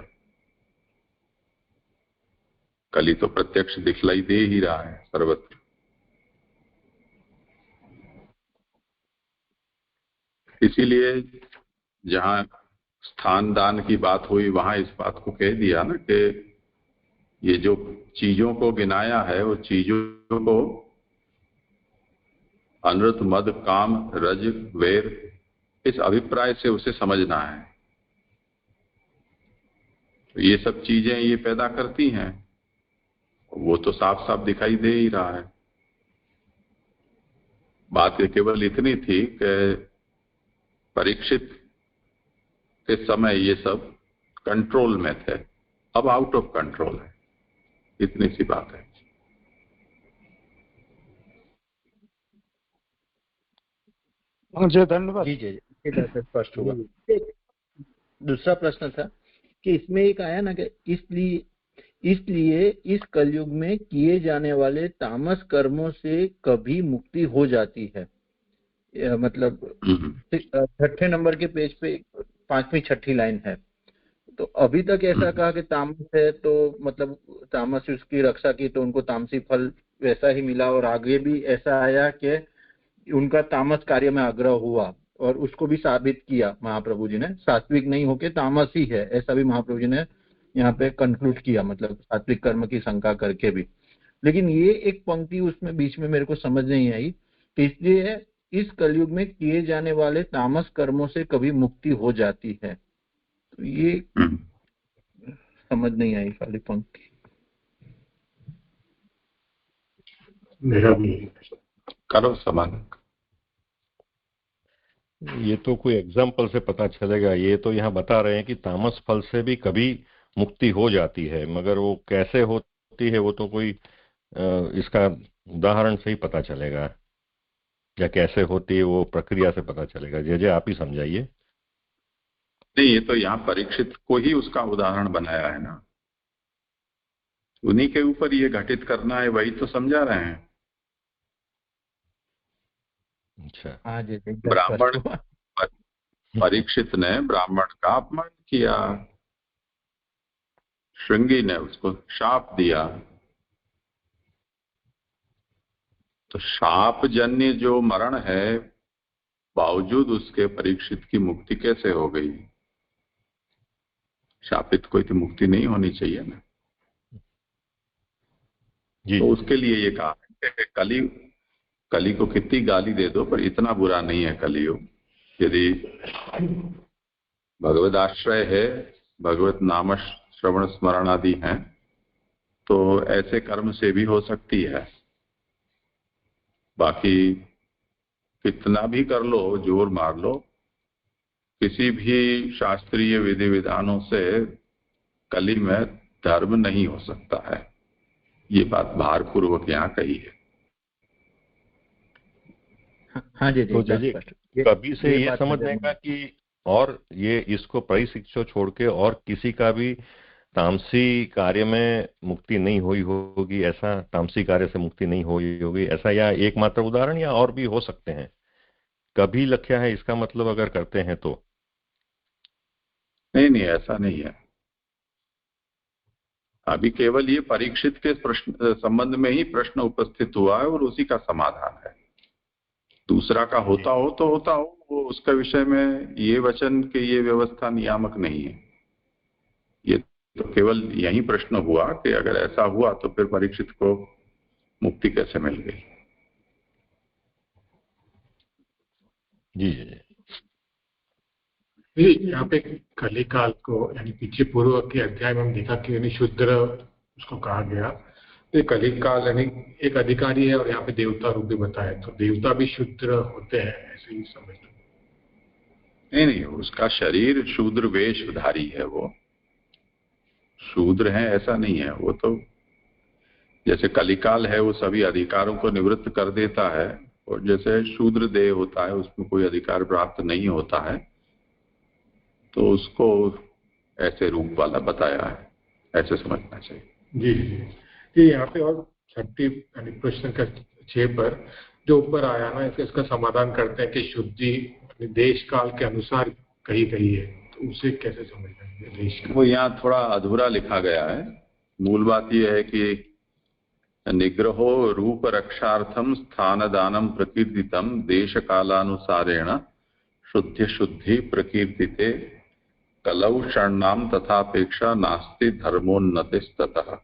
कली तो प्रत्यक्ष दिखलाई दे ही रहा है सर्वत्र। इसीलिए जहां स्थान दान की बात हुई वहां इस बात को कह दिया ना कि ये जो चीजों को गिनाया है वो चीजों को अनृत मद काम रज वेर इस अभिप्राय से उसे समझना है। तो ये सब चीजें ये पैदा करती हैं, वो तो साफ साफ दिखाई दे ही रहा है। बात केवल इतनी थी कि परीक्षित के समय ये सब कंट्रोल में थे, अब आउट ऑफ कंट्रोल है। इतनी सी बात है। जी धन्यवाद। जी जी जी, स्पष्ट हुआ। एक दूसरा प्रश्न था कि इसमें एक आया ना कि इसलिए इस कलयुग में किए जाने वाले तामस कर्मों से कभी मुक्ति हो जाती है। मतलब 6ठे नंबर के पेज पे 5वीं 6ठी लाइन है। तो अभी तक ऐसा कहा कि तामस है तो मतलब तामस से उसकी रक्षा की तो उनको तामसी फल वैसा ही मिला, और आगे भी ऐसा आया कि उनका तामस कार्य में आग्रह हुआ और उसको भी साबित किया महाप्रभु जी ने, सात्विक नहीं होके तामस ही है, ऐसा भी महाप्रभु जी ने यहाँ पे कंक्लूड किया, मतलब सात्विक कर्म की शंका करके भी। लेकिन ये एक पंक्ति उसमें बीच में मेरे को समझ नहीं आई कि इसलिए इस कलयुग में किए जाने वाले तामस कर्मों से कभी मुक्ति हो जाती है, तो ये समझ नहीं आई वाली पंक्ति। मेरा भी करो समाधान। ये तो कोई एग्जाम्पल से पता चलेगा। ये तो यहाँ बता रहे हैं कि तामस फल से भी कभी मुक्ति हो जाती है, मगर वो कैसे होती है वो तो कोई इसका उदाहरण से ही पता चलेगा, या कैसे होती है वो प्रक्रिया से पता चलेगा। जय आप ही समझाइए। नहीं, ये तो यहाँ परीक्षित को ही उसका उदाहरण बनाया है ना, उन्हीं के ऊपर ये घटित करना है, वही तो समझा रहे हैं। अच्छा, ब्राह्मण परीक्षित ने ब्राह्मण का अपमान किया, श्रृंगी ने उसको शाप दिया, तो शाप जन्य जो मरण है बावजूद उसके परीक्षित की मुक्ति कैसे हो गई? शापित कोई तो मुक्ति नहीं होनी चाहिए ना। तो उसके लिए ये कहा कि कली को कितनी गाली दे दो पर इतना बुरा नहीं है कलियुग। यदि भगवद आश्रय है, भगवत नाम श्रवण स्मरण आदि हैं, तो ऐसे कर्म से भी हो सकती है। बाकी कितना भी कर लो, जोर मार लो, किसी भी शास्त्रीय विधि विधानों से कली में धर्म नहीं हो सकता है। ये बात भारपूर्वक यहाँ कही है। हाँ जी, तो जी कभी से ये समझ जाएगा कि और ये इसको परिशिक्षो छोड़ के और किसी का भी तामसी कार्य में मुक्ति नहीं हुई होगी, ऐसा तामसी कार्य से मुक्ति नहीं हुई होगी ऐसा, या एकमात्र उदाहरण या और भी हो सकते हैं? कभी लख्या है इसका मतलब अगर करते हैं तो? नहीं, ऐसा नहीं है। अभी केवल ये परीक्षित के प्रश्न संबंध में ही प्रश्न उपस्थित हुआ है और उसी का समाधान है। दूसरा का होता हो तो होता हो, वो उसका विषय में ये वचन के ये व्यवस्था नियामक नहीं है। ये तो केवल यही प्रश्न हुआ कि अगर ऐसा हुआ तो फिर परीक्षित को मुक्ति कैसे मिल गई। जी जी यहाँ पे कलिकाल को यानी पीछे पूर्व के अध्याय में हम देखा कि यानी शूद्र उसको कहा गया। तो कलिकाल यानी एक अधिकारी है और यहाँ पे देवता रूप भी बताया, तो देवता भी शूद्र होते हैं ऐसे ही समझ लो। नहीं, उसका शरीर शूद्र वेशधारी है, वो शूद्र है ऐसा नहीं है। वो तो जैसे कलिकाल है वो सभी अधिकारों को निवृत्त कर देता है, और जैसे शूद्र देह होता है उसमें कोई अधिकार प्राप्त नहीं होता है, तो उसको ऐसे रूप वाला बताया है, ऐसे समझना चाहिए। जी जी, यहाँ पे और 6 यानी प्रश्न का 6 पर जो ऊपर आया ना, इसका समाधान करते हैं कि शुद्धि देश काल के अनुसार कही गई है, तो उसे कैसे समझेंगे? देश वो यहाँ थोड़ा अधूरा लिखा गया है। मूल बात यह है कि निग्रहो रूप रक्षार्थम स्थान दानम प्रकीर्तितम देश कालानुसारेण शुद्धि प्रकीर्तिते कलौ शरणाम तथापेक्षा नास्ति धर्मोन्नतिस्ततः।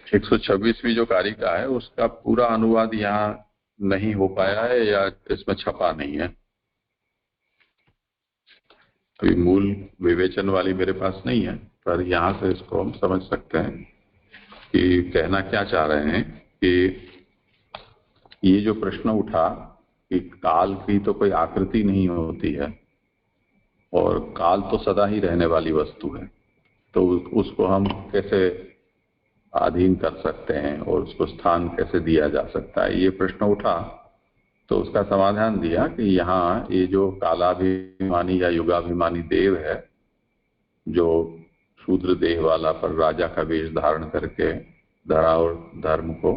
126वीं जो कारिका है उसका पूरा अनुवाद यहाँ नहीं हो पाया है या इसमें छपा नहीं है। अभी मूल विवेचन वाली मेरे पास नहीं है, पर यहाँ से इसको हम समझ सकते हैं कि कहना क्या चाह रहे हैं कि ये जो प्रश्न उठा कि काल की तो कोई आकृति नहीं होती है, और काल तो सदा ही रहने वाली वस्तु है, तो उसको हम कैसे अधीन कर सकते हैं और उसको स्थान कैसे दिया जा सकता है, ये प्रश्न उठा। तो उसका समाधान दिया कि यहाँ ये जो कालाभिमानी या युगाभिमानी देव है, जो शूद्र देह वाला पर राजा का वेश धारण करके धरा और धर्म को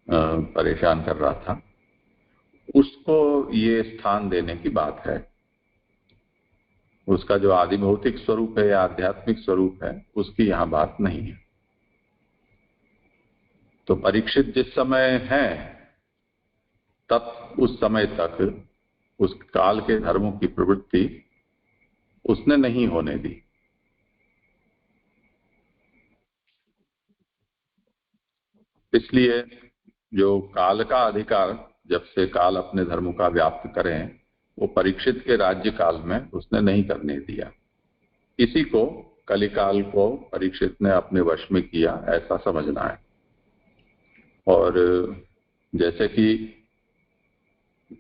परेशान कर रहा था, उसको ये स्थान देने की बात है। उसका जो आदि भौतिक स्वरूप है या आध्यात्मिक स्वरूप है, उसकी यहाँ बात नहीं है। तो परीक्षित जिस समय है तब उस समय तक उस काल के धर्मों की प्रवृत्ति उसने नहीं होने दी। इसलिए जो काल का अधिकार जब से काल अपने धर्मों का व्याप्त करें, वो परीक्षित के राज्य काल में उसने नहीं करने दिया। इसी को कलिकाल को परीक्षित ने अपने वश में किया, ऐसा समझना है। और जैसे कि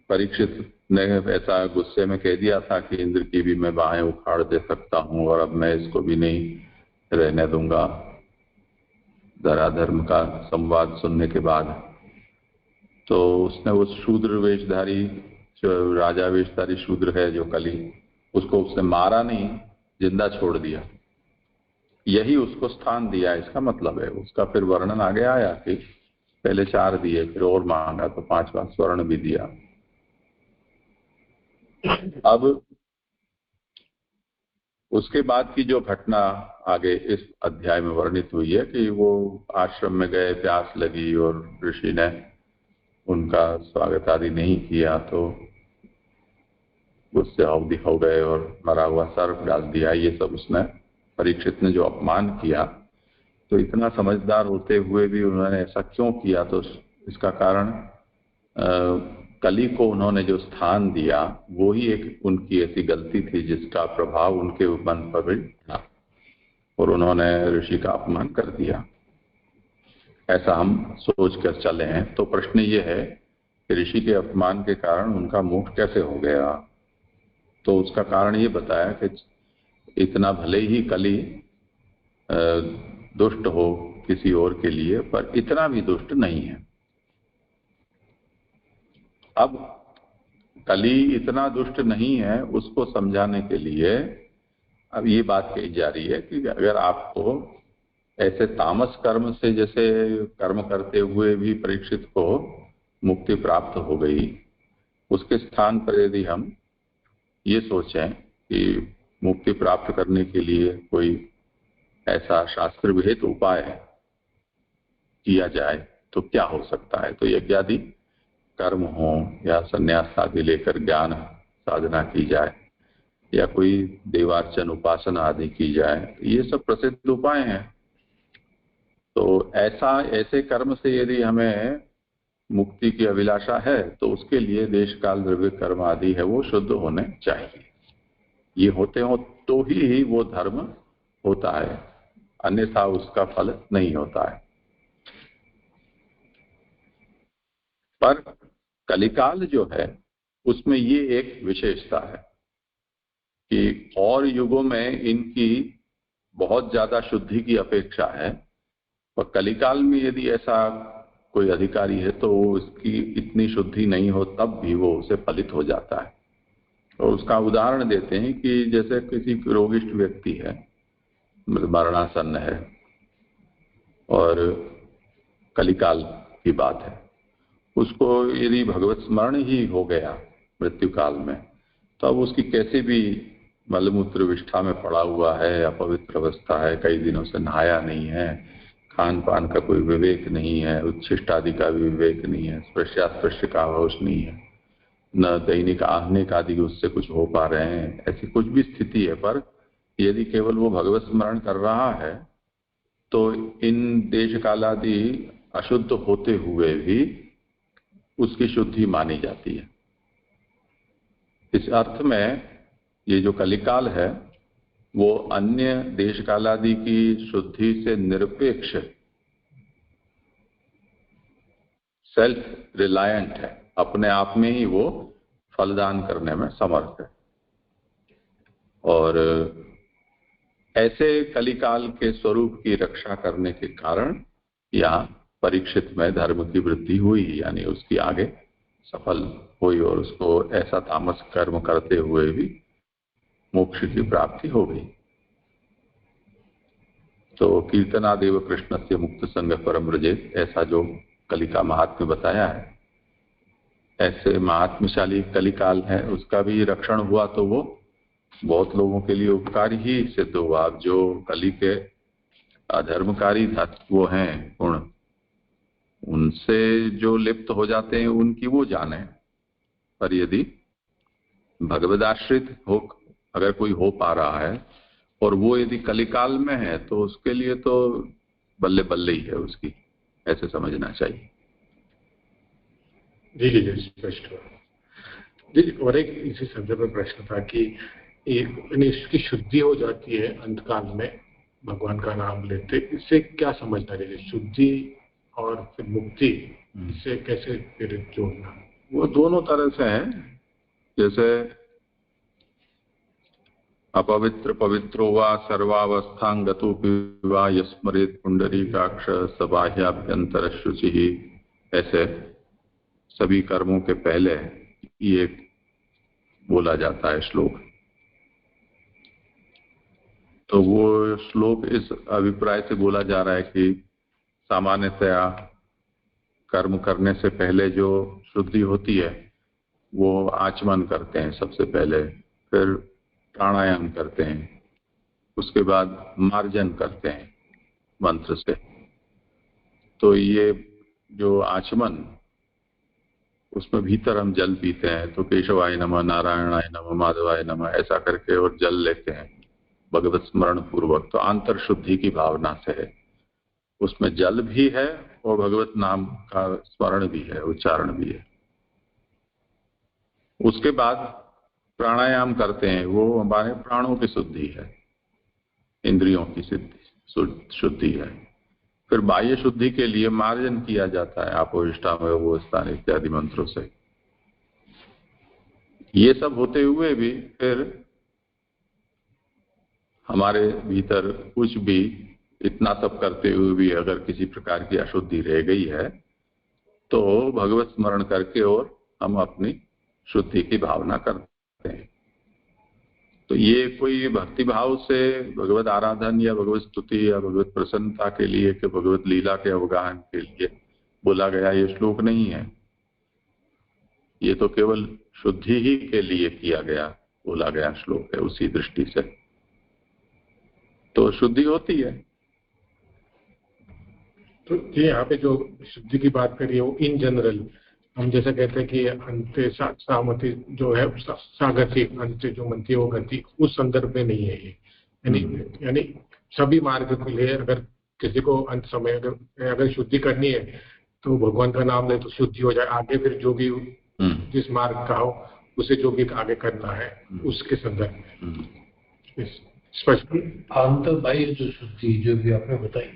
परीक्षित ने ऐसा गुस्से में कह दिया था कि इंद्र की भी मैं बाहें उखाड़ दे सकता हूं और अब मैं इसको भी नहीं रहने दूंगा, धराधर्म का संवाद सुनने के बाद, तो उसने उस शूद्र वेशधारी, जो राजा वेशधारी शूद्र है जो कली, उसको उसने मारा नहीं, जिंदा छोड़ दिया। यही उसको स्थान दिया, इसका मतलब है। उसका फिर वर्णन आगे आया कि पहले 4 दिए, फिर और मांगा तो 5वां स्वर्ण भी दिया। अब उसके बाद की जो घटना आगे इस अध्याय में वर्णित हुई है कि वो आश्रम में गए, प्यास लगी और ऋषि ने उनका स्वागत आदि नहीं किया, तो गुस्से अवधि हो गए और मरा हुआ सर्प डाल दिया। ये सब उसने, परीक्षित ने जो अपमान किया, तो इतना समझदार होते हुए भी उन्होंने ऐसा क्यों किया? तो इसका कारण कली को उन्होंने जो स्थान दिया, वो ही एक उनकी ऐसी गलती थी जिसका प्रभाव उनके मन पर भी था और उन्होंने ऋषि का अपमान कर दिया। ऐसा हम सोच कर चले हैं। तो प्रश्न ये है कि ऋषि के अपमान के कारण उनका मोक्ष कैसे हो गया? तो उसका कारण ये बताया कि इतना भले ही कली दुष्ट हो किसी और के लिए, पर इतना भी दुष्ट नहीं है। अब कली इतना दुष्ट नहीं है, उसको समझाने के लिए अब ये बात कही जा रही है कि अगर आपको ऐसे तामस कर्म से जैसे कर्म करते हुए भी परीक्षित को मुक्ति प्राप्त हो गई, उसके स्थान पर यदि हम ये सोचें कि मुक्ति प्राप्त करने के लिए कोई ऐसा शास्त्र विहित उपाय किया जाए तो क्या हो सकता है? तो यज्ञादि कर्म हो या संन्यास आदि लेकर ज्ञान साधना की जाए या कोई देवार्चन उपासना आदि की जाए, ये सब प्रसिद्ध उपाय हैं। तो ऐसे कर्म से यदि हमें मुक्ति की अभिलाषा है तो उसके लिए देश काल द्रव्य कर्म आदि है वो शुद्ध होने चाहिए। ये होते हो तो ही वो धर्म होता है, अन्यथा उसका फल नहीं होता है। पर कलिकाल जो है उसमें ये एक विशेषता है कि और युगों में इनकी बहुत ज्यादा शुद्धि की अपेक्षा है, और कलिकाल में यदि ऐसा कोई अधिकारी है तो उसकी इतनी शुद्धि नहीं हो तब भी वो उसे फलित हो जाता है। और उसका उदाहरण देते हैं कि जैसे किसी रोगिष्ठ व्यक्ति है, मरणासन्न है और कलिकाल की बात है, उसको यदि भगवत स्मरण ही हो गया मृत्यु काल में, तो अब उसकी कैसे भी मलमूत्र विष्ठा में पड़ा हुआ है, अपवित्र अवस्था है, कई दिनों से नहाया नहीं है, खान पान का कोई विवेक नहीं है, उच्छिष्ट आदि का भी विवेक नहीं है, स्पर्शास्पर्श का होश नहीं है, न दैनिक आहनिक आदि उससे कुछ हो पा रहे हैं, ऐसी कुछ भी स्थिति है। पर यदि केवल वो भगवत स्मरण कर रहा है तो इन देश कालादि अशुद्ध होते हुए भी उसकी शुद्धि मानी जाती है। इस अर्थ में ये जो कलिकाल है वो अन्य देश कालादि की शुद्धि से निरपेक्ष सेल्फ रिलायंट है, अपने आप में ही वो फलदान करने में समर्थ है। और ऐसे कलिकाल के स्वरूप की रक्षा करने के कारण यहाँ परीक्षित में धर्म की वृद्धि हुई, यानी उसकी आगे सफल हुई और उसको ऐसा तामस कर्म करते हुए भी मोक्ष की प्राप्ति हो गई। तो कीर्तनादेव कृष्ण से मुक्त संग परम रजेत, ऐसा जो कलिका महात्म्य बताया है, ऐसे महात्मशाली कलिकाल है, उसका भी रक्षण हुआ तो वो बहुत लोगों के लिए उपकारी ही सिद्ध हुआ। अब जो कली के अधर्मकारी वो हैं गुण, उनसे जो लिप्त हो जाते हैं उनकी वो जाने, पर यदि भगवदाश्रित हो अगर कोई हो पा रहा है और वो यदि कलिकाल में है तो उसके लिए तो बल्ले बल्ले ही है उसकी, ऐसे समझना चाहिए। जी जी जी, स्पष्ट हुआ जी। और एक इसी संदर्भ में प्रश्न था कि इसकी शुद्धि हो जाती है अंतकाल में भगवान का नाम लेते, इससे क्या समझना चाहिए? शुद्धि और फिर मुक्ति, इससे कैसे फिर जोड़ना? वो दोनों तरह से है। जैसे अपवित्र पवित्रो वा सर्वावस्थांगतो वा यस्मरेत पुंडरीकाक्ष सबाह्याभ्यंतर शुचि, ऐसे सभी कर्मों के पहले ये बोला जाता है श्लोक। तो वो श्लोक इस अभिप्राय से बोला जा रहा है कि सामान्यतया कर्म करने से पहले जो शुद्धि होती है वो आचमन करते हैं सबसे पहले, फिर प्राणायाम करते हैं, उसके बाद मार्जन करते हैं मंत्र से। तो ये जो आचमन, उसमें भीतर हम जल पीते हैं, तो केशवाय नमः, नारायणाय नमः, माधवाय नमः ऐसा करके और जल लेते हैं भगवत स्मरण पूर्वक। तो आंतर शुद्धि की भावना से है, उसमें जल भी है और भगवत नाम का स्मरण भी है, उच्चारण भी है। उसके बाद प्राणायाम करते हैं, वो हमारे प्राणों की शुद्धि है, इंद्रियों की शुद्धि है। फिर बाह्य शुद्धि के लिए मार्जन किया जाता है आपोहिष्टामय वो स्थान इत्यादि मंत्रों से। ये सब होते हुए भी फिर हमारे भीतर कुछ भी, इतना सब करते हुए भी अगर किसी प्रकार की अशुद्धि रह गई है तो भगवत स्मरण करके और हम अपनी शुद्धि की भावना करते हैं। तो ये कोई भक्ति भाव से भगवत आराधन या भगवत स्तुति या भगवत प्रसन्नता के लिए कि भगवत लीला के अवगाहन के लिए बोला गया ये श्लोक नहीं है। ये तो केवल शुद्धि ही के लिए किया गया, बोला गया श्लोक है उसी दृष्टि से। तो शुद्धि होती है। तो ये यहाँ पे जो शुद्धि की बात करिए वो इन जनरल हम जैसा कहते हैं कि अंत्य सामति जो है सागति, अंत्य जो मनती है वो गति, उस संदर्भ में नहीं है ये। यानी सभी मार्ग के लिए अगर किसी को अंत समय अगर शुद्धि करनी है तो भगवान का नाम ले तो शुद्धि हो जाए। आगे फिर जो भी जिस मार्ग का हो उसे जो भी आगे करना है उसके संदर्भ में स्पष्ट। आंतर बाह्य जो शुद्धि जो भी आपने बताई,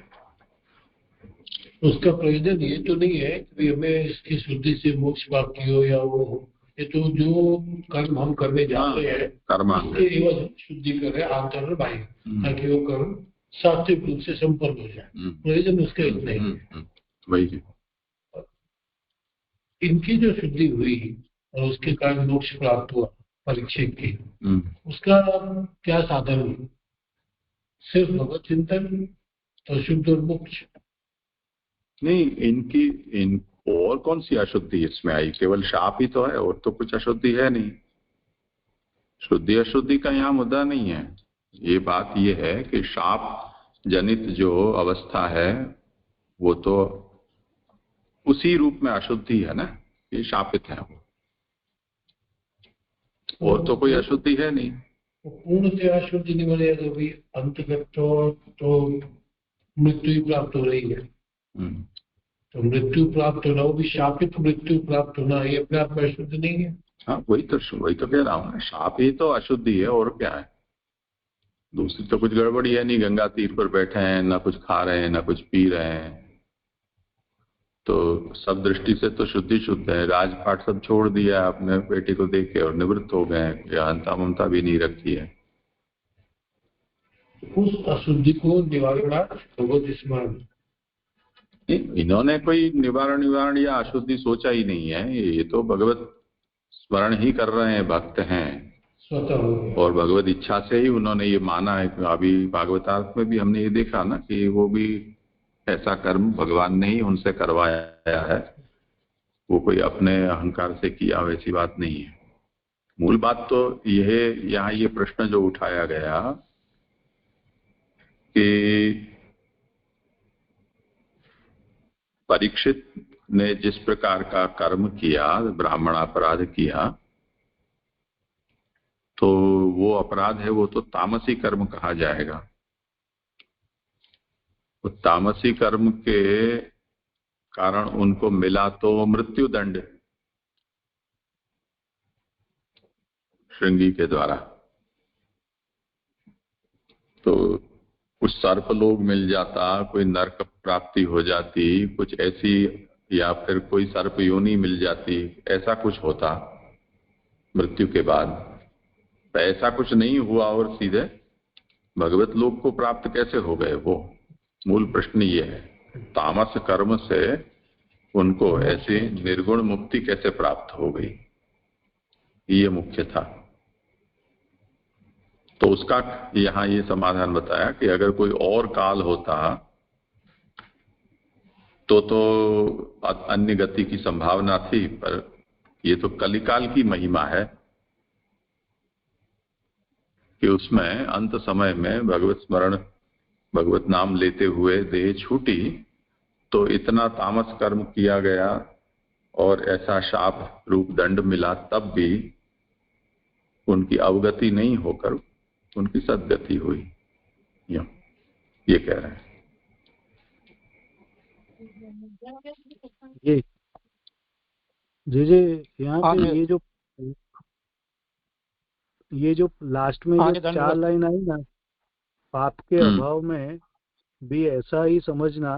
उसका प्रयोजन ये तो नहीं है कि हमें इसकी शुद्धि से मोक्ष प्राप्ति हो या वो हो। ये तो जो कर्म हम करने जा रहे हैं उसके एवं शुद्धि कर रहे हैं आंतर और बाह्य, ताकि वो कर्म सात्विक रूप से संपन्न हो जाए। प्रयोजन उसका इतना ही। इनकी जो शुद्धि हुई और उसके कारण मोक्ष प्राप्त हुआ परीक्षित की, उसका क्या साधन हुआ? सिर्फ भगवत चिंतन तो शुद्ध और मोक्ष नहीं। और कौन सी अशुद्धि इसमें आई? केवल शाप ही तो है, और तो कुछ अशुद्धि है नहीं। शुद्धि अशुद्धि का यहाँ मुद्दा नहीं है। ये बात ये है कि शाप जनित जो अवस्था है वो तो उसी रूप में अशुद्धि है ना, ये शापित है वो, और तो कोई अशुद्धि है नहीं। पूर्ण से अशुद्धि नहीं बने तो भी अंतगत तो मृत्यु प्राप्त हो रही है। तो मृत्यु प्राप्त होना, वो भी शापित मृत्यु प्राप्त होना, ये अपने आप में अशुद्ध नहीं है। हाँ, वही तो कह रहा हूँ, शाप ही तो अशुद्धि है, और क्या है? दूसरी तो कुछ गड़बड़ी है नहीं। गंगा तीर पर बैठे हैं, ना कुछ खा रहे हैं ना कुछ पी रहे हैं, तो सब दृष्टि से तो शुद्धि शुद्ध है। राजपाट सब छोड़ दिया, अपने बेटे को देख के और निवृत्त हो गए, अहंता ममता भी नहीं रखी है। उस अशुद्धि को निवारण भगवत स्मरण। इन्होंने कोई निवारण या अशुद्धि सोचा ही नहीं है, ये तो भगवत स्मरण ही कर रहे हैं, भक्त हैं और भगवत इच्छा से ही उन्होंने ये माना है। अभी भागवतार्थ में भी हमने ये देखा ना कि वो भी ऐसा कर्म भगवान ने ही उनसे करवाया है, वो कोई अपने अहंकार से किया, वैसी बात नहीं है। मूल बात तो यह यहाँ ये प्रश्न जो उठाया गया कि परीक्षित ने जिस प्रकार का कर्म किया, ब्राह्मण अपराध किया, तो वो अपराध है, वो तो तामसी कर्म कहा जाएगा। तो तामसी कर्म के कारण उनको मिला तो मृत्यु दंड श्रृंगी के द्वारा। तो कुछ सर्पलोक मिल जाता, कोई नरक प्राप्ति हो जाती, कुछ ऐसी, या फिर कोई सर्प योनि मिल जाती, ऐसा कुछ होता मृत्यु के बाद। तो ऐसा कुछ नहीं हुआ और सीधे भगवत लोक को प्राप्त कैसे हो गए? वो मूल प्रश्न ये है। तामस कर्म से उनको ऐसी निर्गुण मुक्ति कैसे प्राप्त हो गई, ये मुख्य था। तो उसका यहाँ ये समाधान बताया कि अगर कोई और काल होता तो अन्य गति की संभावना थी, पर ये तो कलिकाल की महिमा है कि उसमें अंत समय में भगवत स्मरण, भगवत नाम लेते हुए देह छूटी, तो इतना तामस कर्म किया गया और ऐसा शाप रूप दंड मिला, तब भी उनकी अवगति नहीं होकर उनकी सद्गति हुई, ये कह रहे हैं। जे यहाँ पे ये जो लास्ट में जो 4 लाइन आई ना, पाप के अभाव में भी ऐसा ही समझना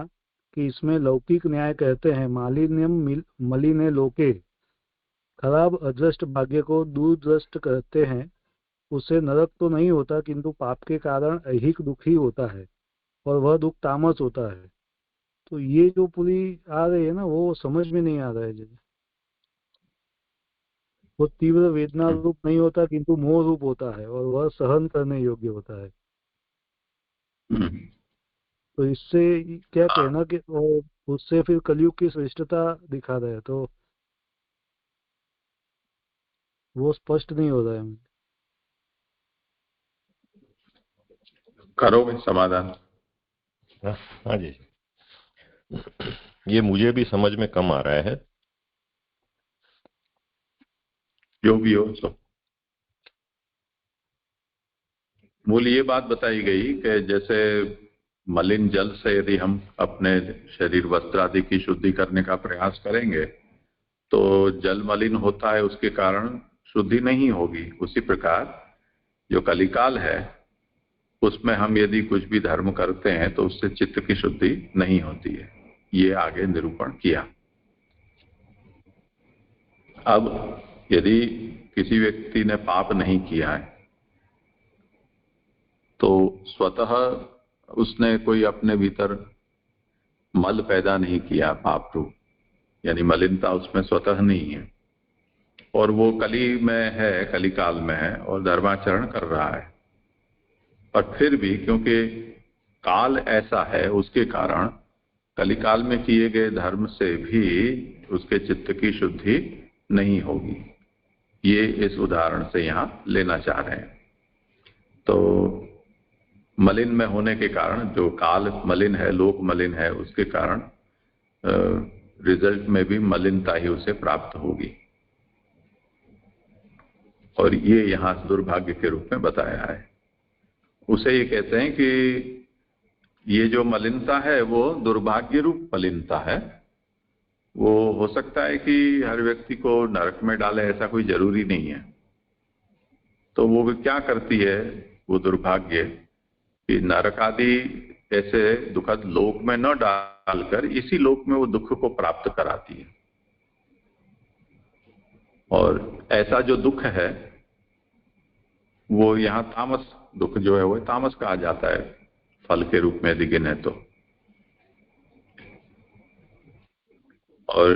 कि इसमें लौकिक न्याय कहते हैं, मालिन्यम मलिने लोके, खराब अदृष्ट भाग्य को दुर्दृष्ट कहते हैं। उससे नरक तो नहीं होता, किंतु पाप के कारण ऐहिक दुखी होता है और वह दुख तामस होता है। तो ये जो पूरी आ रही है ना, वो समझ में नहीं आ रहा है। जैसे वो तीव्र वेदना रूप नहीं होता, किंतु मोह रूप होता है और वह सहन करने योग्य होता है। तो इससे क्या कहना कि उससे फिर कलयुग की श्रेष्ठता दिखा रहे हैं, तो वो स्पष्ट नहीं हो रहा है। करोगे समाधान? हाँ जी, ये मुझे भी समझ में कम आ रहा है। जो भी हो, तो मूल ये बात बताई गई कि जैसे मलिन जल से यदि हम अपने शरीर वस्त्र आदि की शुद्धि करने का प्रयास करेंगे तो जल मलिन होता है, उसके कारण शुद्धि नहीं होगी। उसी प्रकार जो कलिकाल है उसमें हम यदि कुछ भी धर्म करते हैं तो उससे चित्त की शुद्धि नहीं होती है, ये आगे निरूपण किया। अब यदि किसी व्यक्ति ने पाप नहीं किया है तो स्वतः उसने कोई अपने भीतर मल पैदा नहीं किया, पाप रूप, यानी मलिनता उसमें स्वतः नहीं है, और वो कली में है, कलिकाल में है और धर्माचरण कर रहा है। और फिर भी क्योंकि काल ऐसा है, उसके कारण कलिकाल में किए गए धर्म से भी उसके चित्त की शुद्धि नहीं होगी। ये इस उदाहरण से यहाँ लेना चाह रहे हैं। तो मलिन में होने के कारण, जो काल मलिन है, लोक मलिन है, उसके कारण रिजल्ट में भी मलिनता ही उसे प्राप्त होगी, और ये यहाँ दुर्भाग्य के रूप में बताया है। उसे ये कहते हैं कि ये जो मलिनता है वो दुर्भाग्य रूप मलिनता है। वो हो सकता है कि हर व्यक्ति को नरक में डाले, ऐसा कोई जरूरी नहीं है। तो वो क्या करती है वो दुर्भाग्य, कि नरक आदि ऐसे दुखद लोक में न डालकर इसी लोक में वो दुख को प्राप्त कराती है। और ऐसा जो दुख है वो यहाँ तामस दुख जो है वो तामस कहा जाता है, फल के रूप में यदि गिने तो। और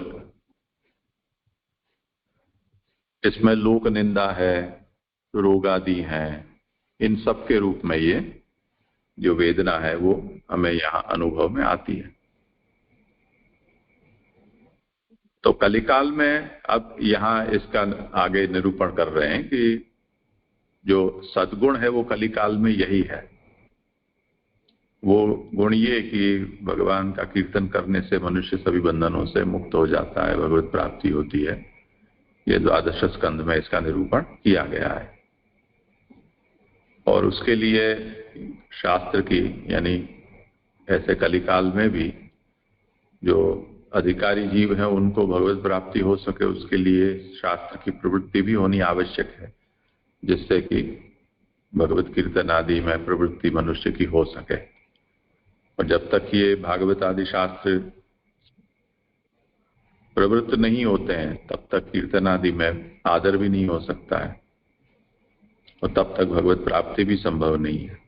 इसमें लोक निंदा है, रोग आदि है, इन सब के रूप में ये जो वेदना है वो हमें यहाँ अनुभव में आती है। तो कलिकाल में अब यहाँ इसका आगे निरूपण कर रहे हैं कि जो सद्गुण है वो कलिकाल में यही है। वो गुण ये कि भगवान का कीर्तन करने से मनुष्य सभी बंधनों से मुक्त हो जाता है, भगवत प्राप्ति होती है। ये 12 स्कंध में इसका निरूपण किया गया है। और उसके लिए शास्त्र की, यानी ऐसे कलिकाल में भी जो अधिकारी जीव हैं उनको भगवत प्राप्ति हो सके, उसके लिए शास्त्र की प्रवृत्ति भी होनी आवश्यक है, जिससे कि भगवत कीर्तन आदि में प्रवृत्ति मनुष्य की हो सके। और जब तक ये भागवत आदि शास्त्र प्रवृत्त नहीं होते हैं तब तक कीर्तन आदि में आदर भी नहीं हो सकता है, और तब तक भगवत प्राप्ति भी संभव नहीं है।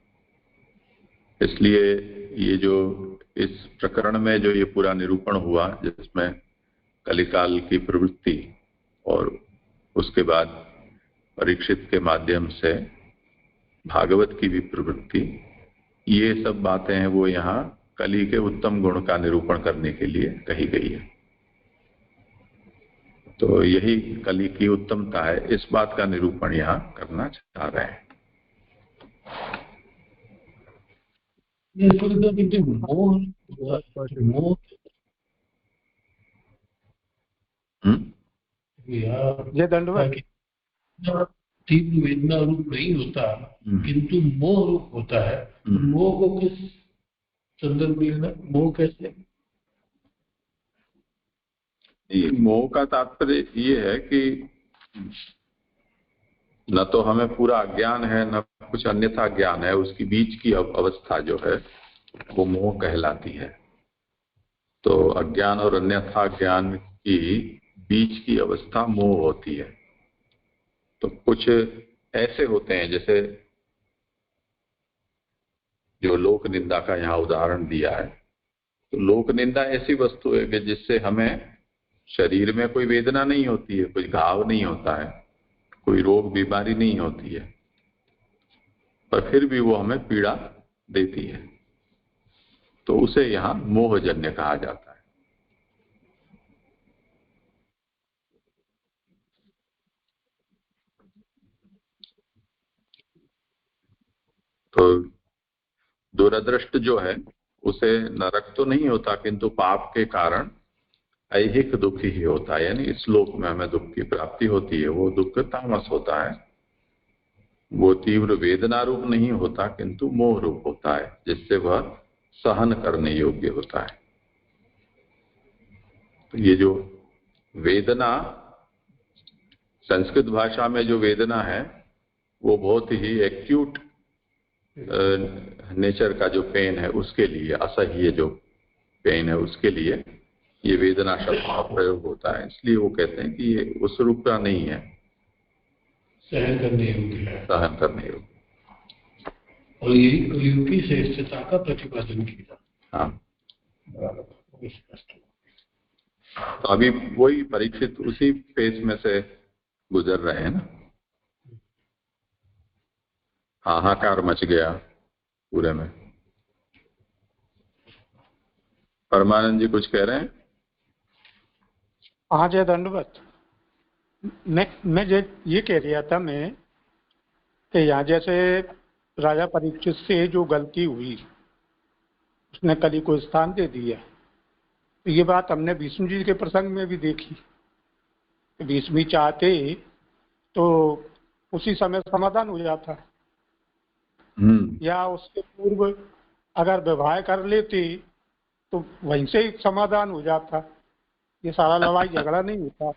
इसलिए ये जो इस प्रकरण में जो ये पूरा निरूपण हुआ, जिसमें कलिकाल की प्रवृत्ति और उसके बाद परीक्षित के माध्यम से भागवत की भी प्रवृत्ति, ये सब बातें हैं वो यहाँ कलि के उत्तम गुण का निरूपण करने के लिए कही गई है। तो यही कलि की उत्तमता है, इस बात का निरूपण यहाँ करना चाह रहे हैं। ये दंडवत तीव्र वेदना रूप नहीं होता, किंतु मोह रूप होता है। मोह को किस संदर्भ में लेना? मोह कैसे? मोह का तात्पर्य ये है कि न तो हमें पूरा अज्ञान है न कुछ अन्यथा ज्ञान है, उसकी बीच की अवस्था जो है वो मोह कहलाती है। तो अज्ञान और अन्यथा ज्ञान की बीच की अवस्था मोह होती है। तो कुछ ऐसे होते हैं, जैसे जो लोक निंदा का यहाँ उदाहरण दिया है, तो लोक निंदा ऐसी वस्तु है कि जिससे हमें शरीर में कोई वेदना नहीं होती है, कोई घाव नहीं होता है, कोई रोग बीमारी नहीं होती है, पर फिर भी वो हमें पीड़ा देती है, तो उसे यहाँ मोहजन्य कहा जाता है। तो दुरदृष्ट जो है उसे नरक तो नहीं होता, किंतु पाप के कारण ऐहिक दुख ही होता है, यानी इस लोक में हमें दुख की प्राप्ति होती है। वो दुख तामस होता है, वो तीव्र वेदना रूप नहीं होता, किंतु मोह रूप होता है, जिससे वह सहन करने योग्य होता है। तो ये जो वेदना, संस्कृत भाषा में जो वेदना है वो बहुत ही एक्यूट नेचर का जो पेन है उसके लिए, असह्य जो पेन है उसके लिए ये वेदना शब्द का प्रयोग होता है। इसलिए वो कहते हैं कि ये उस रूप का नहीं है, सहन करने योग्य है, सहन करने योग्य। और यही कलियुग की श्रेष्ठता का प्रतिपादन किया। हाँ, तो अभी वही परीक्षित उसी फेज में से गुजर रहे हैं ना। हाहाकार मच गया पूरे में। परमानंद जी कुछ कह रहे हैं? हाँ जय दंडवत। मैं ये कह रहा था मैं कि यहाँ जैसे राजा परीक्षित से जो गलती हुई, उसने कली को स्थान दे दिया। तो ये बात हमने विष्णु जी के प्रसंग में भी देखी। विष्णु चाहते तो उसी समय समाधान हो जाता, या उसके पूर्व अगर विवाह कर लेते तो वहीं से ही समाधान हो जाता, ये सारा लड़ाई झगड़ा नहीं होता।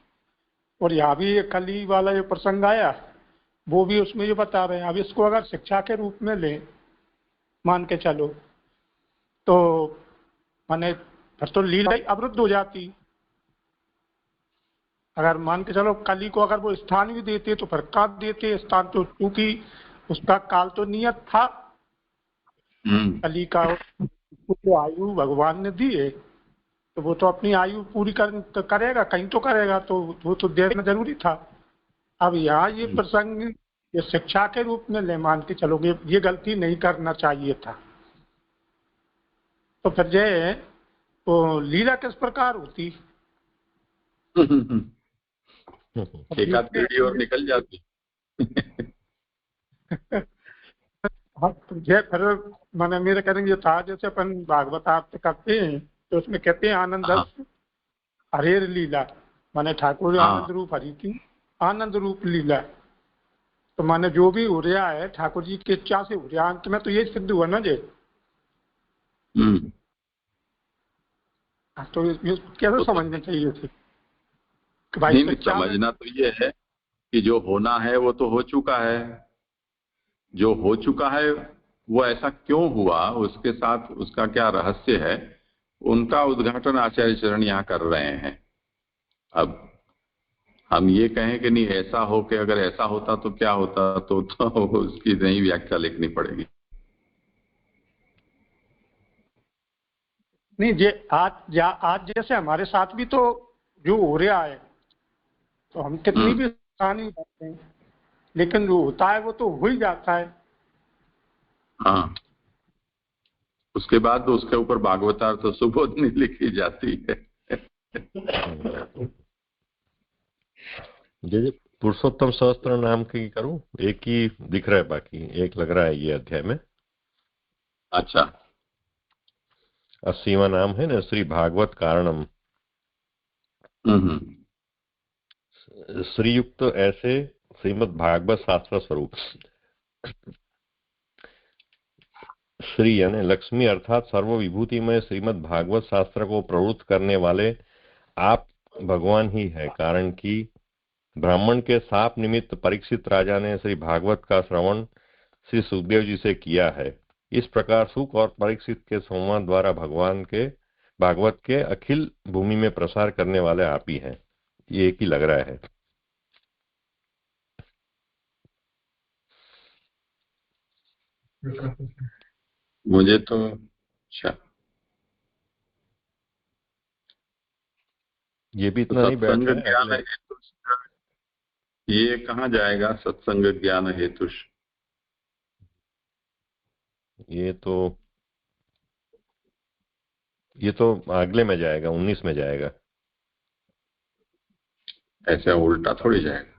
और यहाँ भी ये कली वाला जो प्रसंग आया वो भी उसमें जो बता रहे हैं। अब इसको अगर शिक्षा के रूप में ले मान के चलो तो माने फिर तो लीला अवरुद्ध हो जाती। अगर मान के चलो कली को अगर वो स्थान भी देते तो फिर काट देते स्थान, तो क्योंकि उसका काल तो नियत था, कली का तो आयु भगवान ने दी है, तो वो तो अपनी आयु पूरी करेगा, कहीं तो करेगा, तो वो तो देना जरूरी था। अब यहाँ ये प्रसंग ये शिक्षा के रूप में ले मान के चलोगे, ये गलती नहीं करना चाहिए था, तो फिर जो तो लीला किस प्रकार होती? एक आध पीढ़ी और निकल जाती। हाँ, ये फिर मैंने मेरे कहने ये था, जैसे अपन भागवत आरती करते हैं तो उसमें कहते हैं आनंद हरेर लीला, माने ठाकुर आनंद रूप हरि की आनंद रूप लीला, तो माने जो भी हो रहा है ठाकुर जी की इच्छा से हो रहा है, अंत में तो ये सिद्ध हुआ ना जे। तो ये कैसे समझना चाहिए थे कि भाई नहीं, समझना तो ये है कि जो होना है वो तो हो चुका है, जो हो चुका है वो ऐसा क्यों हुआ, उसके साथ उसका क्या रहस्य है, उनका उद्घाटन आचार्य चरण यहाँ कर रहे हैं। अब हम ये कहें कि नहीं ऐसा हो के अगर ऐसा होता तो क्या होता, तो उसकी नई व्याख्या लिखनी पड़ेगी। नहीं, जे आज जैसे हमारे साथ भी तो जो हो रहा है, तो हम कितनी भी आसानी करते हैं, लेकिन जो होता है वो तो हो ही जाता है। हाँ, उसके बाद तो उसके ऊपर भागवतार्थ तो सुबोधनी लिखी जाती है। जैसे पुरुषोत्तम सहस्त्र नाम की करूं, एक ही दिख रहा है, बाकी एक लग रहा है ये अध्याय में। अच्छा, 80वां नाम है ना, श्री भागवत कारणम। श्रीयुक्त ऐसे श्रीमद् भागवत शास्त्र स्वरूप। श्री यानी लक्ष्मी अर्थात सर्व विभूति में श्रीमद् भागवत शास्त्र को प्रवृत्त करने वाले आप भगवान ही है, कारण कि ब्राह्मण के शाप निमित्त परीक्षित राजा ने श्री भागवत का श्रवण श्री सुखदेव जी से किया है। इस प्रकार सुख और परीक्षित के संवाद द्वारा भगवान के भागवत के अखिल भूमि में प्रसार करने वाले आप ही हैं। ये एक ही लग रहा है। मुझे तो अच्छा ये भी इतना नहीं बैठ रहा है। ये कहाँ जाएगा सत्संग ज्ञान हेतु? ये तो अगले में जाएगा, 19 में जाएगा। ऐसे उल्टा थोड़ी जाएगा।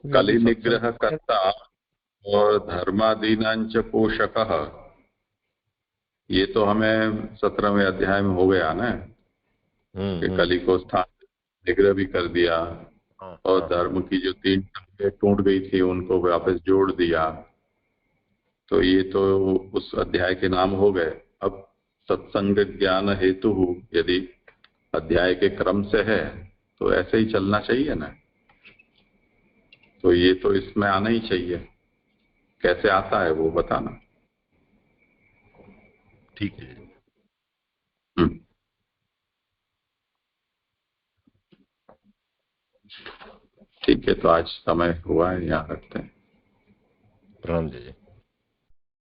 कलि निग्रह कर्ता और धर्मादीनांच पोषक, ये तो हमें 17वें अध्याय में हो गया ना कि कलि को स्थान निग्रह भी कर दिया और धर्म की जो 3 टंगे टूट गई थी उनको वापस जोड़ दिया, तो ये तो उस अध्याय के नाम हो गए। अब सत्संग ज्ञान हेतु यदि अध्याय के क्रम से है तो ऐसे ही चलना चाहिए ना, तो ये तो इसमें आना ही चाहिए। कैसे आता है वो बताना। ठीक है। ठीक है, तो आज समय हुआ है, यहाँ रखते हैं। प्रणाम जी।